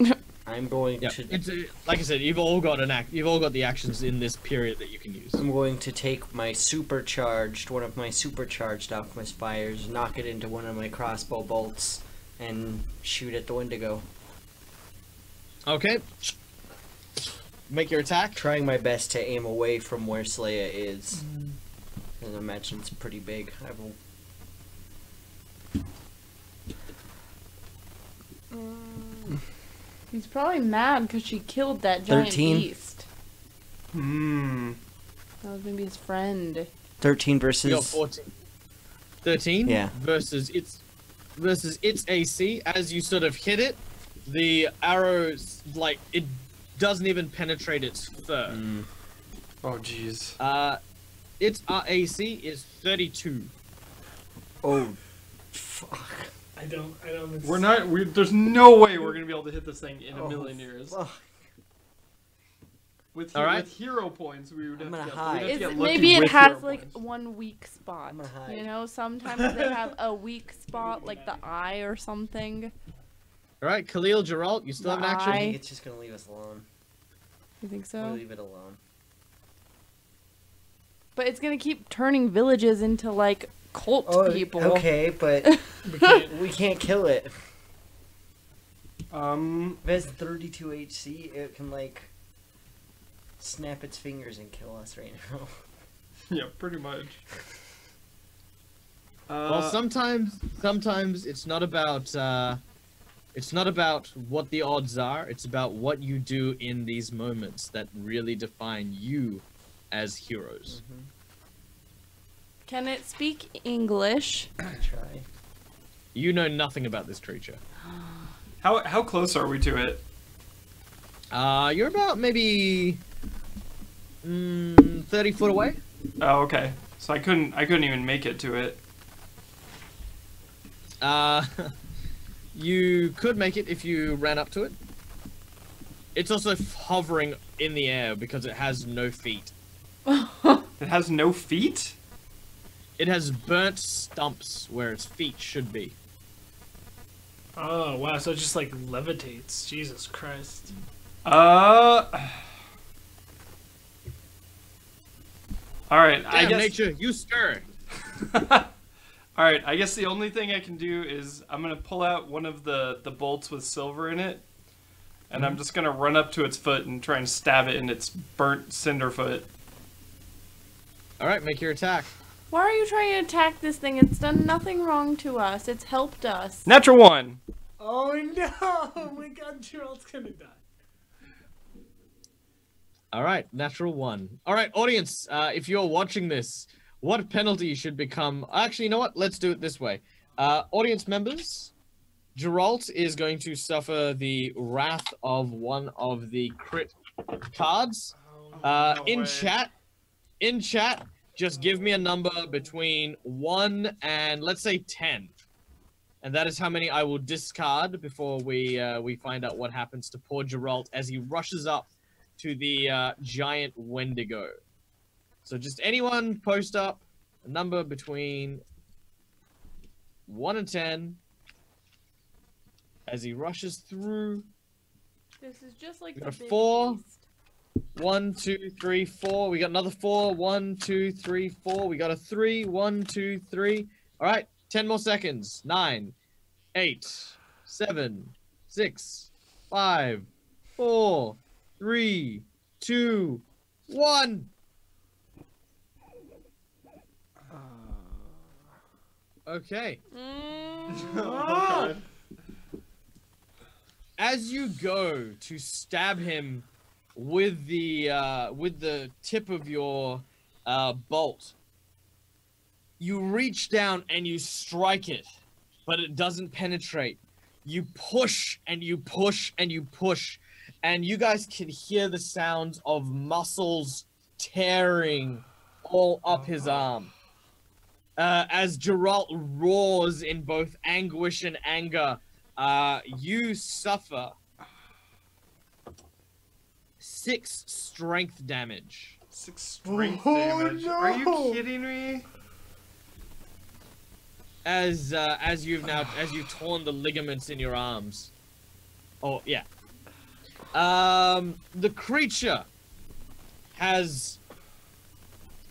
I'm going Yeah, to. it's like I said, you've all got You've all got the actions in this period that you can use. I'm going to take one of my supercharged alchemist fires, knock it into one of my crossbow bolts, and shoot at the Wendigo. Okay. Make your attack. Trying my best to aim away from where Sleia is. And I imagine it's pretty big. I will. He's probably mad because she killed that giant 13. beast. Hmm. That was maybe his friend. 13 You got versus. 14. 13. Yeah. Versus its AC. As you sort of hit it, the arrows it doesn't even penetrate its fur. Mm. Oh, jeez. Its AC is 32. Oh, fuck. I don't. There's no way we're gonna be able to hit this thing in a million years. Fuck. With All right. with hero points, we would have I'm to gonna get, hide. we'd have to It's, get lucky maybe it with has hero like points. one weak spot. I'm gonna hide. You know, sometimes they have a weak spot like the eye or something. All right, Khalil, Geralt, you still have an action. I Aye. think it's just gonna leave us alone. You think We'll so? leave it alone. But it's gonna keep turning villages into like cult people. Okay, but we can't kill it. If it has 32 HC, it can snap its fingers and kill us right now. Yeah, pretty much. Well, sometimes it's not about what the odds are. It's about what you do in these moments that really define you as heroes. Can it speak English? I try. You know nothing about this creature. How close are we to it? You're about maybe 30 foot away. Oh, okay. So I couldn't even make it to it. You could make it if you ran up to it. It's also hovering in the air because it has no feet. It has no feet? It has burnt stumps where its feet should be. Oh wow! So it just like levitates. Jesus Christ! All right, I Damn, guess. nature, you stir. All right, I guess the only thing I can do is I'm gonna pull out one of the bolts with silver in it, and I'm just gonna run up to its foot and try and stab it in its burnt cinder foot. All right, make your attack. Why are you trying to attack this thing? It's done nothing wrong to us. It's helped us. Natural 1. Oh no! Oh my God, Gerald's gonna die. All right, natural 1. All right, audience, if you're watching this, what penalty should become... Actually, you know what? Let's do it this way. Audience members, Geralt is going to suffer the wrath of one of the crit cards. No In way. chat, just give me a number between 1 and, let's say, 10. And that is how many I will discard before we find out what happens to poor Geralt as he rushes up to the giant Wendigo. So just anyone post up a number between 1 and 10 as he rushes through. This is just like We the got a big 4. beast. 1, 2, 3, 4. We got another 4. 1, 2, 3, 4. We got a 3. 1, 2, 3. All right, 10 more seconds. 9, 8, 7, 6, 5, 4, 3, 2, 1. Okay. Oh, As you go to stab him with the tip of your bolt, you reach down and you strike it, but it doesn't penetrate. You push and you push and you push, and you guys can hear the sounds of muscles tearing all up his arm. As Geralt roars in both anguish and anger, you suffer 6 strength damage. 6 strength damage. no. Are you kidding me? As you've torn the ligaments in your arms. Oh yeah. The creature has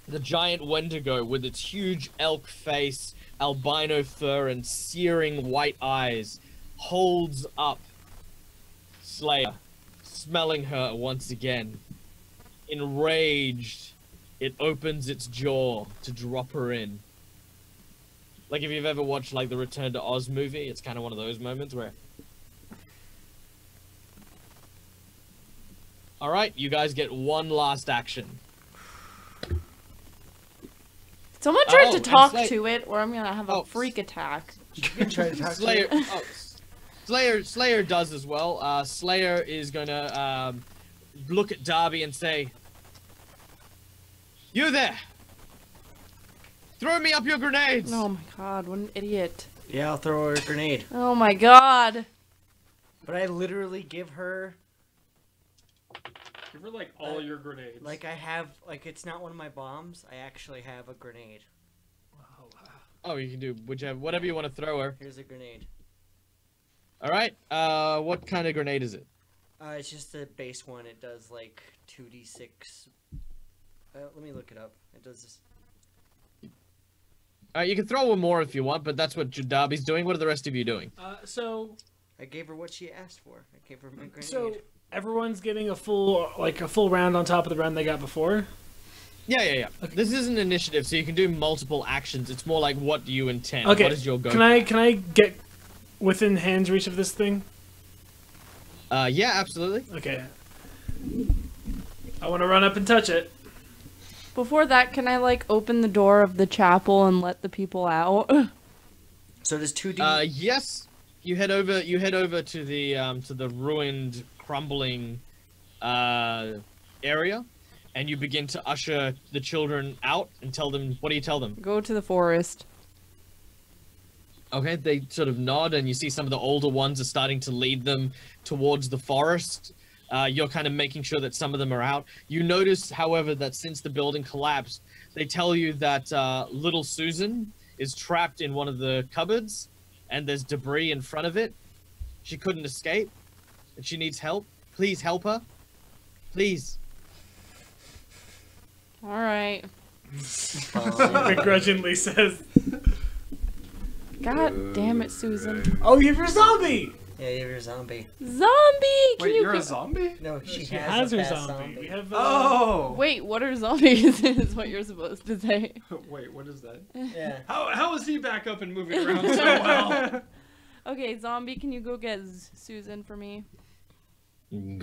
the giant Wendigo with its huge elk face, albino fur, and searing white eyes holds up Slayer, smelling her once again. Enraged, it opens its jaw to drop her in. Like if you've ever watched like the Return to Oz movie, it's kind of one of those moments where... Alright, you guys get one last action. Someone tried to talk Slay- to it, or I'm gonna have a Oh. freak attack. You can try to talk Slayer, to Slayer does as well. Slayer is gonna look at Darby and say, "You there! Throw me up your grenades!" Oh my god, what an idiot. Yeah, I'll throw her a grenade. Oh my god. But I literally give her, Give her like all your grenades. like I have, like it's not one of my bombs. I actually have a grenade. Wow. Oh, you can do whatever you want to throw her. Here's a grenade. All right. What kind of grenade is it? It's just a base one. It does like 2d6. Let me look it up. It does this. All right, you can throw one more if you want, but that's what Darby's doing. What are the rest of you doing? So I gave her what she asked for. I gave her my grenade. so everyone's getting a full round on top of the round they got before. Yeah. Okay. This isn't initiative, so you can do multiple actions. It's more like, what do you intend? Okay. What is your go? Can I get within hand's reach of this thing? Yeah, absolutely. Okay. I want to run up and touch it. Before that, can I like open the door of the chapel and let the people out? So does 2d. Yes. You head over to the ruined, crumbling area, and you begin to usher the children out and tell them, what do you tell them? Go to the forest. Okay, they sort of nod, and you see some of the older ones are starting to lead them towards the forest. You're kind of making sure that some of them are out. You notice, however, that since the building collapsed, they tell you that little Susan is trapped in one of the cupboards, and there's debris in front of it. She couldn't escape, and she needs help. Please help her. Please. Alright. Begrudgingly says, God damn it, Susan. "Oh, you have your zombie." Yeah, you're a zombie. Zombie! Can Wait, you you're a go- zombie? No, she She has has a her fast zombie. We have. Oh. Wait, what are zombies? Is what you're supposed to say. Wait, what is that? Yeah. How is he back up and moving around so well? Okay, zombie, can you go get Susan for me? And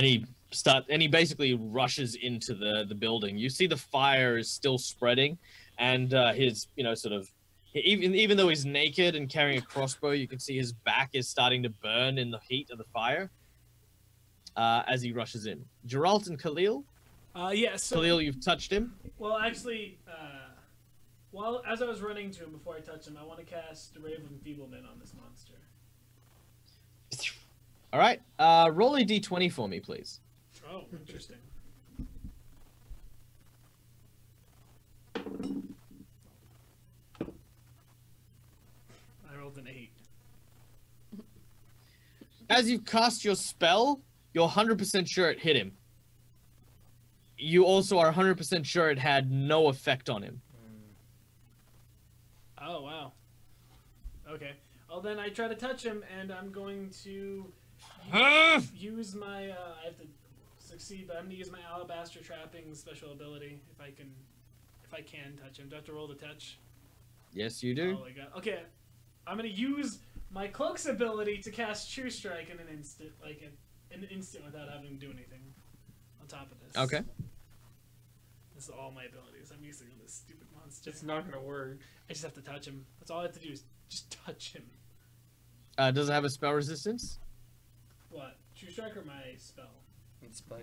he basically rushes into the building. You see the fire is still spreading, and his sort of even though he's naked and carrying a crossbow, you can see his back is starting to burn in the heat of the fire. As he rushes in, Geralt and Khalil. Yeah. So, Khalil, you've touched him. well, actually, as I was running to him before I touched him, I want to cast Ray of Enfeeblement on this monster. All right, roll a d20 for me, please. Oh, interesting. I rolled an 8. As you cast your spell, you're 100% sure it hit him. You also are 100% sure it had no effect on him. Oh, wow. Okay. Well, then I try to touch him, and I'm going to use my. I have to succeed, but I'm going to use my Alabaster Trapping special ability if I can touch him. Do I have to roll the touch? Yes, you do. Oh my god. Okay. I'm going to use my Cloak's ability to cast True Strike in an instant, an instant without having to do anything on top of this. Okay. This is all my abilities I'm using on this stupid monster. It's not gonna work. I just have to touch him. That's all I have to do is just touch him. Does it have a spell resistance? What? True Strike or my spell?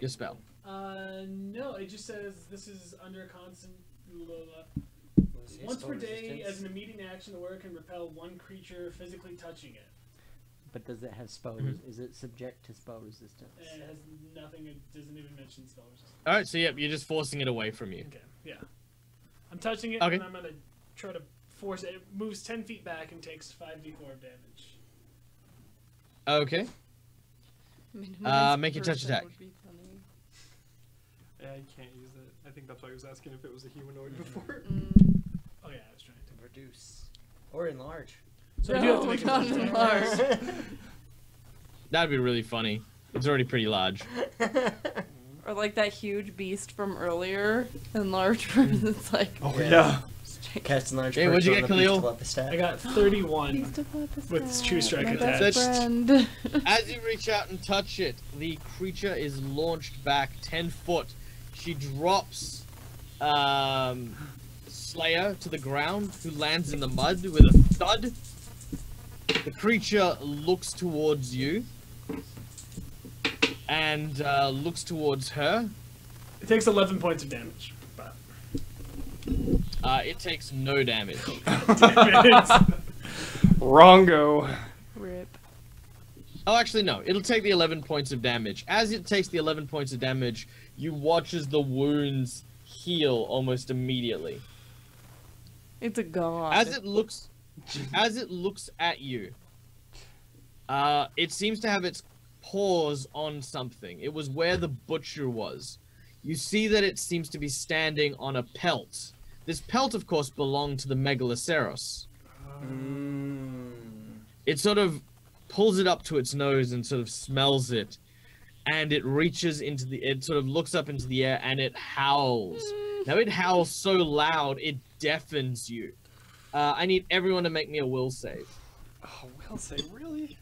Your spell. No, it just says this is under constant. Once per day, as an immediate action, the warrior can repel one creature physically touching it. But does it have spell? Is it subject to spell resistance? It has nothing. It doesn't even mention spell resistance. All right, so yep, you're just forcing it away from you. Okay, yeah. I'm touching it, Okay. and I'm gonna try to force it. It moves 10 feet back and takes 5d4 of damage. Okay. I mean, a make a touch person attack. would be funny. Yeah, I can't use it. I think that's why I was asking if it was a humanoid before. Oh yeah, I was trying to. Reduce. Or enlarge. So I do have to make a not touch attack. enlarge. That'd be really funny. It's already pretty large. Or like that huge beast from earlier, enlarged version. It's like Oh Yeah. yeah. Cast enlarge. Hey, what'd you get, Khalil? I got 31 beast of Leopard with True Strike my attack. best friend. As you reach out and touch it, the creature is launched back 10 foot. She drops Slayer to the ground, who lands in the mud with a thud. The creature looks towards you and looks towards her. It takes 11 points of damage. But It takes no damage. Wrongo. Rip. Oh, actually, no. It'll take the 11 points of damage. As it takes the 11 points of damage, you watch as the wounds heal almost immediately. It's a god. As it looks at you, it seems to have its paws on something. It was where the butcher was. You see that it seems to be standing on a pelt. This pelt, of course, belonged to the Megaloceros. It sort of pulls it up to its nose and sort of smells it, and it reaches into the. It sort of looks up into the air and it howls. Now it howls so loud it deafens you. I need everyone to make me a will save. Oh, will say really?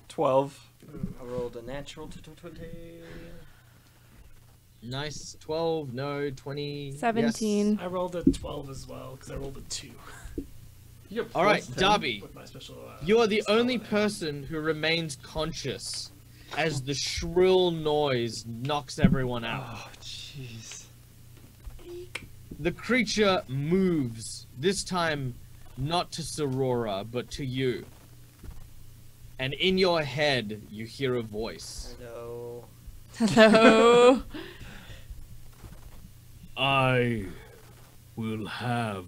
12. I rolled a natural 20. Nice. 12, no, 20. 17. I rolled a 12 as well, because I rolled a 2 You All right, Darby. with my special. You are the spell only there. person who remains conscious as the shrill noise knocks everyone out. Oh, jeez. The creature moves, this time not to Sorora, but to you. And in your head, you hear a voice. Hello. Hello. I will have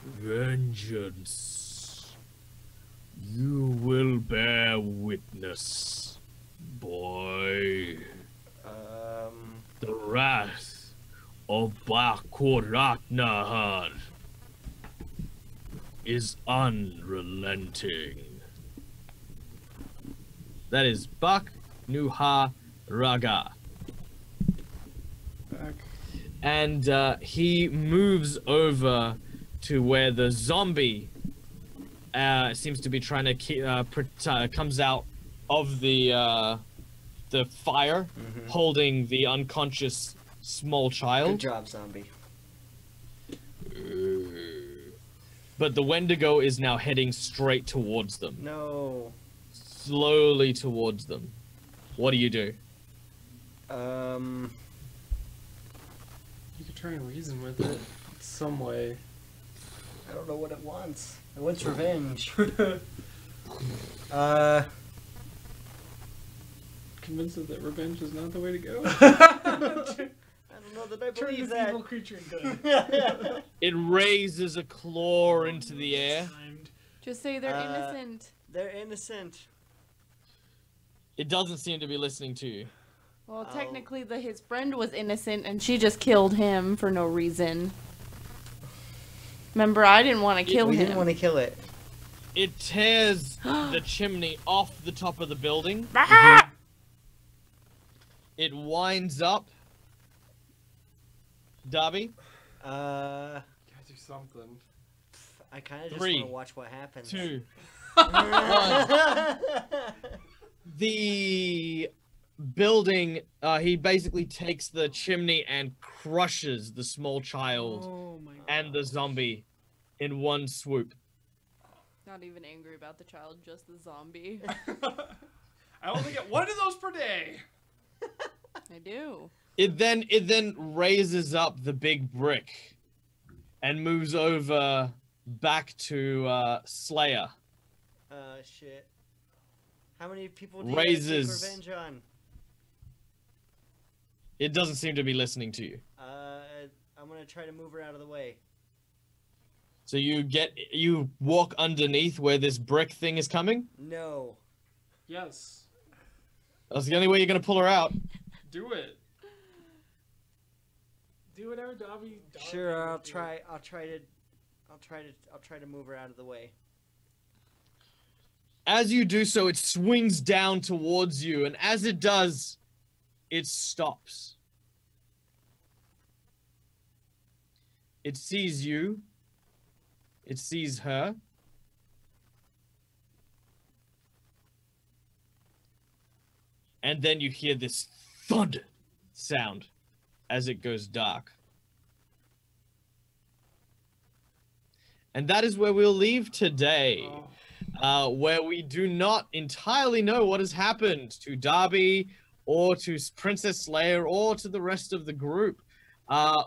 vengeance. You will bear witness, boy. The wrath of Bakoratnahar is unrelenting. That is Bak Nuha Raga. Back. And he moves over to where the zombie seems to be trying to comes out of the fire, holding the unconscious small child. Good job, zombie. But the Wendigo is now heading straight towards them. No. Slowly towards them. What do you do? Um. You could try and reason with it some way. I don't know what it wants. It wants revenge. Convinced it that revenge is not the way to go. I don't know that I Turn believe this that. evil creature into good. It raises a claw into the air. Timed. Just say they're innocent. They're innocent. It doesn't seem to be listening to you. Well, Oh. technically, his friend was innocent, and she just killed him for no reason. Remember, I didn't want to kill We him. didn't want to kill it. It tears the chimney off the top of the building. It winds up. Darby, Uh, Gotta do something. I kind of just 3, want to watch what happens. 2, 1. The building, he basically takes the chimney and crushes the small child Oh my god. and the zombie in one swoop. Not even angry about the child, just the zombie. I only get one of those per day. I do. It then raises up the big brick and moves over back to Slayer. Shit. How many people do you Raises. take revenge on? It doesn't seem to be listening to you. I'm gonna try to move her out of the way. So you walk underneath where this brick thing is coming? No. Yes. That's the only way you're gonna pull her out. Do it. Do whatever Dobby. Sure, I'll try to move her out of the way. As you do so, it swings down towards you, and as it does, it stops. It sees you. It sees her. And then you hear this thud sound as it goes dark. And that is where we'll leave today. Where we do not entirely know what has happened to Darby or to Princess Slayer or to the rest of the group.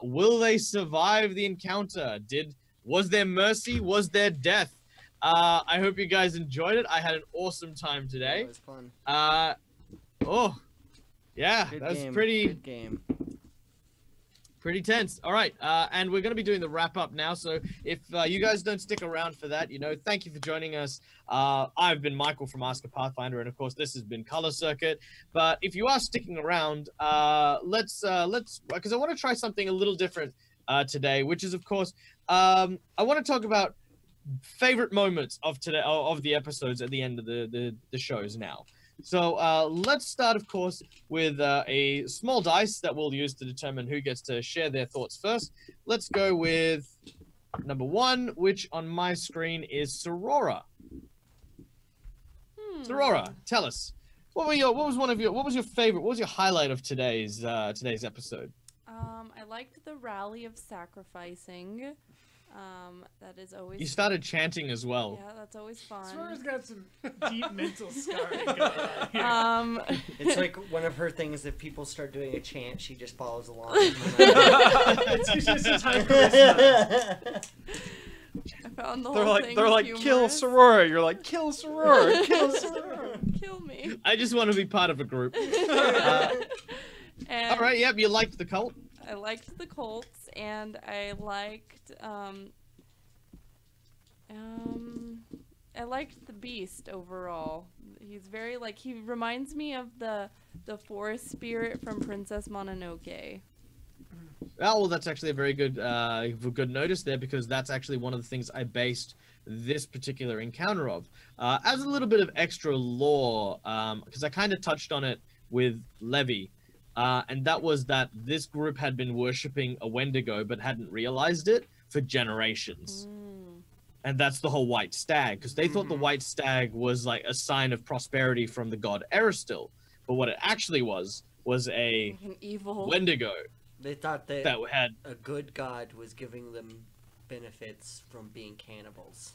Will they survive the encounter? Was there mercy? Was there death? I hope you guys enjoyed it. I had an awesome time today. It was fun. Oh, yeah, Good that was game. pretty Good game. pretty tense. All right, and we're going to be doing the wrap up now. So if you guys don't stick around for that, thank you for joining us. I've been Michael from Ask a Pathfinder, and of course this has been Color Circuit. But if you are sticking around, let's because I want to try something a little different today, which is of course I want to talk about favorite moments of today of the episodes at the end of the shows now. So let's start, of course, with a small dice that we'll use to determine who gets to share their thoughts first. Let's go with number 1, which on my screen is Sorora. Sorora, tell us, what was your favorite? What was your highlight of today's episode? I liked the rally of sacrificing. That is always. You started chanting as well. Yeah, that's always fun. Sora's got some deep mental scarring going on here. It's like one of her things. If people start doing a chant, she just follows along. It's just a time charisma. I found the They're whole like, thing kill humorous. Sorora. You're like, kill Sorora, kill Sorora. Kill me. I just want to be part of a group. And All right, yep, you liked the cult. I liked the Colts, and I liked I liked the Beast overall. He's very he reminds me of the forest spirit from Princess Mononoke. Oh, well, that's actually a very good notice there, because that's actually one of the things I based this particular encounter of. As a little bit of extra lore, because I kind of touched on it with Levy, and that was that this group had been worshipping a Wendigo but hadn't realized it for generations. And that's the whole white stag, because they thought the white stag was like a sign of prosperity from the god Eristil. But what it actually was a Like an evil. Wendigo They thought that had a good god was giving them benefits from being cannibals.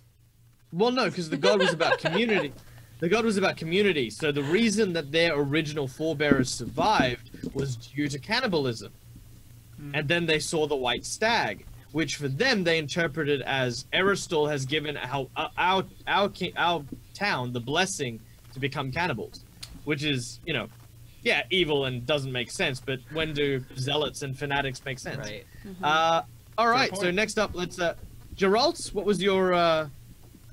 Well, no, because the god was about community. The god was about community. So the reason that their original forebears survived was due to cannibalism. And then they saw the white stag, which for them they interpreted as Eristil has given our town the blessing to become cannibals, which is, evil and doesn't make sense. But when do zealots and fanatics make sense? Right. All right. point. So next up, let's Geralt, what was your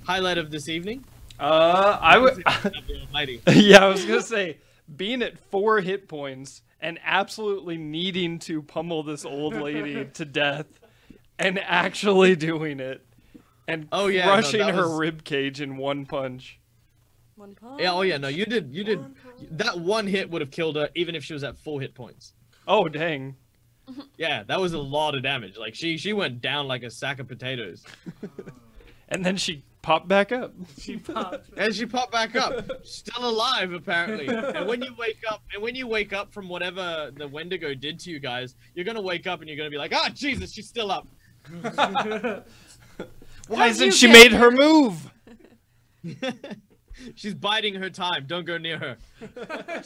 highlight of this evening? I would. Almighty. Yeah, I was gonna say, being at 4 hit points and absolutely needing to pummel this old lady to death, and actually doing it, and crushing that her was- rib cage in one punch. One punch. Yeah, oh yeah, no, you did. That one hit would have killed her even if she was at 4 hit points. Oh dang! Yeah, that was a lot of damage. Like she went down like a sack of potatoes. And then she popped back up. She popped. And she popped back up, still alive apparently. And when you wake up from whatever the Wendigo did to you guys, you're gonna wake up and you're gonna be like, ah, Jesus, she's still up. Why hasn't she made her move? She's biding her time. Don't go near her.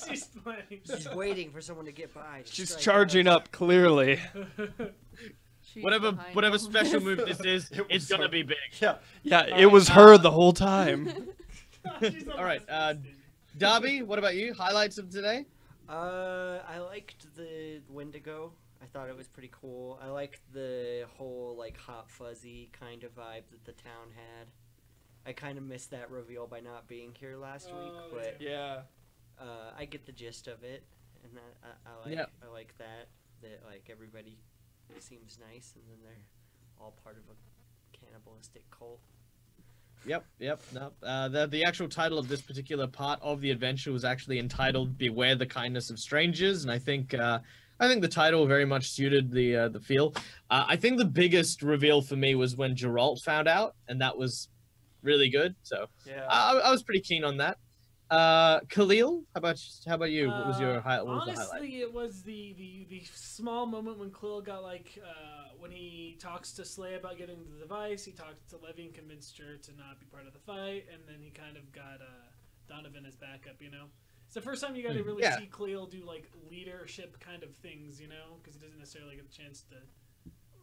She's playing. She's waiting for someone to get by. She's like, charging up, clearly. She's Whatever behind special all move this. this is, it's gonna be big. Yeah, it was her the whole time. All right, Darby, what about you? Highlights of today? I liked the Wendigo. I thought it was pretty cool. I liked the whole like hot fuzzy kind of vibe that the town had. I kind of missed that reveal by not being here last week, but Yeah. I get the gist of it, and I like that like everybody seems nice, and then they're all part of a cannibalistic cult. Yep. No, the actual title of this particular part of the adventure was actually entitled "Beware the Kindness of Strangers," and I think the title very much suited the feel. I think the biggest reveal for me was when Geralt found out, and that was really good. So Yeah. I was pretty keen on that. Khalil, how about you? What was your highlight? Honestly, it was the small moment when Khalil got when he talks to Slay about getting the device. He talked to Levy and convinced her to not be part of the fight, and then he kind of got Donovan as backup. You know, it's the first time you got to really see Khalil do like leadership kind of things. You know, because he doesn't necessarily get a chance to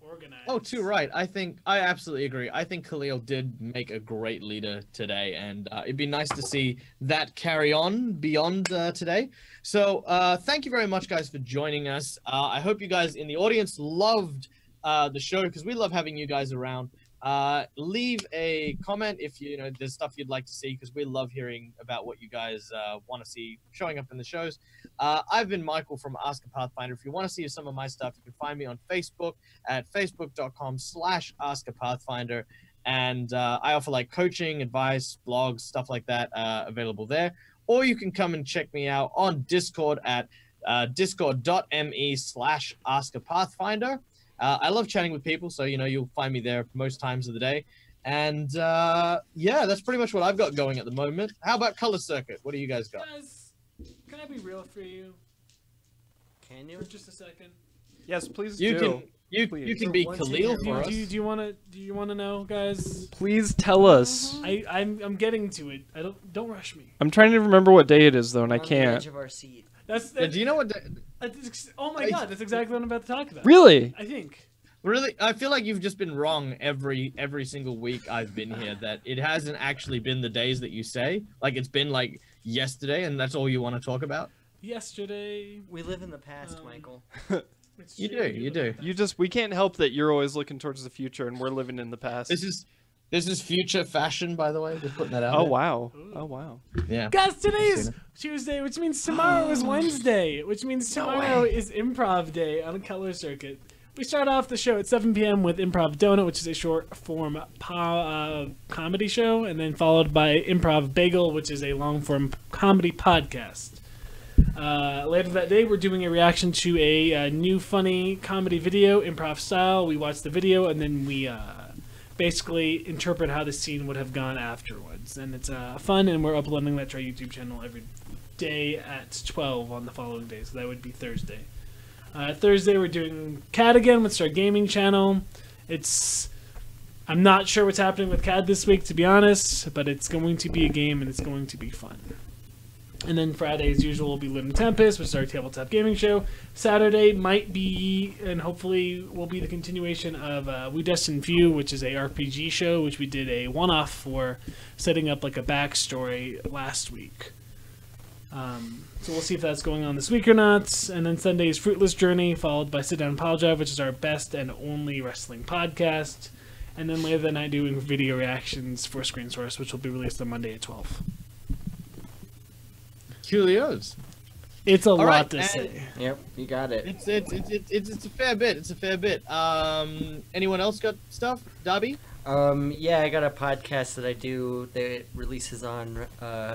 organize. Oh, too right. I absolutely agree. I think Khalil did make a great leader today, and it'd be nice to see that carry on beyond today. So thank you very much, guys, for joining us. I hope you guys in the audience loved the show, because we love having you guys around. Leave a comment if there's stuff you'd like to see, because we love hearing about what you guys want to see showing up in the shows. I've been Michael from Ask a Pathfinder. If you want to see some of my stuff, you can find me on Facebook at facebook.com/askapathfinder, and I offer like coaching, advice, blogs, stuff like that available there. Or you can come and check me out on Discord at discord.me/askapathfinder. I love chatting with people, so you'll find me there most times of the day. And yeah, that's pretty much what I've got going at the moment. How about Color Circuit? What do you guys got? Guys, can I be real for you Can you? for just a second? Yes, please You do. you can be once in Khalil your for life. us. Do you want to know, guys? Please tell us. I'm getting to it. Don't rush me. I'm trying to remember what day it is, though, and I On the can't. edge of our seat. That's Do you know what? oh my god, that's exactly what I'm about to talk about. Really? I think. Really, I feel like you've just been wrong every single week I've been here. That it hasn't actually been the days that you say. Like it's been like yesterday, and that's all you want to talk about. Yesterday. We live in the past, Michael. It's You true, do, you do. We can't help that you're always looking towards the future, and we're living in the past. This is future fashion, by the way. Just putting that out. Oh there. wow! Oh wow! Yeah. Guys, today I've is seen Tuesday, which means tomorrow is Wednesday, which means tomorrow is Improv Day on Color Circuit. We start off the show at 7 p.m. with Improv Donut, which is a short-form comedy show, and then followed by Improv Bagel, which is a long-form comedy podcast. Later that day, we're doing a reaction to a new funny comedy video, improv style. We watch the video, and then we basically interpret how the scene would have gone afterwards. And it's fun, and we're uploading that to our YouTube channel every day at 12 on the following day, so that would be Thursday. Thursday, we're doing CAD again with our gaming channel. I'm not sure what's happening with CAD this week, to be honest, but it's going to be a game, and it's going to be fun. And then Friday, as usual, will be Lunar Tempest, which is our tabletop gaming show. Saturday might be, and hopefully will be, the continuation of We Destined Few, which is a RPG show, which we did a one-off for, setting up like a backstory last week. So we'll see if that's going on this week or not. And then Sunday is Fruitless Journey, followed by Sit Down and Pile Drive, which is our best and only wrestling podcast. And then later that night, doing video reactions for Screen Source, which will be released on Monday at 12. Coolios. It's a lot right, to say. Yep, you got it. It's a fair bit. It's a fair bit. Anyone else got stuff? Darby? Yeah, I got a podcast that I do that releases on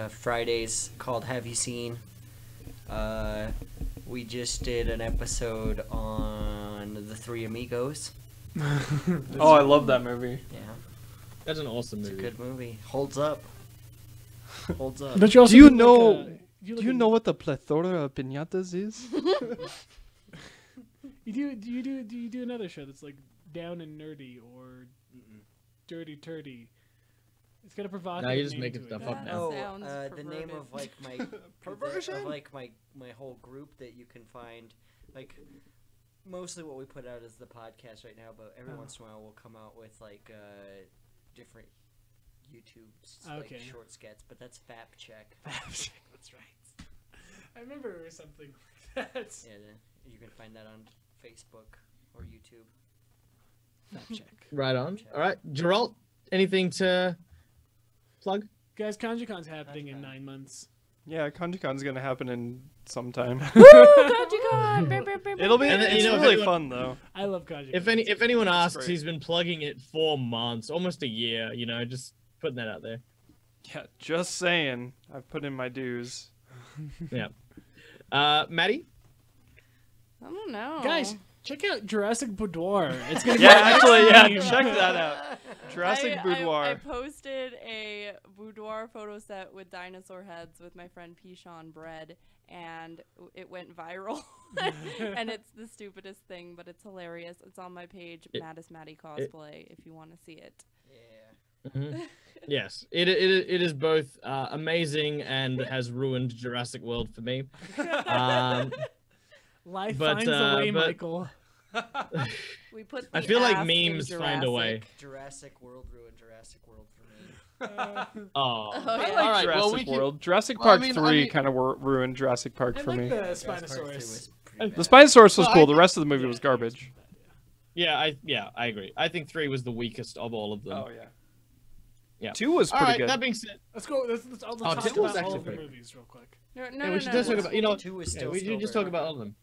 Fridays called Have You Seen? We just did an episode on The Three Amigos. Oh, I love that movie. Yeah. That's an awesome It's a movie. good movie. Holds up. Holds up. Don't you also Do you do, know? like, Do you know what the plethora of piñatas is? you do another show that's like Down and Nerdy or Dirty Turdy? It's got a provocative No, you're just name making to stuff it. up now. Oh, Sounds the name of like my Perversion? of like my whole group that you can find. Like mostly what we put out is the podcast right now, but every once in a while we'll come out with like different YouTube like Okay. short skits. But that's Fap Check. That's right. I remember something like that. Yeah, you can find that on Facebook or YouTube. Fact check. Right on. All right, Geralt, anything to plug? Guys, KanjiCon's happening in KanjiCon. 9 months. Yeah, KanjiCon's gonna happen in sometime. KanjiCon! It'll be. And then, It's you know, if really anyone- fun though. I love KanjiCon. If anyone asks, great. he's been plugging it for months, almost a year. You know, just putting that out there. Yeah, just saying. I've put in my dues. Yeah. Maddie? I don't know. Guys, check out Jurassic Boudoir. It's gonna Yeah, be actually, yeah. Steam. Check that out. Jurassic I Boudoir. posted a boudoir photo set with dinosaur heads with my friend Pishon Bread, and it went viral. And it's the stupidest thing, but it's hilarious. It's on my page, Maddis Maddie Cosplay, if you want to see it. Yeah. Mhm. Yes, it is both amazing and has ruined Jurassic World for me. Life But, finds a way, but- Michael. We put. I the feel like ass in memes find a way. Jurassic. Jurassic World ruined Jurassic World for me. Oh, yeah. I like All right, well, Jurassic we can- World. Jurassic Well, I Park mean- 3 kind of ruined Jurassic Park I for like me. the Jurassic Park 2 Spinosaurus. was pretty The bad. Spinosaurus was No, cool. I The think- rest of the movie was garbage. yeah, I agree. I think 3 was the weakest of all of them. Oh yeah. Yeah. 2 was All pretty right, good. that being said, Let's go. Let's talk two was about all actually of the pretty- movies real quick. No, yeah, no, we should no, just talk no. about, you know, 2 was yeah, still we should just very talk about all good. of them.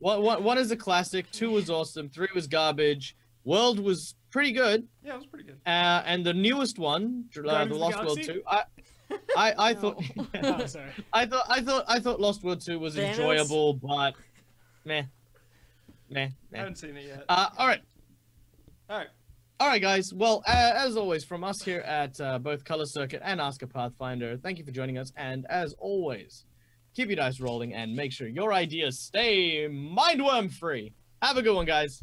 One is a classic, 2 was awesome, 3 was garbage, World was pretty good, Yeah, it was pretty good. and the newest one, The Guardians of the Lost World Galaxy? 2, I thought No. Oh, sorry. I thought Lost World 2 was Thanos? enjoyable, but meh. I haven't seen it yet. All right. All right. All right, guys. Well, as always, from us here at both Color Circuit and Ask a Pathfinder, thank you for joining us. And as always, keep your dice rolling and make sure your ideas stay mindworm free. Have a good one, guys.